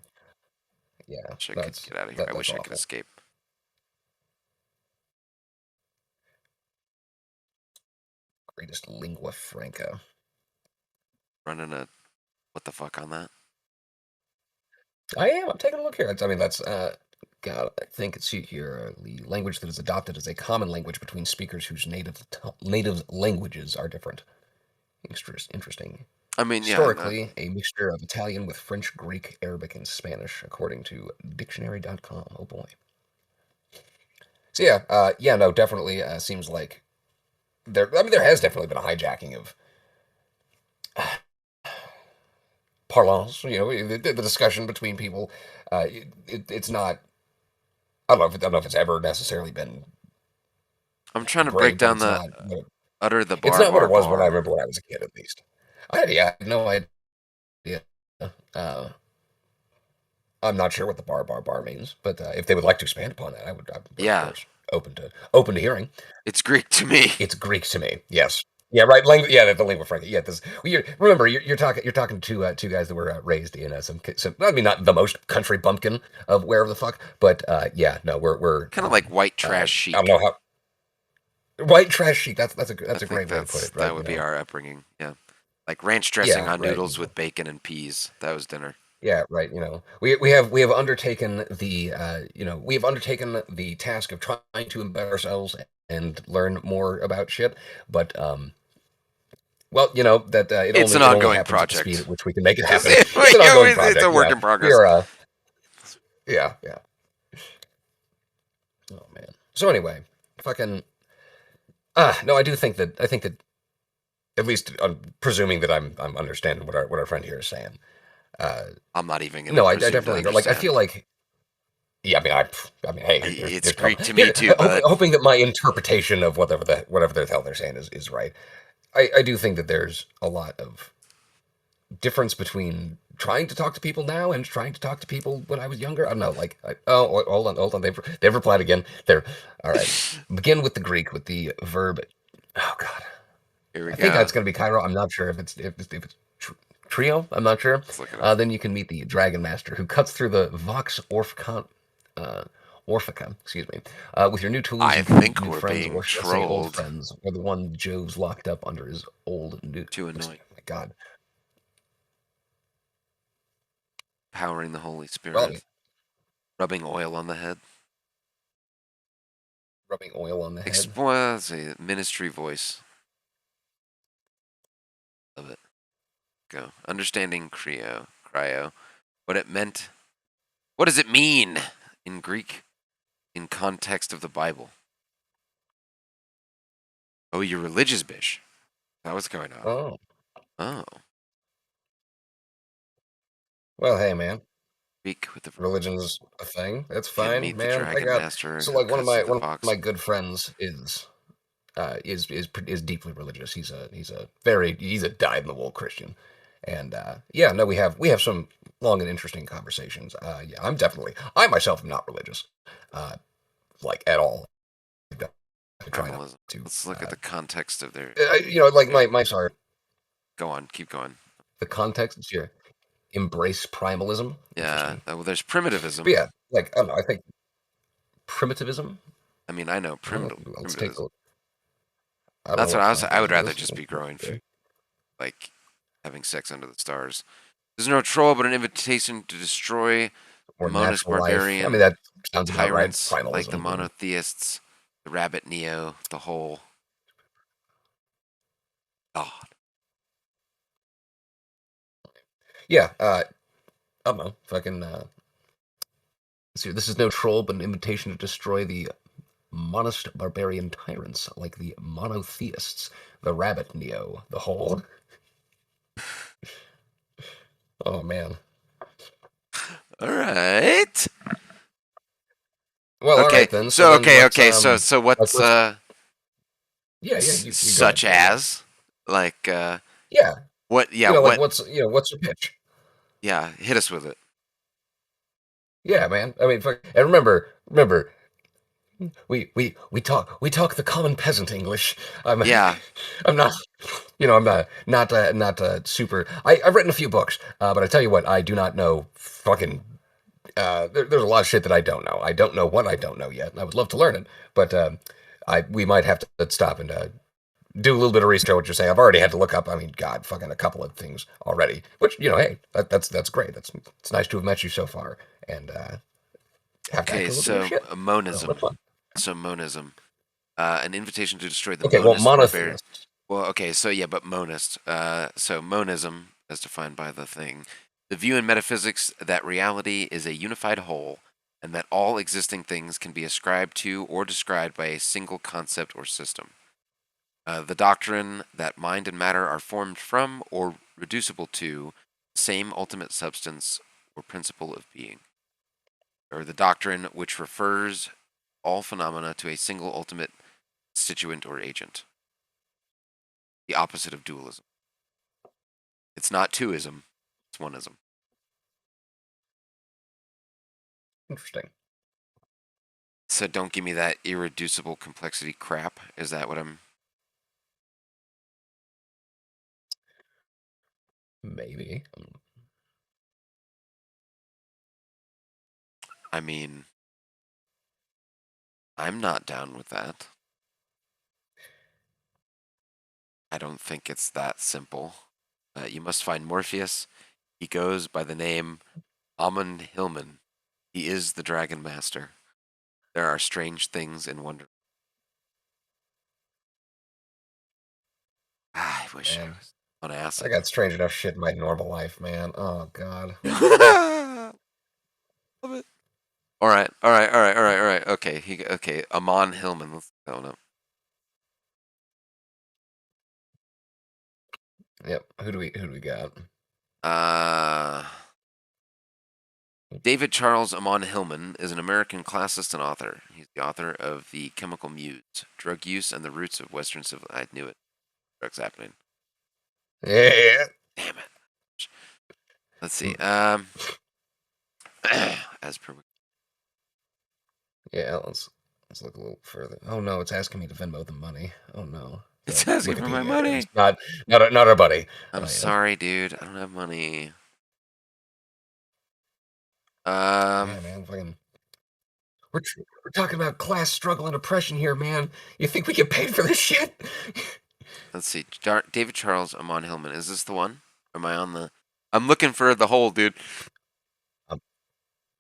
Yeah, Wish I could that's get out of here. I that's wish I could awful. escape. Greatest lingua franca. Running a what the fuck on that? I am. I'm taking a look here. I mean, that's God. I think it's here. The language that is adopted as a common language between speakers whose native languages are different. Interesting. I mean, yeah. Historically, a mixture of Italian with French, Greek, Arabic, and Spanish, according to dictionary.com. Oh boy. So yeah, yeah, no, definitely seems like there. I mean, there has definitely been a hijacking of parlance. You know, the discussion between people. It's not. I don't know if it's ever necessarily been I'm trying to break great, but down the utter the it's bar not what bar it was when I bar. remember when I was a kid, at least. I had no idea. Uh, I'm not sure what the bar means, but if they would like to expand upon that, I'm of Yeah, course open to hearing. it's Greek to me. It's Greek to me. Yes. Yeah. Right. Yeah. The lingua franca. Yeah. This. Well, remember, you're talking to two guys that were raised in some. I mean, not the most country bumpkin of wherever the fuck, but yeah. No, we're. Kind of like white trash I don't chic. know how. White trash chic. I That's a think great way to put it. that Right. You would be know. our upbringing. Yeah, like ranch dressing Yeah. on Right. You noodles know. with bacon and peas. That was dinner. Yeah, right. You know, we have undertaken the we have undertaken the task of trying to embed ourselves and learn more about shit. But well, you know that It's an it only ongoing happens at the speed project. at which we can make it It's, happen. It's an ongoing it's a project. work Yeah, in we progress. are. Yeah. Oh man. So anyway, fucking. No, I think that at least I'm presuming that I'm understanding what our friend here is saying. Uh, I'm not even gonna no, I presume to definitely like. I feel understand. like. Yeah, I mean, hey, It's here's Greek trouble. to me Here, too, bud. hoping that my interpretation of whatever the hell they're saying is right. I do think that there's a lot of difference between trying to talk to people now and trying to talk to people when I was younger. I don't know, like, oh, hold on, they've replied again. They're all right. Begin with the Greek with the verb. Oh God, Here we I think go. that's going to be Cairo. I'm not sure if it's trio. I'm not sure. Let's look it up. Then you can meet the Dragon Master who cuts through the Vox uh, Orphica, excuse me. With your new tools, I you can think meet new we're friends, being or should I say old trolled friends, or the one Joe's locked up under his old new. to Oh annoy. my God. Powering the Holy Well, I mean, Spirit. Rubbing oil on the head. rubbing oil on the head. Let's see, ministry voice. Love it. Go. Understanding cryo. What it meant. What does it mean in Greek in context of the Bible? Oh, you're religious, bish. That was going on. Oh, Oh, well, hey, man. Greek with the Religion's a thing. That's can fine, meet the man. I dragon got master so who like cuts through the one of fox. my good friends is deeply religious. He's a dyed in the wool Christian, and yeah, no, we have some long and interesting conversations. Yeah, I myself am not religious, uh, like at all. I try not Primalism. to. Let's look at the context of their. Like my sorry, Go on, keep going. the context is here. Embrace primalism. Yeah. Interesting. Well, there's But primitivism. yeah, like I don't know. I think primitivism. I mean, I know Let's take primitivism. a look. I don't That's know what what I was. I would primitivism rather is. just be growing food, like having sex under the stars. There's no troll, but an invitation to destroy the Or monist natural life. I mean, barbarian that sounds about right. tyrants like the Primalism. monotheists. the rabbit Neo, the hole. God. Yeah, I don't know. Fucking. See, this is no troll, but an invitation to destroy the monist barbarian tyrants like the monotheists, the rabbit Neo, the whole. Oh man. All right. Well, all Okay. right then. So So then let's So like what's let's yeah, you go ahead. such Go ahead. as like Yeah, what? Yeah. like What? what's your pitch? Yeah. Hit us with it. Yeah, man. I mean, fuck, and remember, we talk the common peasant English. I'm Yeah. I'm not, I'm not super. I've written a few books, but I tell you what, I do not know fucking. There's a lot of shit that I don't know. I don't know what I don't know yet. And I would love to learn it, but we might have to stop and do a little bit of research on what you're saying. I've already had to look up. I mean, God, fucking a couple of things already. Which hey, that's great. It's nice to have met you so far, and have to Okay. actually look at your So shit. monism. That's fun. So monism. An invitation to destroy the Okay, well, monist barbarian. monotheist. Well, okay, so yeah, but monist. So monism, as defined by the thing, the view in metaphysics that reality is a unified whole, and that all existing things can be ascribed to or described by a single concept or system. The doctrine that mind and matter are formed from or reducible to the same ultimate substance or principle of being, or the doctrine which refers all phenomena to a single ultimate constituent or agent, the opposite of dualism. It's not twoism, it's oneism. Interesting. So don't give me that irreducible complexity crap. Is that what I'm... Maybe. I mean, I'm not down with that. I don't think it's that simple. You must find Morpheus. He goes by the name Amon Hillman. He is the Dragon Master. There are strange things in wonder. I wish I Man, was on I acid. got strange enough shit in my normal life, man. Oh God. Love it. All right, all right, all right, all right, all right. Okay, okay. Amon Hillman. Let's go up. Yep. Who do we got? Uh, David Charles Amon Hillman is an American classicist and author. He's the author of The Chemical Muse, Drug Use and the Roots of Western Civilization. I knew it. Drugs happening. Yeah. Damn it. Let's see. As per. Yeah. Let's look a little further. Oh no, it's asking me to Venmo the money. Oh no. It's So, asking for my Wikipedia, money. it's not our buddy. I'm Oh, yeah. sorry, dude. I don't have money. Yeah, man. Fucking. We're talking about class struggle and oppression here, man. You think we get paid for this shit? Let's see. David Charles Amon Hillman. Is this the one? Or am I on the... I'm looking for the hole, dude.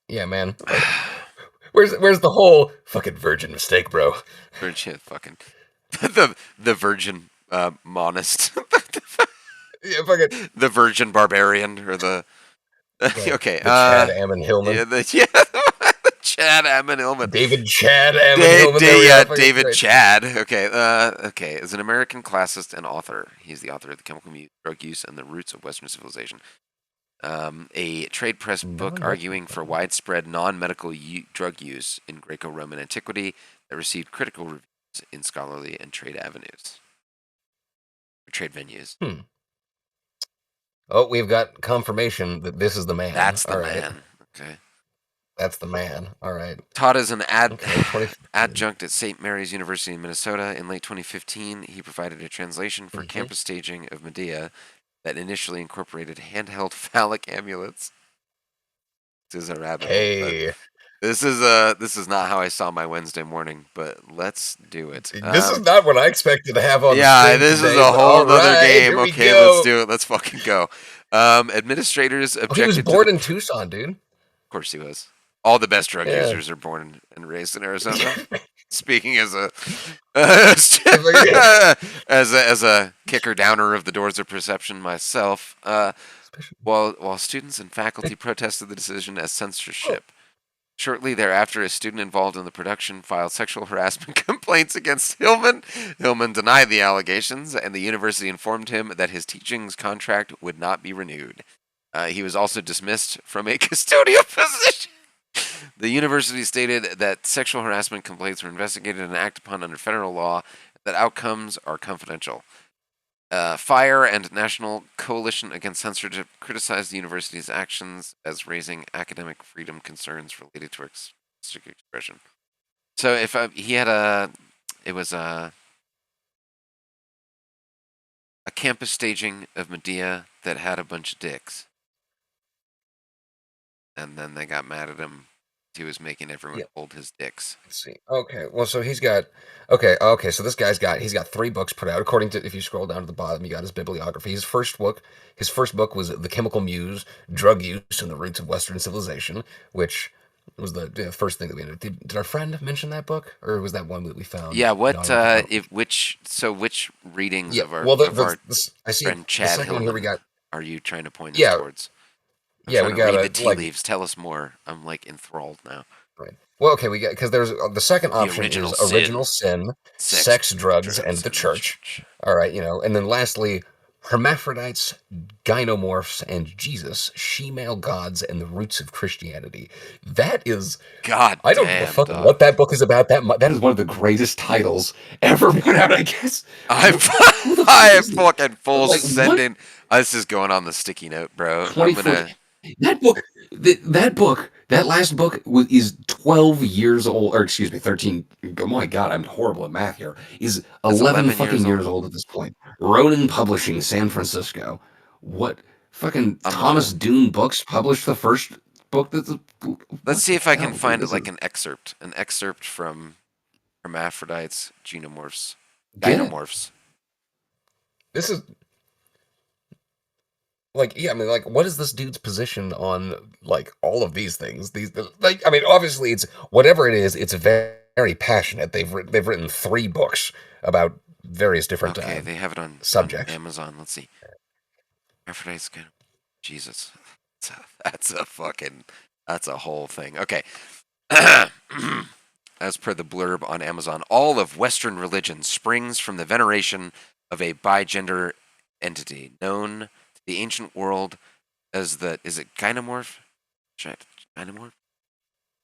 Yeah, man. Where's the whole fucking virgin mistake, bro? Virgin fucking... the virgin monist. Yeah, fucking The virgin barbarian or the... okay. the Chad Ammon Hillman. Yeah, the Chad Ammon Hillman. David Chad Ammon Hillman. There we Yeah, are, fucking David great. Chad. Okay. Okay. Is an American classicist and author. He's the author of The Chemical Muse, Drug Use, and the Roots of Western Civilization. A trade press book arguing for widespread non-medical drug use in Greco-Roman antiquity that received critical reviews in scholarly and trade avenues. Or trade venues. Oh, we've got confirmation that this is the man. That's the All right. man. Okay. That's the man. All right. Taught as an Okay, adjunct at St. Mary's University in Minnesota in late 2015, he provided a translation for Mhm. campus staging of Medea that initially incorporated handheld phallic amulets. This is a rabbit hole. Hey, This is not how I saw my Wednesday morning, but let's do it. this is not what I expected to have on the Yeah, screen this today, is a but whole all other right, game. here we Okay, go. let's do it. Let's fucking go. Administrators Oh, he was objected born to in Tucson, dude. Of course he was. All the best drug Yeah. users are born and raised in Arizona. Speaking as a Yeah. as a kicker downer of the doors of perception myself, Especially- while students and faculty protested the decision as Oh, censorship. Shortly thereafter, a student involved in the production filed sexual harassment complaints against Hillman. Hillman denied the allegations, and the university informed him that his teaching's contract would not be renewed. He was also dismissed from a custodial position. The university stated that sexual harassment complaints were investigated and acted upon under federal law, that outcomes are confidential. FIRE and National Coalition Against Censorship criticized the university's actions as raising academic freedom concerns related to artistic expression. So if he had it was a campus staging of Medea that had a bunch of dicks, and then they got mad at him. He was making everyone yeah. hold his dicks. Let's see. Okay. Well, so he's got. Okay. So this guy's got 3 books put out. According to, if you scroll down to the bottom, you got his bibliography. His first book was The Chemical Muse: Drug Use and the Roots of Western Civilization, which was the first thing that we ended. Did our friend mention that book, or was that one that we found? Yeah. No, What? I don't think that- Which readings Yeah. of our Well, I see friend the Chad second one here. We Hillman got. are you trying to point us Yeah. towards? I'm Yeah. trying We to got read a the tea like. leaves. Tell us more. I'm like enthralled now. Right. Well, okay, we got because there's the second The option original is sin, Original Sin, sex, Sex, Drugs, and drugs, the and the Church. church. All right, and then lastly, Hermaphrodites, Gynomorphs, and Jesus, She-Male Gods, and the Roots of Christianity. That is, God I don't give a damn, fuck dog. what that book is about. That is one of the greatest titles ever put out, I guess. I'm Who the fuck I am is this? fucking full Like, what? sending. This is going on the sticky note, bro. I'm 24 gonna. that last book is 12 years old, or excuse me, 13. Oh my God, I'm horrible at math here. Is It's 11 11 fucking years years old. old at this point. Ronin Publishing, San Francisco. What fucking I'm Thomas gonna. Dune Books published the first book that's Let's what see the if I can hell, dude? find it This like is an excerpt from Hermaphrodites, Genomorphs, get it. Gynomorphs. This is like, yeah, I mean, like, what is this dude's position on like all of these things? These, like, I mean, obviously, it's whatever it is. It's very passionate. They've written 3 books about various different Okay, they have it on subjects. Amazon. Let's see. Hermaphrodites, Jesus, that's a fucking that's a whole thing. Okay. As per the blurb on Amazon, all of Western religion springs from the veneration of a bigender entity known to the ancient world as is it gynomorph? Gynomorph?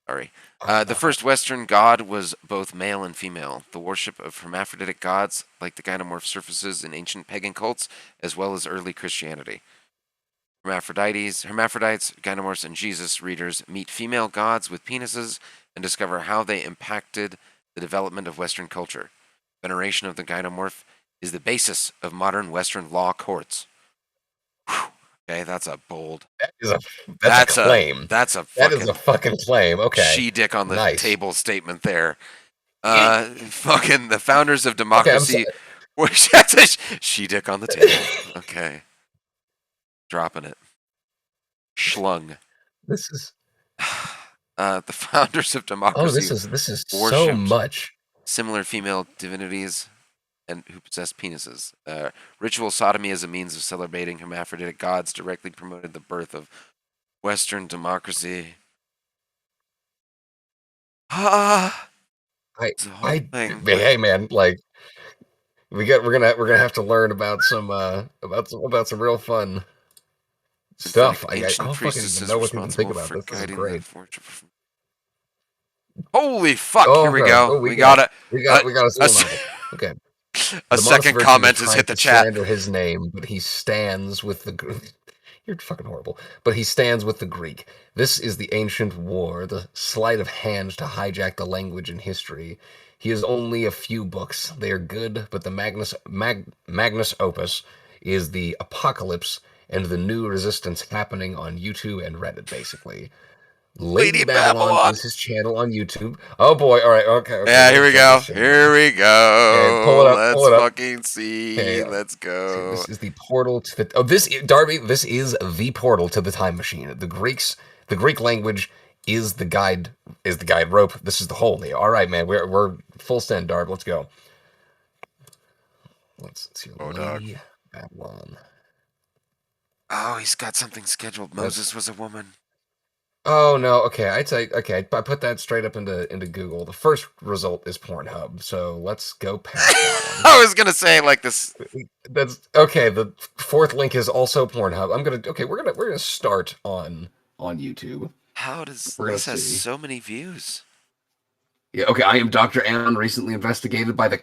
Sorry. The first Western god was both male and female. The worship of hermaphroditic gods, like the gynomorph, surfaces in ancient pagan cults as well as early Christianity. Hermaphrodites, gynomorphs, and Jesus readers meet female gods with penises and discover how they impacted the development of Western culture. Veneration of the gynomorph is the basis of modern Western law courts. Whew. Okay, that's a bold. That's a claim. That's a That is a fucking claim. Okay. she dick on the Nice. table statement there. Fucking the founders of Okay, I'm democracy. That's a she dick on the table. Okay, dropping it. Schlung. This is The founders of oh, democracy this is so worshipped much. similar female divinities and who possess penises. Ritual sodomy as a means of celebrating hermaphroditic gods directly promoted the birth of Western democracy. Ah, it's a whole thing. Hey man, like we're gonna have to learn about some real fun In stuff. fact, I ancient don't fucking even priestesses know what to even think responsible about for this. This is guiding great. the worship. Holy fuck! Oh, Here we bro. go. Oh, We got it. we got a soul novel. Okay. A The second Moss comment virgin has tried hit the to chat. slander his name, but he stands with the. You're fucking horrible. But he stands with the Greek. This is the ancient war, the sleight of hand to hijack the language and history. He has only a few books. They are good, but the Magnus Opus is the apocalypse and the new resistance happening on YouTube and Reddit, basically. Lady Babylon is his channel on YouTube. Oh boy! All right, okay. Yeah, here we go. Here we go. Okay, pull it up. Let's Pull it up. fucking see. Okay, Let's go. this is the portal to the. Oh, Darby. This is the portal to the time machine. The Greek language Is the guide rope? This is the hole. All right, man. We're full send, Darb. Let's go. Let's see. Oh, dog. Lady Babylon. Oh, he's got something scheduled. Moses was a woman. Oh no. Okay, okay. I put that straight up into Google. The first result is Pornhub. So let's go past that one. I was gonna say like this. That's okay. The fourth link is also Pornhub. We're gonna start on YouTube. How does We're gonna this has see. so many views? Yeah, okay, I am Dr. Ammon, recently investigated by the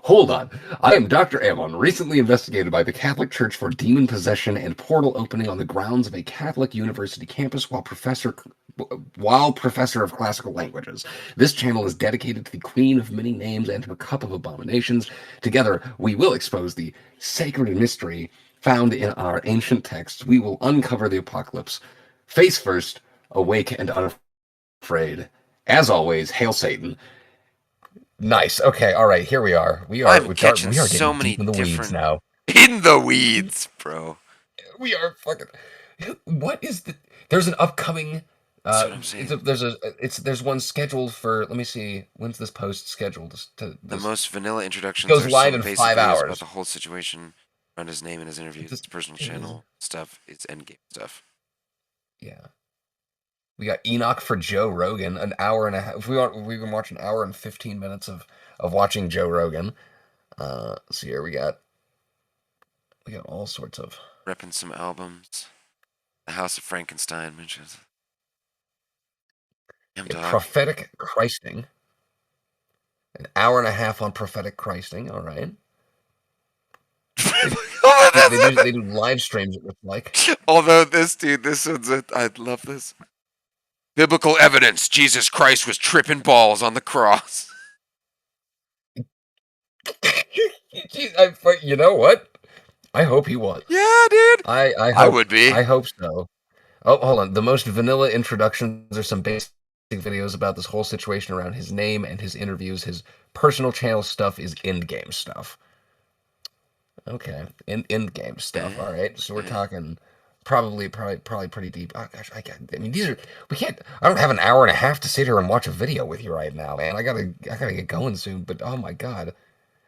Hold on. I am Dr. Ammon, recently investigated by the Catholic Church for demon possession and portal opening on the grounds of a Catholic university campus while professor of classical languages. This channel is dedicated to the Queen of Many Names and her cup of abominations. Together, we will expose the sacred mystery found in our ancient texts. We will uncover the apocalypse. Face first, awake and unafraid. As always, hail Satan. Nice. Okay. All right. Here we are. I'm catching we are so getting many deep in the weeds different now. in the weeds, bro. We are fucking. What is the? There's an upcoming. That's what I'm saying. There's one scheduled for. Let me see. When's this post scheduled? The most vanilla introductions goes are live some in basic 5 videos hours. about the whole situation around his name and his interviews, his personal channel stuff, his endgame stuff. Yeah. We got Enoch for Joe Rogan, an hour and a half. We can watch an hour and 15 minutes of watching Joe Rogan. So here we got all sorts of Repping some albums. The House of Frankenstein mentions. Damn dog. prophetic Christing. An hour and a half on prophetic Christing. All right. They do live streams. It looks like. Although this one's I love this. Biblical evidence: Jesus Christ was tripping balls on the cross. You know what? I hope he was. Yeah, dude. I would be. I hope so. Oh, hold on. The most vanilla introductions are some basic videos about this whole situation around his name and his interviews. His personal channel stuff is end-game stuff. Okay, end-game stuff. All right, so we're talking probably pretty deep. Oh gosh, I mean, we can't. I don't have an hour and a half to sit here and watch a video with you right now, man. I gotta get going soon. But oh my god.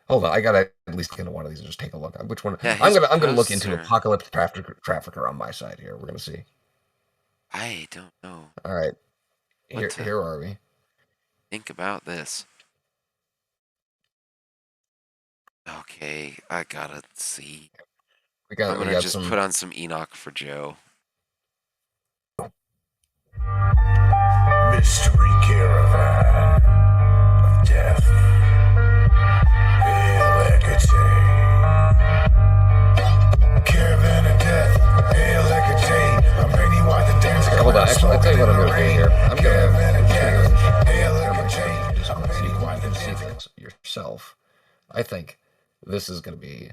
Hold on, I gotta at least get into one of these and just take a look. Which one? Yeah, I'm gonna look into Apocalypse Trafficker on my side here. We're gonna see. I don't know. All right, here are we. Think about this. Okay, I gotta see. I'm gonna just put on some Enoch for Joe. Mystery Caravan of Death. Caravan of Death. I'm bringing why the dance. Hold on, actually, I'll tell you what I'm gonna do here. I'm gonna see this yourself. I think this is gonna be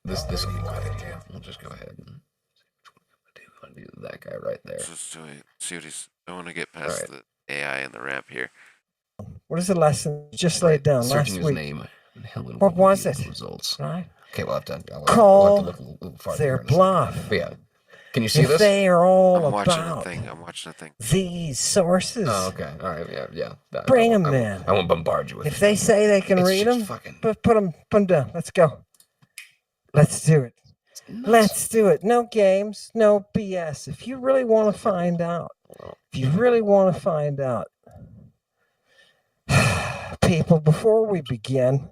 this will be my idea. We'll just go ahead and see which one we want to do. That guy right there. Just see what he's. I want to get past the AI and the rap here. What is the lesson? Just laid down Searching last his week. name. What was it? Results. Right? Okay, we'll have to Call look a little farther. their bluff. But yeah. Can you see If this? they are all I'm watching a about thing. I'm watching a thing. these sources, Oh, okay. All right. Yeah. Bring 'em I then. I won't bombard you with. if they say they can It's read just them, fucking put them down. Let's go. Let's do it. Let's do it. No games, no BS. If you really want to find out, people, before we begin,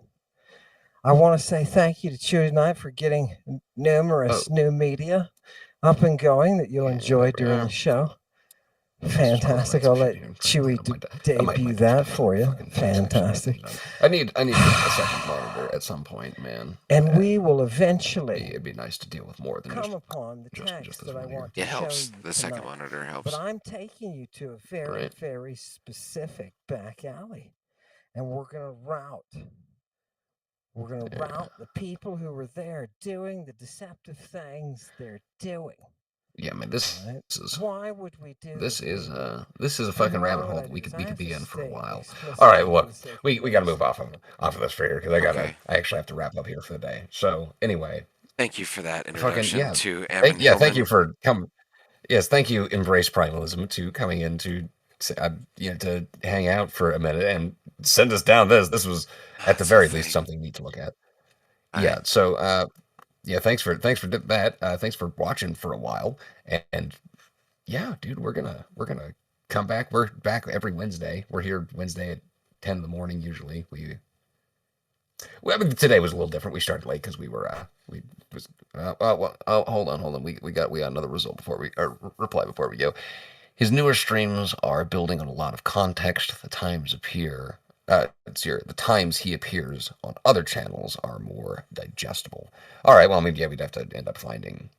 I want to say thank you to Chewy tonight for getting numerous new media up and going that you'll enjoy during the show. Fantastic. I'll let Chewy debut that for you. Fantastic. I need a second monitor at some point, man. And we will eventually It'd be nice to deal with more than come upon the just text this that I one here. want to It show helps. you The second tonight. monitor helps. But I'm taking you to a very, Right. very specific back alley. And we're going to route the people who were there doing the deceptive things they're doing. Yeah, man. This Right? is Why would we do this this? is a fucking rabbit hole that we could be in for a while. All All right, look, we got to move off of this for here because Okay. I actually have to wrap up here for the day. So anyway, Thank you for that fucking introduction yeah, to Evan thank you Hillman. for coming. Yes, thank you, Embrace Primalism, to coming in to to hang out for a minute and send us down this. This was at the That's a very least thing. something neat to look at. All Yeah. right. So yeah, thanks for that. Thanks for watching for a while. And yeah, dude, we're gonna come back. We're back every Wednesday. We're here Wednesday at 10 in the morning usually. Well, I mean, today was a little different. We started late because we were we was hold on. We got another result before we or reply before we go. His newer streams are building on a lot of context. The times appear the times he appears on other channels are more digestible. All right, well, I mean, yeah, we'd have to end up finding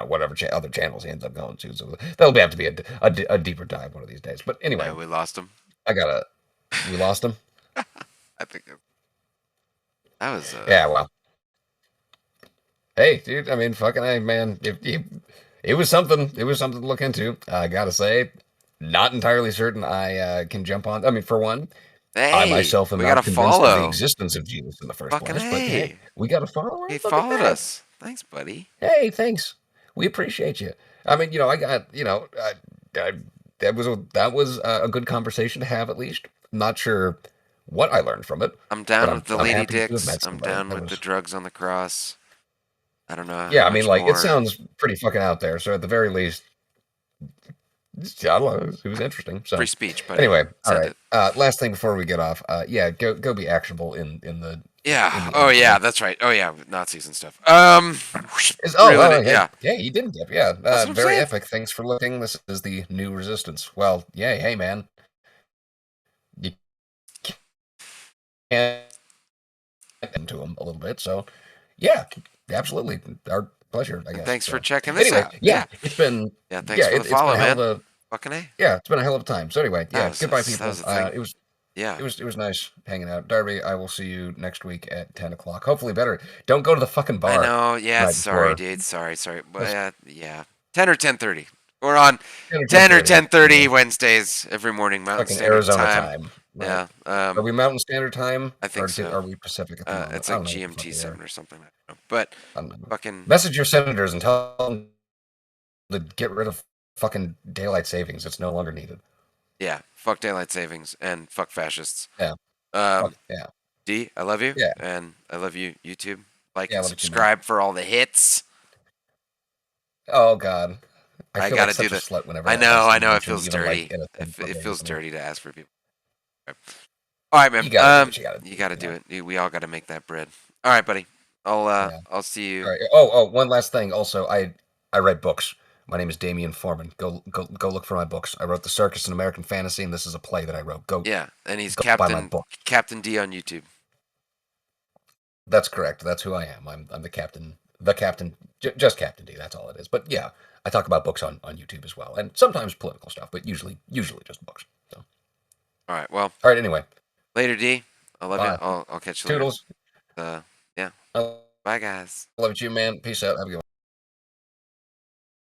whatever other channels he ends up going to. So that'll have to be a deeper dive one of these days. But anyway, No, we lost him. we lost him. I think that was. Yeah, well, hey, dude. I mean, fucking, hey, man. It was something. It was something to look into. I gotta say, not entirely certain I can jump on. I mean, for one, I Hey, myself am we got not to convinced of the follow. existence of Jesus in the first Fucking place. But hey, hey. we got a follower. He Look at followed that. us. Thanks, buddy. Hey, thanks. We appreciate you. I mean, I got, that was a good conversation to have at least. Not sure what I learned from it, I'm but down I'm with the I'm lady happy to have dicks. met I'm somebody. down That with the was drugs on the cross. I don't know how Yeah, I mean, much like it more. sounds pretty fucking out there. So at the very least, I don't know, it was interesting. So Free speech, buddy. anyway, all Send right. it. Last thing before we get off. Yeah, go be actionable in the Yeah. the Oh, yeah. intro. That's right. Oh, yeah. Nazis and stuff. Oh, Reeling it. hey, Yeah. yeah, you didn't dip. Yeah, That's what I'm very saying. epic. Thanks for looking. This is the new Resistance. Well, yeah, hey man, you can't get into them a little bit. So yeah, absolutely, our pleasure, I And guess. thanks for So checking this anyway, out. yeah, Yeah. it's been Yeah. Thanks for the it's been follow, a hell of man. a Fucking A. it's been a hell of a time. So anyway, That yeah, was goodbye, that people. was a thing. Yeah. It was nice hanging out. Darby, I will see you next week at 10 o'clock. Hopefully better. Don't go to the fucking I bar know. the Yeah. night Sorry, before. dude. Sorry. But Just yeah. 10 or 10:30. We're on 10 or 10 or 10:30. 10:30 Wednesdays every morning, Mountain Fucking Standard Arizona Time. time. Right. Yeah. Are we Mountain Standard Time? I Or think so. are we Pacific at the moment? It's I like don't know what the fuck GMT we 7 are. or something. I don't know. But I don't know. fucking Message your senators and tell them to get rid of fucking daylight savings. It's no longer needed. yeah. Fuck daylight savings and fuck fascists. Yeah. Um, Yeah. D, I love you. Yeah. And I love you, YouTube. Like Yeah, I and love you too, man. subscribe for all the hits. Oh God. I feel gotta like such do a the. slut whenever I that know. has to I be know. It mentioned, feels even dirty. like in a thing It or feels something. dirty to ask for people. All right, man. You gotta do what you gotta do. You gotta You do know? it. We all gotta make that bread. All right, buddy. Yeah. I'll see you. All right. Oh, one last thing. Also, I write books. My name is Damian Foreman. Go look for my books. I wrote The Circus in American Fantasy, and this is a play that I wrote. Yeah, and he's Go buy my book. Captain D on YouTube. That's correct. That's who I am. I'm the captain. The captain. Just Captain D. That's all it is. But yeah, I talk about books on YouTube as well, and sometimes political stuff, but usually just books. So. All right. Well. All right. Anyway. Later, D. I love you. Bye. I'll catch you later. Toodles. Yeah. I Bye, guys. love you, man. Peace out. Have a good one.